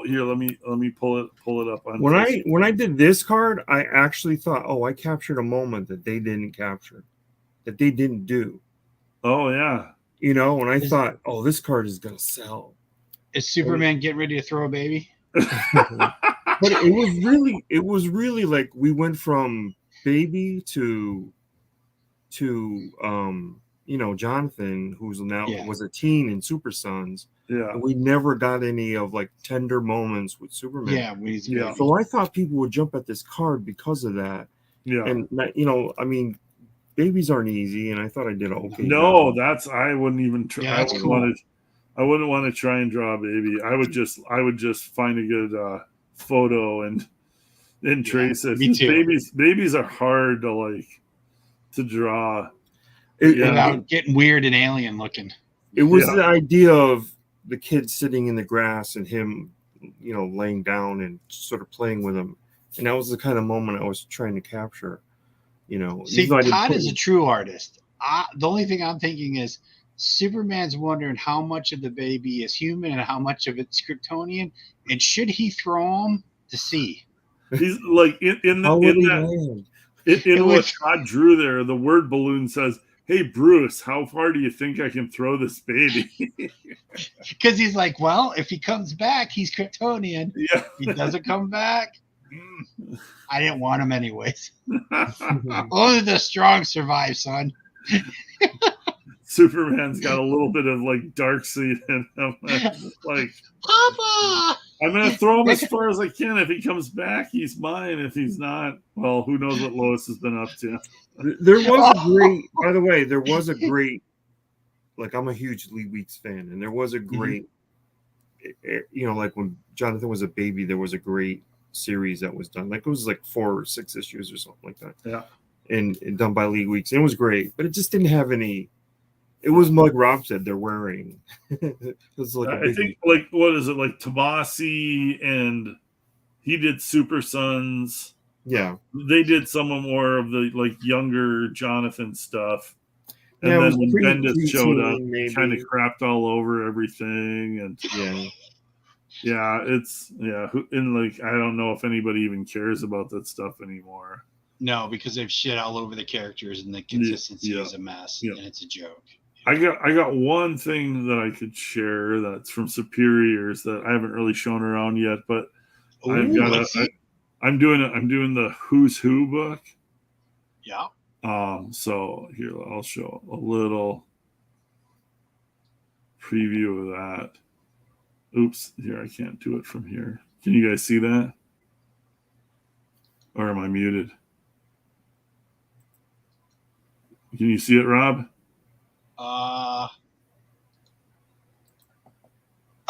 here, let me pull it up on when I did this card, I actually thought, I captured a moment that they didn't capture. That they didn't do. Oh yeah. And I thought, this card is gonna sell. Is Superman getting ready to throw a baby? But it was really like we went from baby to Jonathan, who's now was a teen in Super Sons. Yeah. And we never got any of like tender moments with Superman. Yeah. So I thought people would jump at this card because of that. Yeah. And I mean, babies aren't easy, and I thought I did okay. No, I wouldn't even try. Yeah, I wouldn't want to try and draw a baby. I would just find a good photo and trace it. Me too. Babies are hard to draw. Without getting weird and alien looking. It was the idea of the kid sitting in the grass and him, laying down and sort of playing with him, and that was the kind of moment I was trying to capture. You know, See, even though I didn't Todd put is a true artist. The only thing I'm thinking is Superman's wondering how much of the baby is human and how much of it's Kryptonian, and should he throw him to see? He's like in how would he that land? in It what was Todd drew there. The word balloon says, "Hey Bruce, how far do you think I can throw this baby?" because he's like, well, if he comes back, he's Kryptonian. Yeah. If he doesn't come back, I didn't want him anyways. Only the strong survive, son. Superman's got a little bit of like dark seed in him. Like, Papa! I'm gonna throw him as far as I can. If he comes back, he's mine. If he's not, well, who knows what Lois has been up to. There was a great, by the way, there was a great, like, I'm a huge Lee Weeks fan, and there was a great, you know, like when Jonathan was a baby, there was a great series that was done. Like, it was like 4 or 6 issues or something like that. Yeah. And done by Lee Weeks. And it was great, but it just didn't have any. It was like Rob said, they're wearing. It was like I think, like, what is it, like Tomasi, and he did Super Sons. Yeah. They did some more of the like younger Jonathan stuff. And Yeah, then when Bendis showed up, maybe. kind of crapped all over everything. And it's and like I don't know if anybody even cares about that stuff anymore. No, because they've shit all over the characters and the consistency is a mess and it's a joke. I got one thing that I could share that's from Superiors that I haven't really shown around yet, but I'm doing the Who's Who book. Yeah. So here I'll show a little preview of that. Oops, here I can't do it from here. Can you guys see that? Or am I muted? Can you see it, Rob?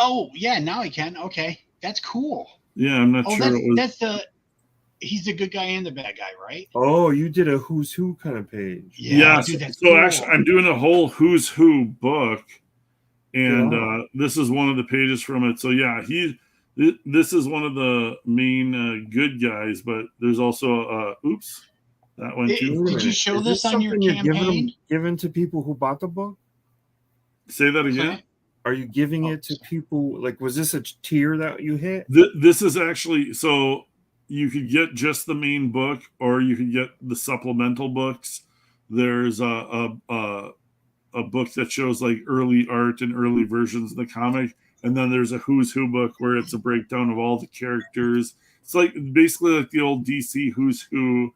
Oh yeah, now I can. Okay, that's cool. Yeah, I'm not sure. He's the good guy and the bad guy, right? Oh, you did a Who's Who kind of page. Yeah, dude, that's cool. Actually, I'm doing a whole Who's Who book, and this is one of the pages from it. So yeah, this is one of the main good guys, but there's also that one too. Did you show this on your campaign? Given to people who bought the book? Say that again. Are you giving it to people? Like, was this a tier that you hit? This is actually, so you could get just the main book, or you could get the supplemental books. There's a book that shows like early art and early versions of the comic, and then there's a Who's Who book where it's a breakdown of all the characters. It's like basically like the old DC Who's Who.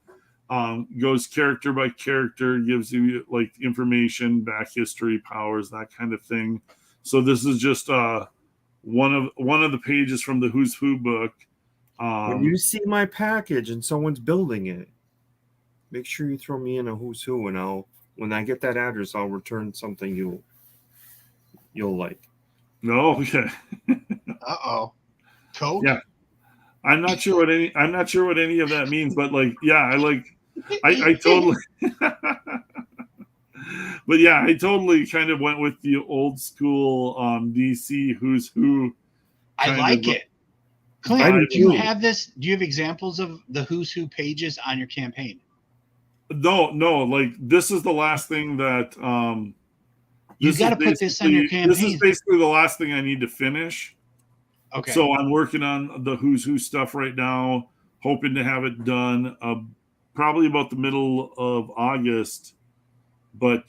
Goes character by character, gives you like information, back history, powers, that kind of thing. So this is just one of the pages from the Who's Who book. When you see my package and someone's building it, make sure you throw me in a Who's Who, and when I get that address, I'll return something you'll like. No, okay. Coke? Yeah. I'm not sure what any of that means, but like, yeah, I totally but yeah, I totally kind of went with the old school DC Who's Who. I like it. Clint, do you have this? Do you have examples of the Who's Who pages on your campaign? No, like this is the last thing that you got to put this on your campaign. This is basically the last thing I need to finish. Okay. So I'm working on the Who's Who stuff right now, hoping to have it done probably about the middle of August. But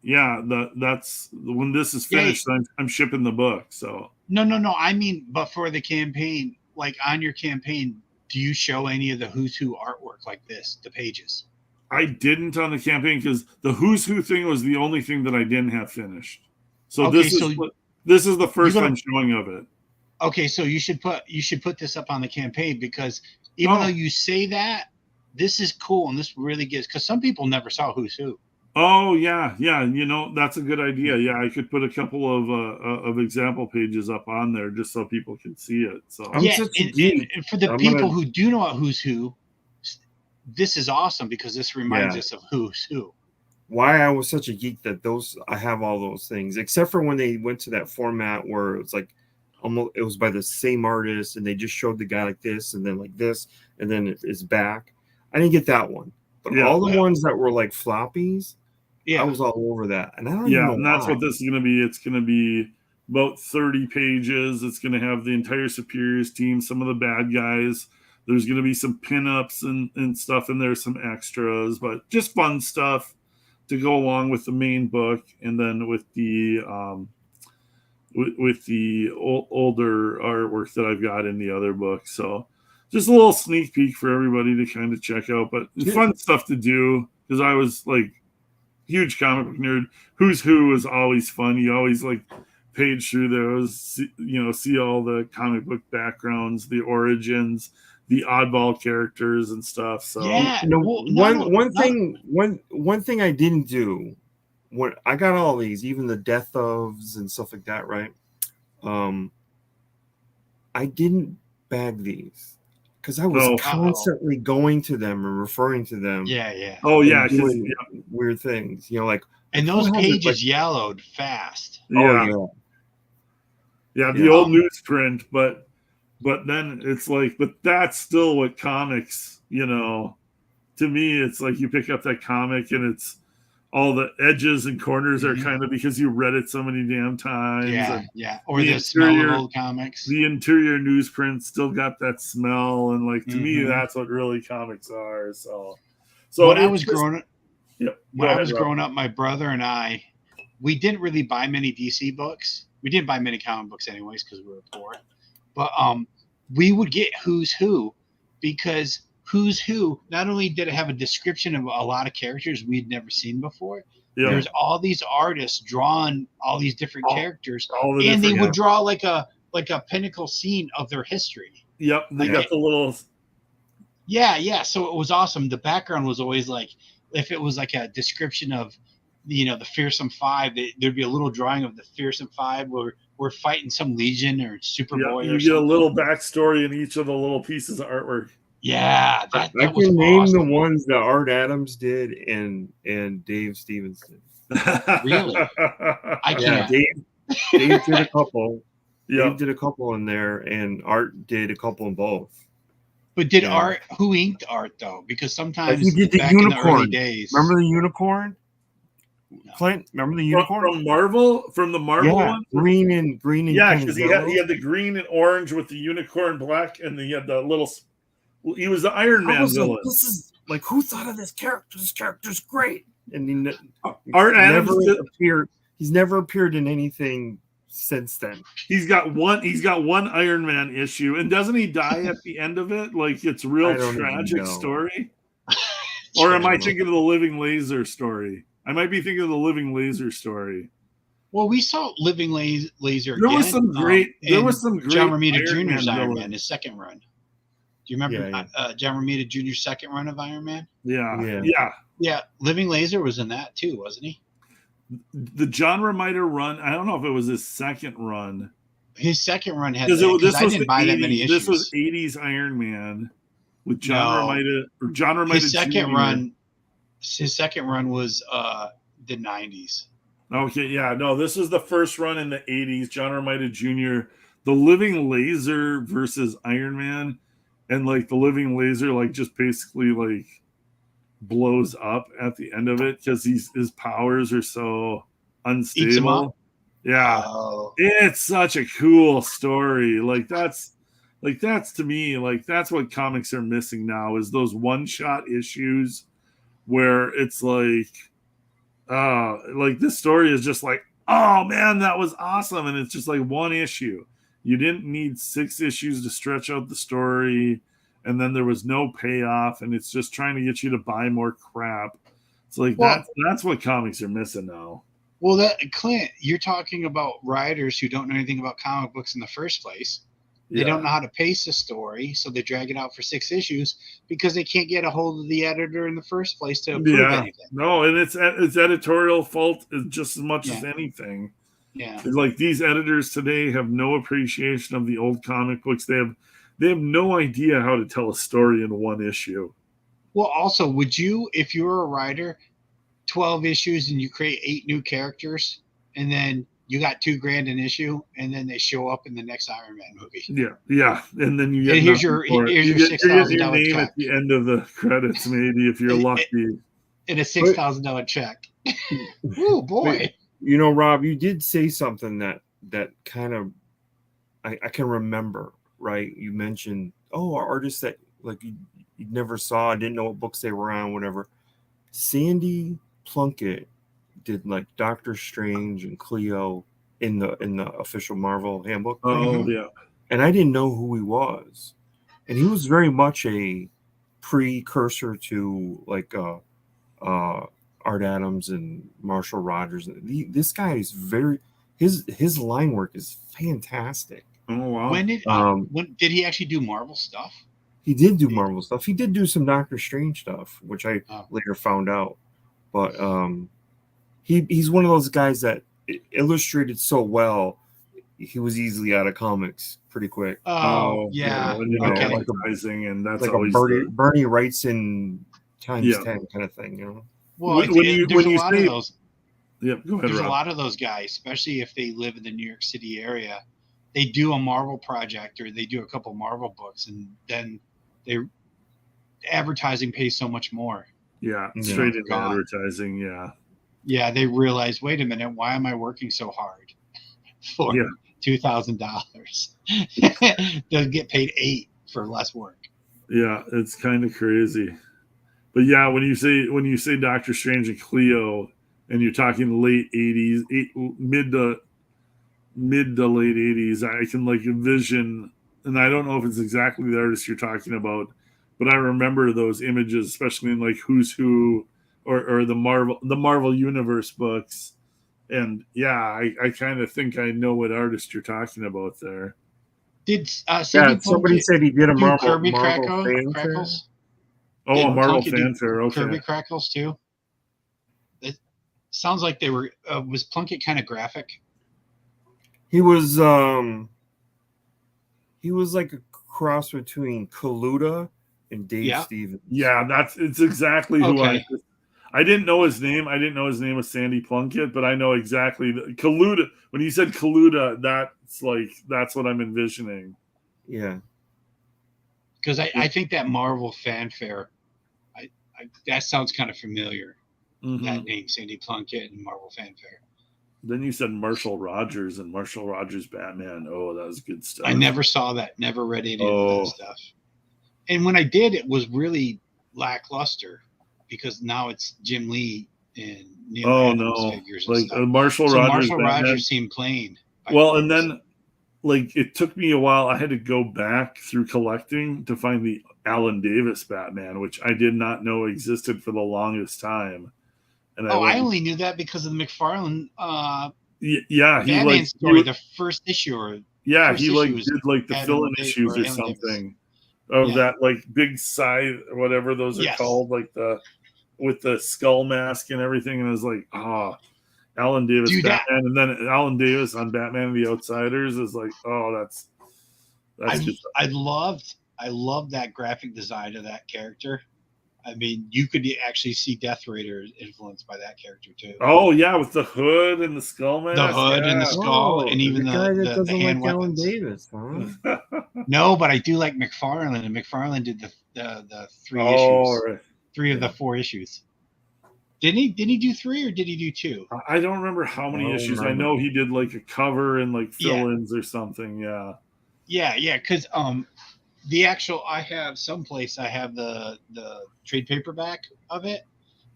that's when this is finished. I'm shipping the book. So no. I mean, but for the campaign, like on your campaign, do you show any of the Who's Who artwork like this, the pages? I didn't on the campaign because the Who's Who thing was the only thing that I didn't have finished. So this is the first time showing of it. Okay, so you should put this up on the campaign, because even though you say that, this is cool and this really gives, because some people never saw Who's Who. Oh yeah, that's a good idea. Yeah, I could put a couple of example pages up on there just so people can see it. So and for the people who do know what Who's Who, this is awesome because this reminds us of Who's Who. Why I was such a geek that I have all those things, except for when they went to that format where it was like almost it was by the same artist and they just showed the guy like this and then like this and then it's back. I didn't get that one. But Yeah. all the ones that were like floppies, Yeah. I was all over that, and I don't even Yeah, know and that's why. what this is going to be. It's going to be about 30 pages. It's going to have the entire Superiors team, some of the bad guys. There's going to be some pinups and stuff in there, some extras, but just fun stuff to go along with the main book, and then with the older artwork that I've got in the other book. So just a little sneak peek for everybody to kind of check out, but fun stuff to do because I was like huge comic book nerd. Who's Who is always fun. You always like page through those, see all the comic book backgrounds, the origins, the oddball characters and stuff. So Yeah. Well, one thing I didn't do when I got all these, even the death ofs and stuff like that, right? I didn't bag these because I was constantly going to them and referring to them. Yeah. Oh yeah, doing weird things, like. And those pages yellowed fast. Yeah. Yeah, the old newsprint, but then it's like, but that's still what comics, to me, it's like you pick up that comic and it's all the edges and corners are kind of because you read it so many damn times. Yeah. Or the smell of old comics. The interior newsprint still got that smell, and like to me, that's what really comics are. So when I was growing up, when I was growing up, my brother and I, we didn't really buy many DC books. We didn't buy many comic books anyways because we were poor. But we would get Who's Who because Who's Who not only did it have a description of a lot of characters we'd never seen before, there's all these artists drawing all these different characters, and they would draw like a pinnacle scene of their history. Yep, they got the little. Yeah. So it was awesome. The background was always like, if it was like a description of, the Fearsome Five, there'd be a little drawing of the Fearsome Five where we're fighting some Legion or Superboy. You get a little backstory in each of the little pieces of artwork. Yeah, I can name the ones that Art Adams did and Dave Stevenson. Really? I can't. Dave did a couple. Dave did a couple in there, and Art did a couple in both. But did Art? Who inked Art though? Because sometimes he did the back unicorn. In the early days. Remember the unicorn? No. Clint, remember the unicorn from Marvel? From the Marvel one? Green and yeah, because he had the green and orange with the unicorn black, and he had the little. He was the Iron Man villain. Like, this is like, who thought of this character? This character's great. And Art Adams appeared. He's never appeared in anything since then. He's got one Iron Man issue, and doesn't he die at the end of it? Like it's a real tragic story. Or am I thinking of the Living Laser story? I might be thinking of the Living Laser story. Well, we saw Living Laser. There was some great. John Romita Jr.'s Iron Man, his second run. Do you remember John Romita Jr.'s second run of Iron Man? Yeah. Living Laser was in that too, wasn't he? The John Romita run. I don't know if it was his second run. His second run had because I didn't buy that many issues. This was 80s Iron Man with John Romita. Or John Romita. His second run was the 90s. Okay, yeah, no, this is the first run in the 80s. John Romita Jr. The Living Laser versus Iron Man, and like the Living Laser, like just basically like blows up at the end of it because his powers are so unstable. Yeah, it's such a cool story. That's to me, like that's what comics are missing now is those one-shot issues where it's like this story is just like, oh man, that was awesome, and it's just like one issue. You didn't need 6 issues to stretch out the story, and then there was no payoff, and it's just trying to get you to buy more crap. It's like that's what comics are missing now. Well, Clint, you're talking about writers who don't know anything about comic books in the first place. They don't know how to pace a story, so they drag it out for 6 issues because they can't get a hold of the editor in the first place to approve anything. No, and it's editorial fault just as much as anything. Yeah, it's like these editors today have no appreciation of the old comic books. They have no idea how to tell a story in one issue. Well, also, would you, if you were a writer, 12 issues and you create 8 new characters, and then you got $2,000 an issue, and then they show up in the next Iron Man movie. Yeah, and then you get And here's nothing for it. your You're getting your $6,000 name check. at the end of the credits, maybe if you're lucky. And a $6,000 check. Oh boy! You know, Rob, you did say something that kind of I can remember. Right? You mentioned artists that like you never saw, didn't know what books they were on, whatever. Sandy Plunkett did like Doctor Strange and Cleo in the official Marvel handbook. Oh yeah. And I didn't know who he was. And he was very much a precursor to like Art Adams and Marshall Rogers. This guy is his line work is fantastic. Oh wow. When did he actually do Marvel stuff? He did do Marvel stuff. He did do some Doctor Strange stuff, which I later found out. But he's one of those guys that illustrated so well. He was easily out of comics pretty quick. Oh yeah, okay. And that's like always Bernie Wrightson times 10 kind of thing, you know. Well, when you say those, go ahead, there's Rob. a lot of those guys, especially if they live in the New York City area. They do a Marvel project or they do a couple Marvel books, and then advertising pays so much more. Yeah, straight into advertising. Yeah, they realize, wait a minute, why am I working so hard for $2,000? They'll get paid $8,000 for less work. Yeah, it's kind of crazy. But yeah, when you say Doctor Strange and Cleo, and you're talking late '80s, mid to late '80s, I can like envision, and I don't know if it's exactly the artist you're talking about, but I remember those images, especially in like Who's Who or the Marvel Universe books. And yeah, I kind of think I know what artist you're talking about there. Did somebody said he did a Marvel Kirby fanfare? Crackles? Oh, a Marvel fanfare. Okay. Kirby Crackles too. It sounds like they were. Was Plunkett kind of graphic? He was like a cross between Kaluta and Dave Stevens. Yeah, it's exactly who I didn't know his name. I didn't know his name was Sandy Plunkett, but I know exactly Kaluta. When you said Kaluta, that's what I'm envisioning. Yeah. Because I think that Marvel fanfare, that sounds kind of familiar. Mm-hmm. That name, Sandy Plunkett and Marvel fanfare. Then you said Marshall Rogers and Marshall Rogers Batman. Oh, that was good stuff. I never saw that. Never read any of that stuff. And when I did, it was really lackluster because now it's Jim Lee and Neil Adams figures. And stuff. Marshall Rogers seemed plain. Well, and then it took me a while. I had to go back through collecting to find the Alan Davis Batman, which I did not know existed for the longest time. And I only knew that because of the McFarlane Batman story, the first issue. He did like the fill-in issues or something of that big side or whatever those are called, with the skull mask and everything. And I was like, Alan Davis Batman, and then Alan Davis on Batman and the Outsiders is like, that's I loved that graphic design of that character. I mean, you could actually see Death Raider influenced by that character too. Oh yeah, with the hood and the skull mask. The hood and the skull, and even the guy that doesn't hand like weapons. Alan Davis, huh? No, but I do like McFarlane, and McFarlane did the 3 issues, right. 3 of the 4 issues. Didn't he do 3 or did he do 2? I don't remember how many issues. I know he did like a cover and like fill-ins or something. Yeah. Because I have the trade paperback of it,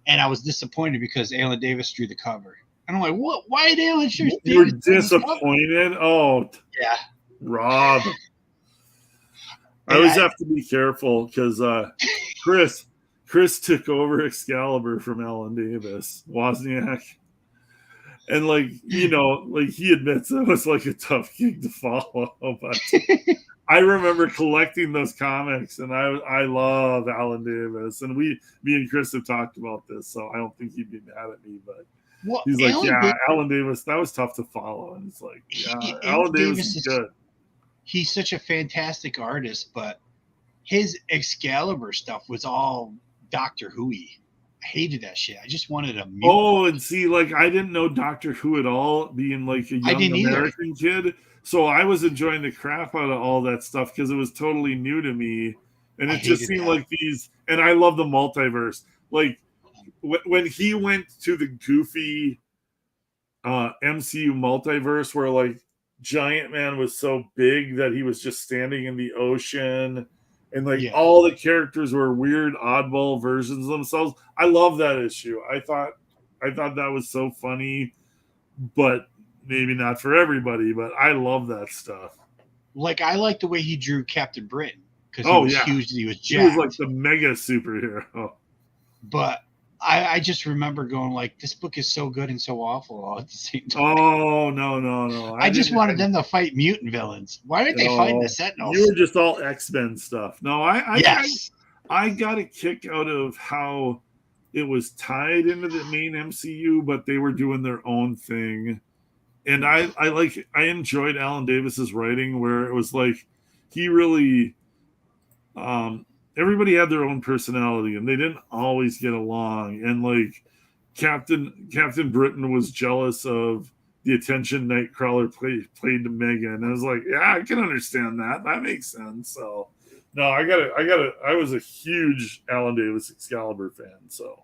and I was disappointed because Alan Davis drew the cover. And I'm like, what? Why did Alan Davis? You were disappointed? Oh, yeah, Rob. I always have to be careful because Chris took over Excalibur from Alan Davis, Wozniak. And he admits it was like a tough gig to follow, but I remember collecting those comics, and I love Alan Davis, and me and Chris have talked about this, so I don't think he'd be mad at me, but he's like, Alan Davis, that was tough to follow, and it's like, Alan Davis is good. He's such a fantastic artist, but his Excalibur stuff was all Doctor Who-y. hated that shit. I just wanted a mutant. Oh, and see, like I didn't know Doctor Who at all, being like a I young didn't either. American kid. So I was enjoying the crap out of all that stuff because it was totally new to me, and I it just hated seemed that. like these. And I love the multiverse. Like when he went to the goofy MCU multiverse, where like Giant Man was so big that he was just standing in the ocean, and like Yeah. all the characters were weird, oddball versions of themselves. I love that issue. I thought that was so funny, but maybe not for everybody. But I love that stuff. Like I like the way he drew Captain Britain because he Oh was yeah, huge and he was he was jacked. like the mega superhero. But I just remember going like, this book is so good and so awful all at the same time. Oh no! I just wanted them to fight mutant villains. Why aren't they fighting the Sentinels? You were just all X-Men stuff. No, Yes. I got a kick out of how it was tied into the main MCU, but they were doing their own thing. And I enjoyed Alan Davis's writing, where it was like he really everybody had their own personality and they didn't always get along. And like Captain Britain was jealous of the attention Nightcrawler played to Megan. And I was like, yeah, I can understand that. That makes sense. So no, I was a huge Alan Davis Excalibur fan. So,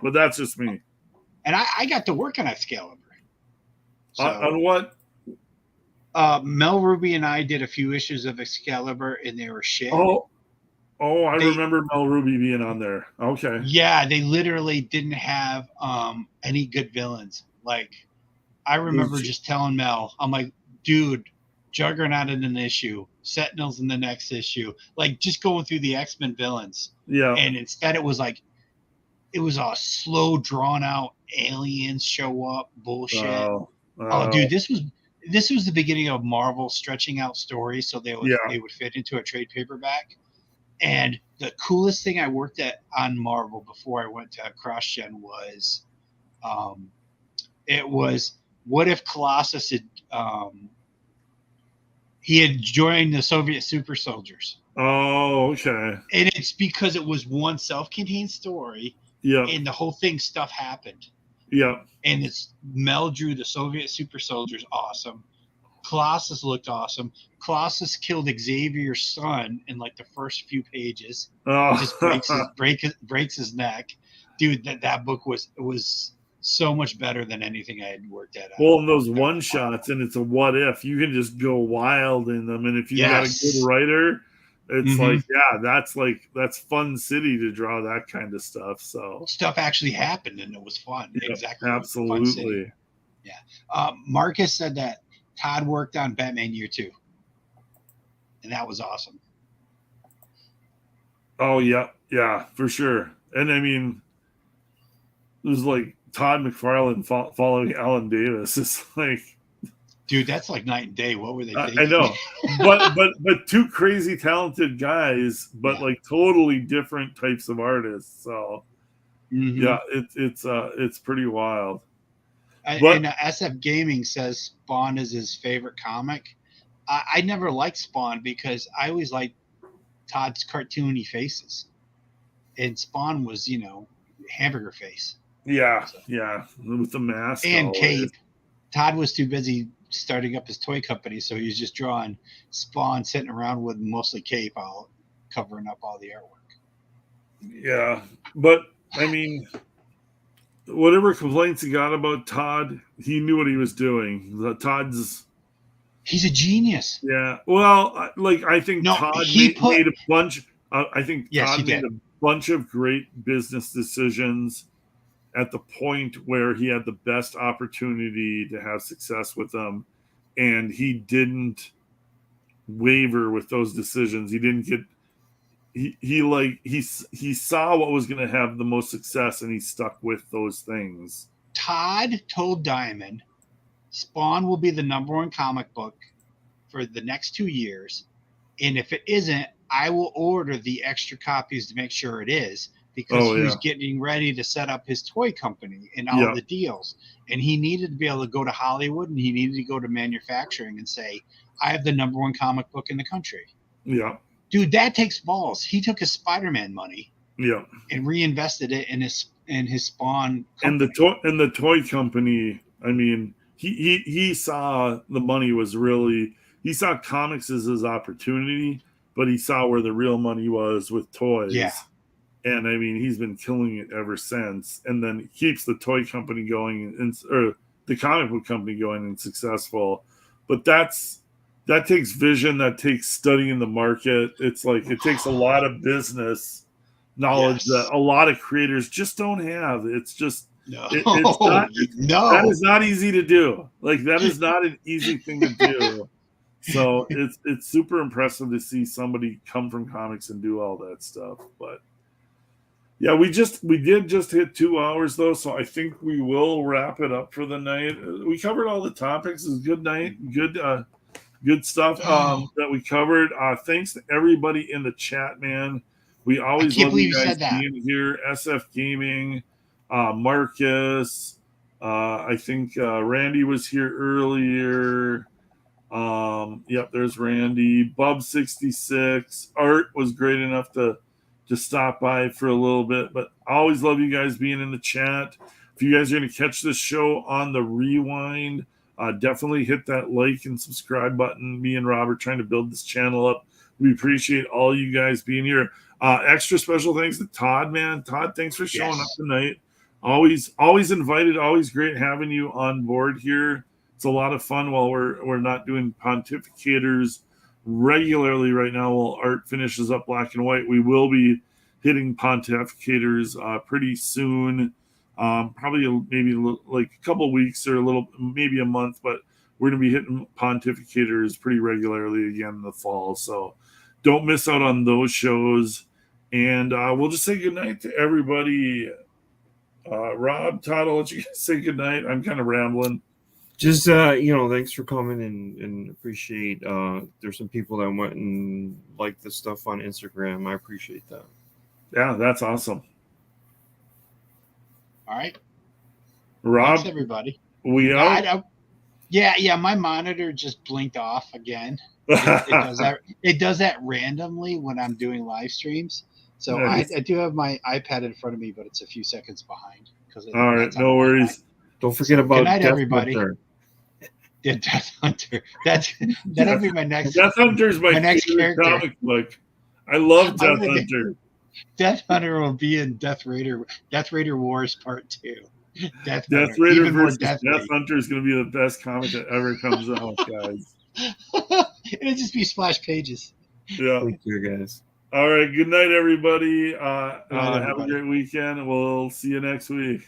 but that's just me. And I got to work on Excalibur. So, On what? Mel Ruby and I did a few issues of Excalibur, and they were shit. I remember Mel Ruby being on there. Okay. Yeah, they literally didn't have any good villains. Like, I remember just telling Mel, I'm like, dude, Juggernaut in an issue, Sentinels in the next issue, like just going through the X-Men villains. Yeah. And instead, it was a slow, drawn out aliens show up bullshit. Oh, dude, this was the beginning of Marvel stretching out stories so they would fit into a trade paperback. And the coolest thing I worked on Marvel before I went to CrossGen was, it was what if Colossus had he had joined the Soviet super soldiers. Oh, okay. And it's because it was one self-contained story. Yeah. And the whole thing stuff happened. Yeah. And it's Mel drew the Soviet super soldiers awesome. Colossus looked awesome. Colossus killed Xavier's son in like the first few pages. Oh. Just breaks his neck. Dude, that book was so much better than anything I had worked at. Well, in those one shots, and it's a what if, you can just go wild in them. And if you got a good writer, it's that's fun city to draw that kind of stuff. So stuff actually happened and it was fun. Yeah, exactly. Absolutely. Yeah. Marcus said that Todd worked on Batman Year 2. And that was awesome. Oh yeah, for sure. And I mean, it was like Todd McFarlane following Alan Davis. It's like, dude, that's like night and day. What were they thinking? I know, but two crazy talented guys, but like totally different types of artists. So yeah, it's pretty wild. And SF Gaming says Spawn is his favorite comic. I never liked Spawn because I always liked Todd's cartoony faces, and Spawn was hamburger face. Yeah, with the mask and cape. Todd was too busy starting up his toy company, so he was just drawing Spawn sitting around with mostly cape, all covering up all the artwork. Yeah, but I mean, whatever complaints he got about Todd, he knew what he was doing. He's a genius. Yeah. Well, like I think Todd made a bunch. I think Todd made a bunch of great business decisions at the point where he had the best opportunity to have success with them, and he didn't waver with those decisions. He didn't get. He saw what was going to have the most success, and he stuck with those things. Todd told Diamond, Spawn will be the #1 comic book for the next 2 years, and if it isn't, I will order the extra copies to make sure it is, because he was getting ready to set up his toy company and all the deals, and he needed to be able to go to Hollywood, and he needed to go to manufacturing and say, I have the #1 comic book in the country. Yeah. Dude, that takes balls. He took his Spider-Man money and reinvested it in his and his Spawn and the toy company. I mean, he saw the money was really, he saw comics as his opportunity, but he saw where the real money was with toys. Yeah. And I mean, he's been killing it ever since. And then keeps the toy company going or the comic book company going and successful. But that takes vision, that takes studying the market. It's like it takes a lot of business knowledge that a lot of creators just don't have. It's just that is not easy to do. Like, that is not an easy thing to do. So it's super impressive to see somebody come from comics and do all that stuff. But yeah, we did just hit 2 hours though, so I think we will wrap it up for the night. We covered all the topics. It was a good night, good stuff that we covered. Thanks to everybody in the chat, man. We always love you guys being here. SF Gaming, Marcus, I think Randy was here earlier. Yep, there's Randy. Bub66. Art was great enough to stop by for a little bit, but I always love you guys being in the chat. If you guys are going to catch this show on the rewind, definitely hit that like and subscribe button. Me and Robert trying to build this channel up. We appreciate all you guys being here. Extra special thanks to Todd, man. Todd, thanks for showing up tonight. Always invited. Always great having you on board here. It's a lot of fun while we're not doing pontificators regularly right now. While Art finishes up Black and White, we will be hitting pontificators pretty soon. Probably maybe like a couple weeks or maybe a month, but we're going to be hitting pontificators pretty regularly again in the fall. So don't miss out on those shows. And we'll just say goodnight to everybody. Rob, Todd, I'll let you guys say goodnight. I'm kind of rambling. Just thanks for coming and appreciate. There's some people that went and liked the stuff on Instagram. I appreciate that. Yeah, that's awesome. All right, Rob, thanks everybody. We out. Yeah. My monitor just blinked off again. It does that randomly when I'm doing live streams. So nice. I do have my iPad in front of me, but it's a few seconds behind. All right, no worries. Don't forget about good night, Death everybody. Hunter. Yeah, Death Hunter. That'll be my next. Death Hunter's my next favorite comic book. I love Death Hunter. Death Hunter will be in Death Raider Wars Part 2. Death Raider versus Death Hunter is going to be the best comic that ever comes out, guys. It'll just be splash pages. Yeah. Thank you, guys. All right. Good night, everybody. Have a great weekend, and we'll see you next week.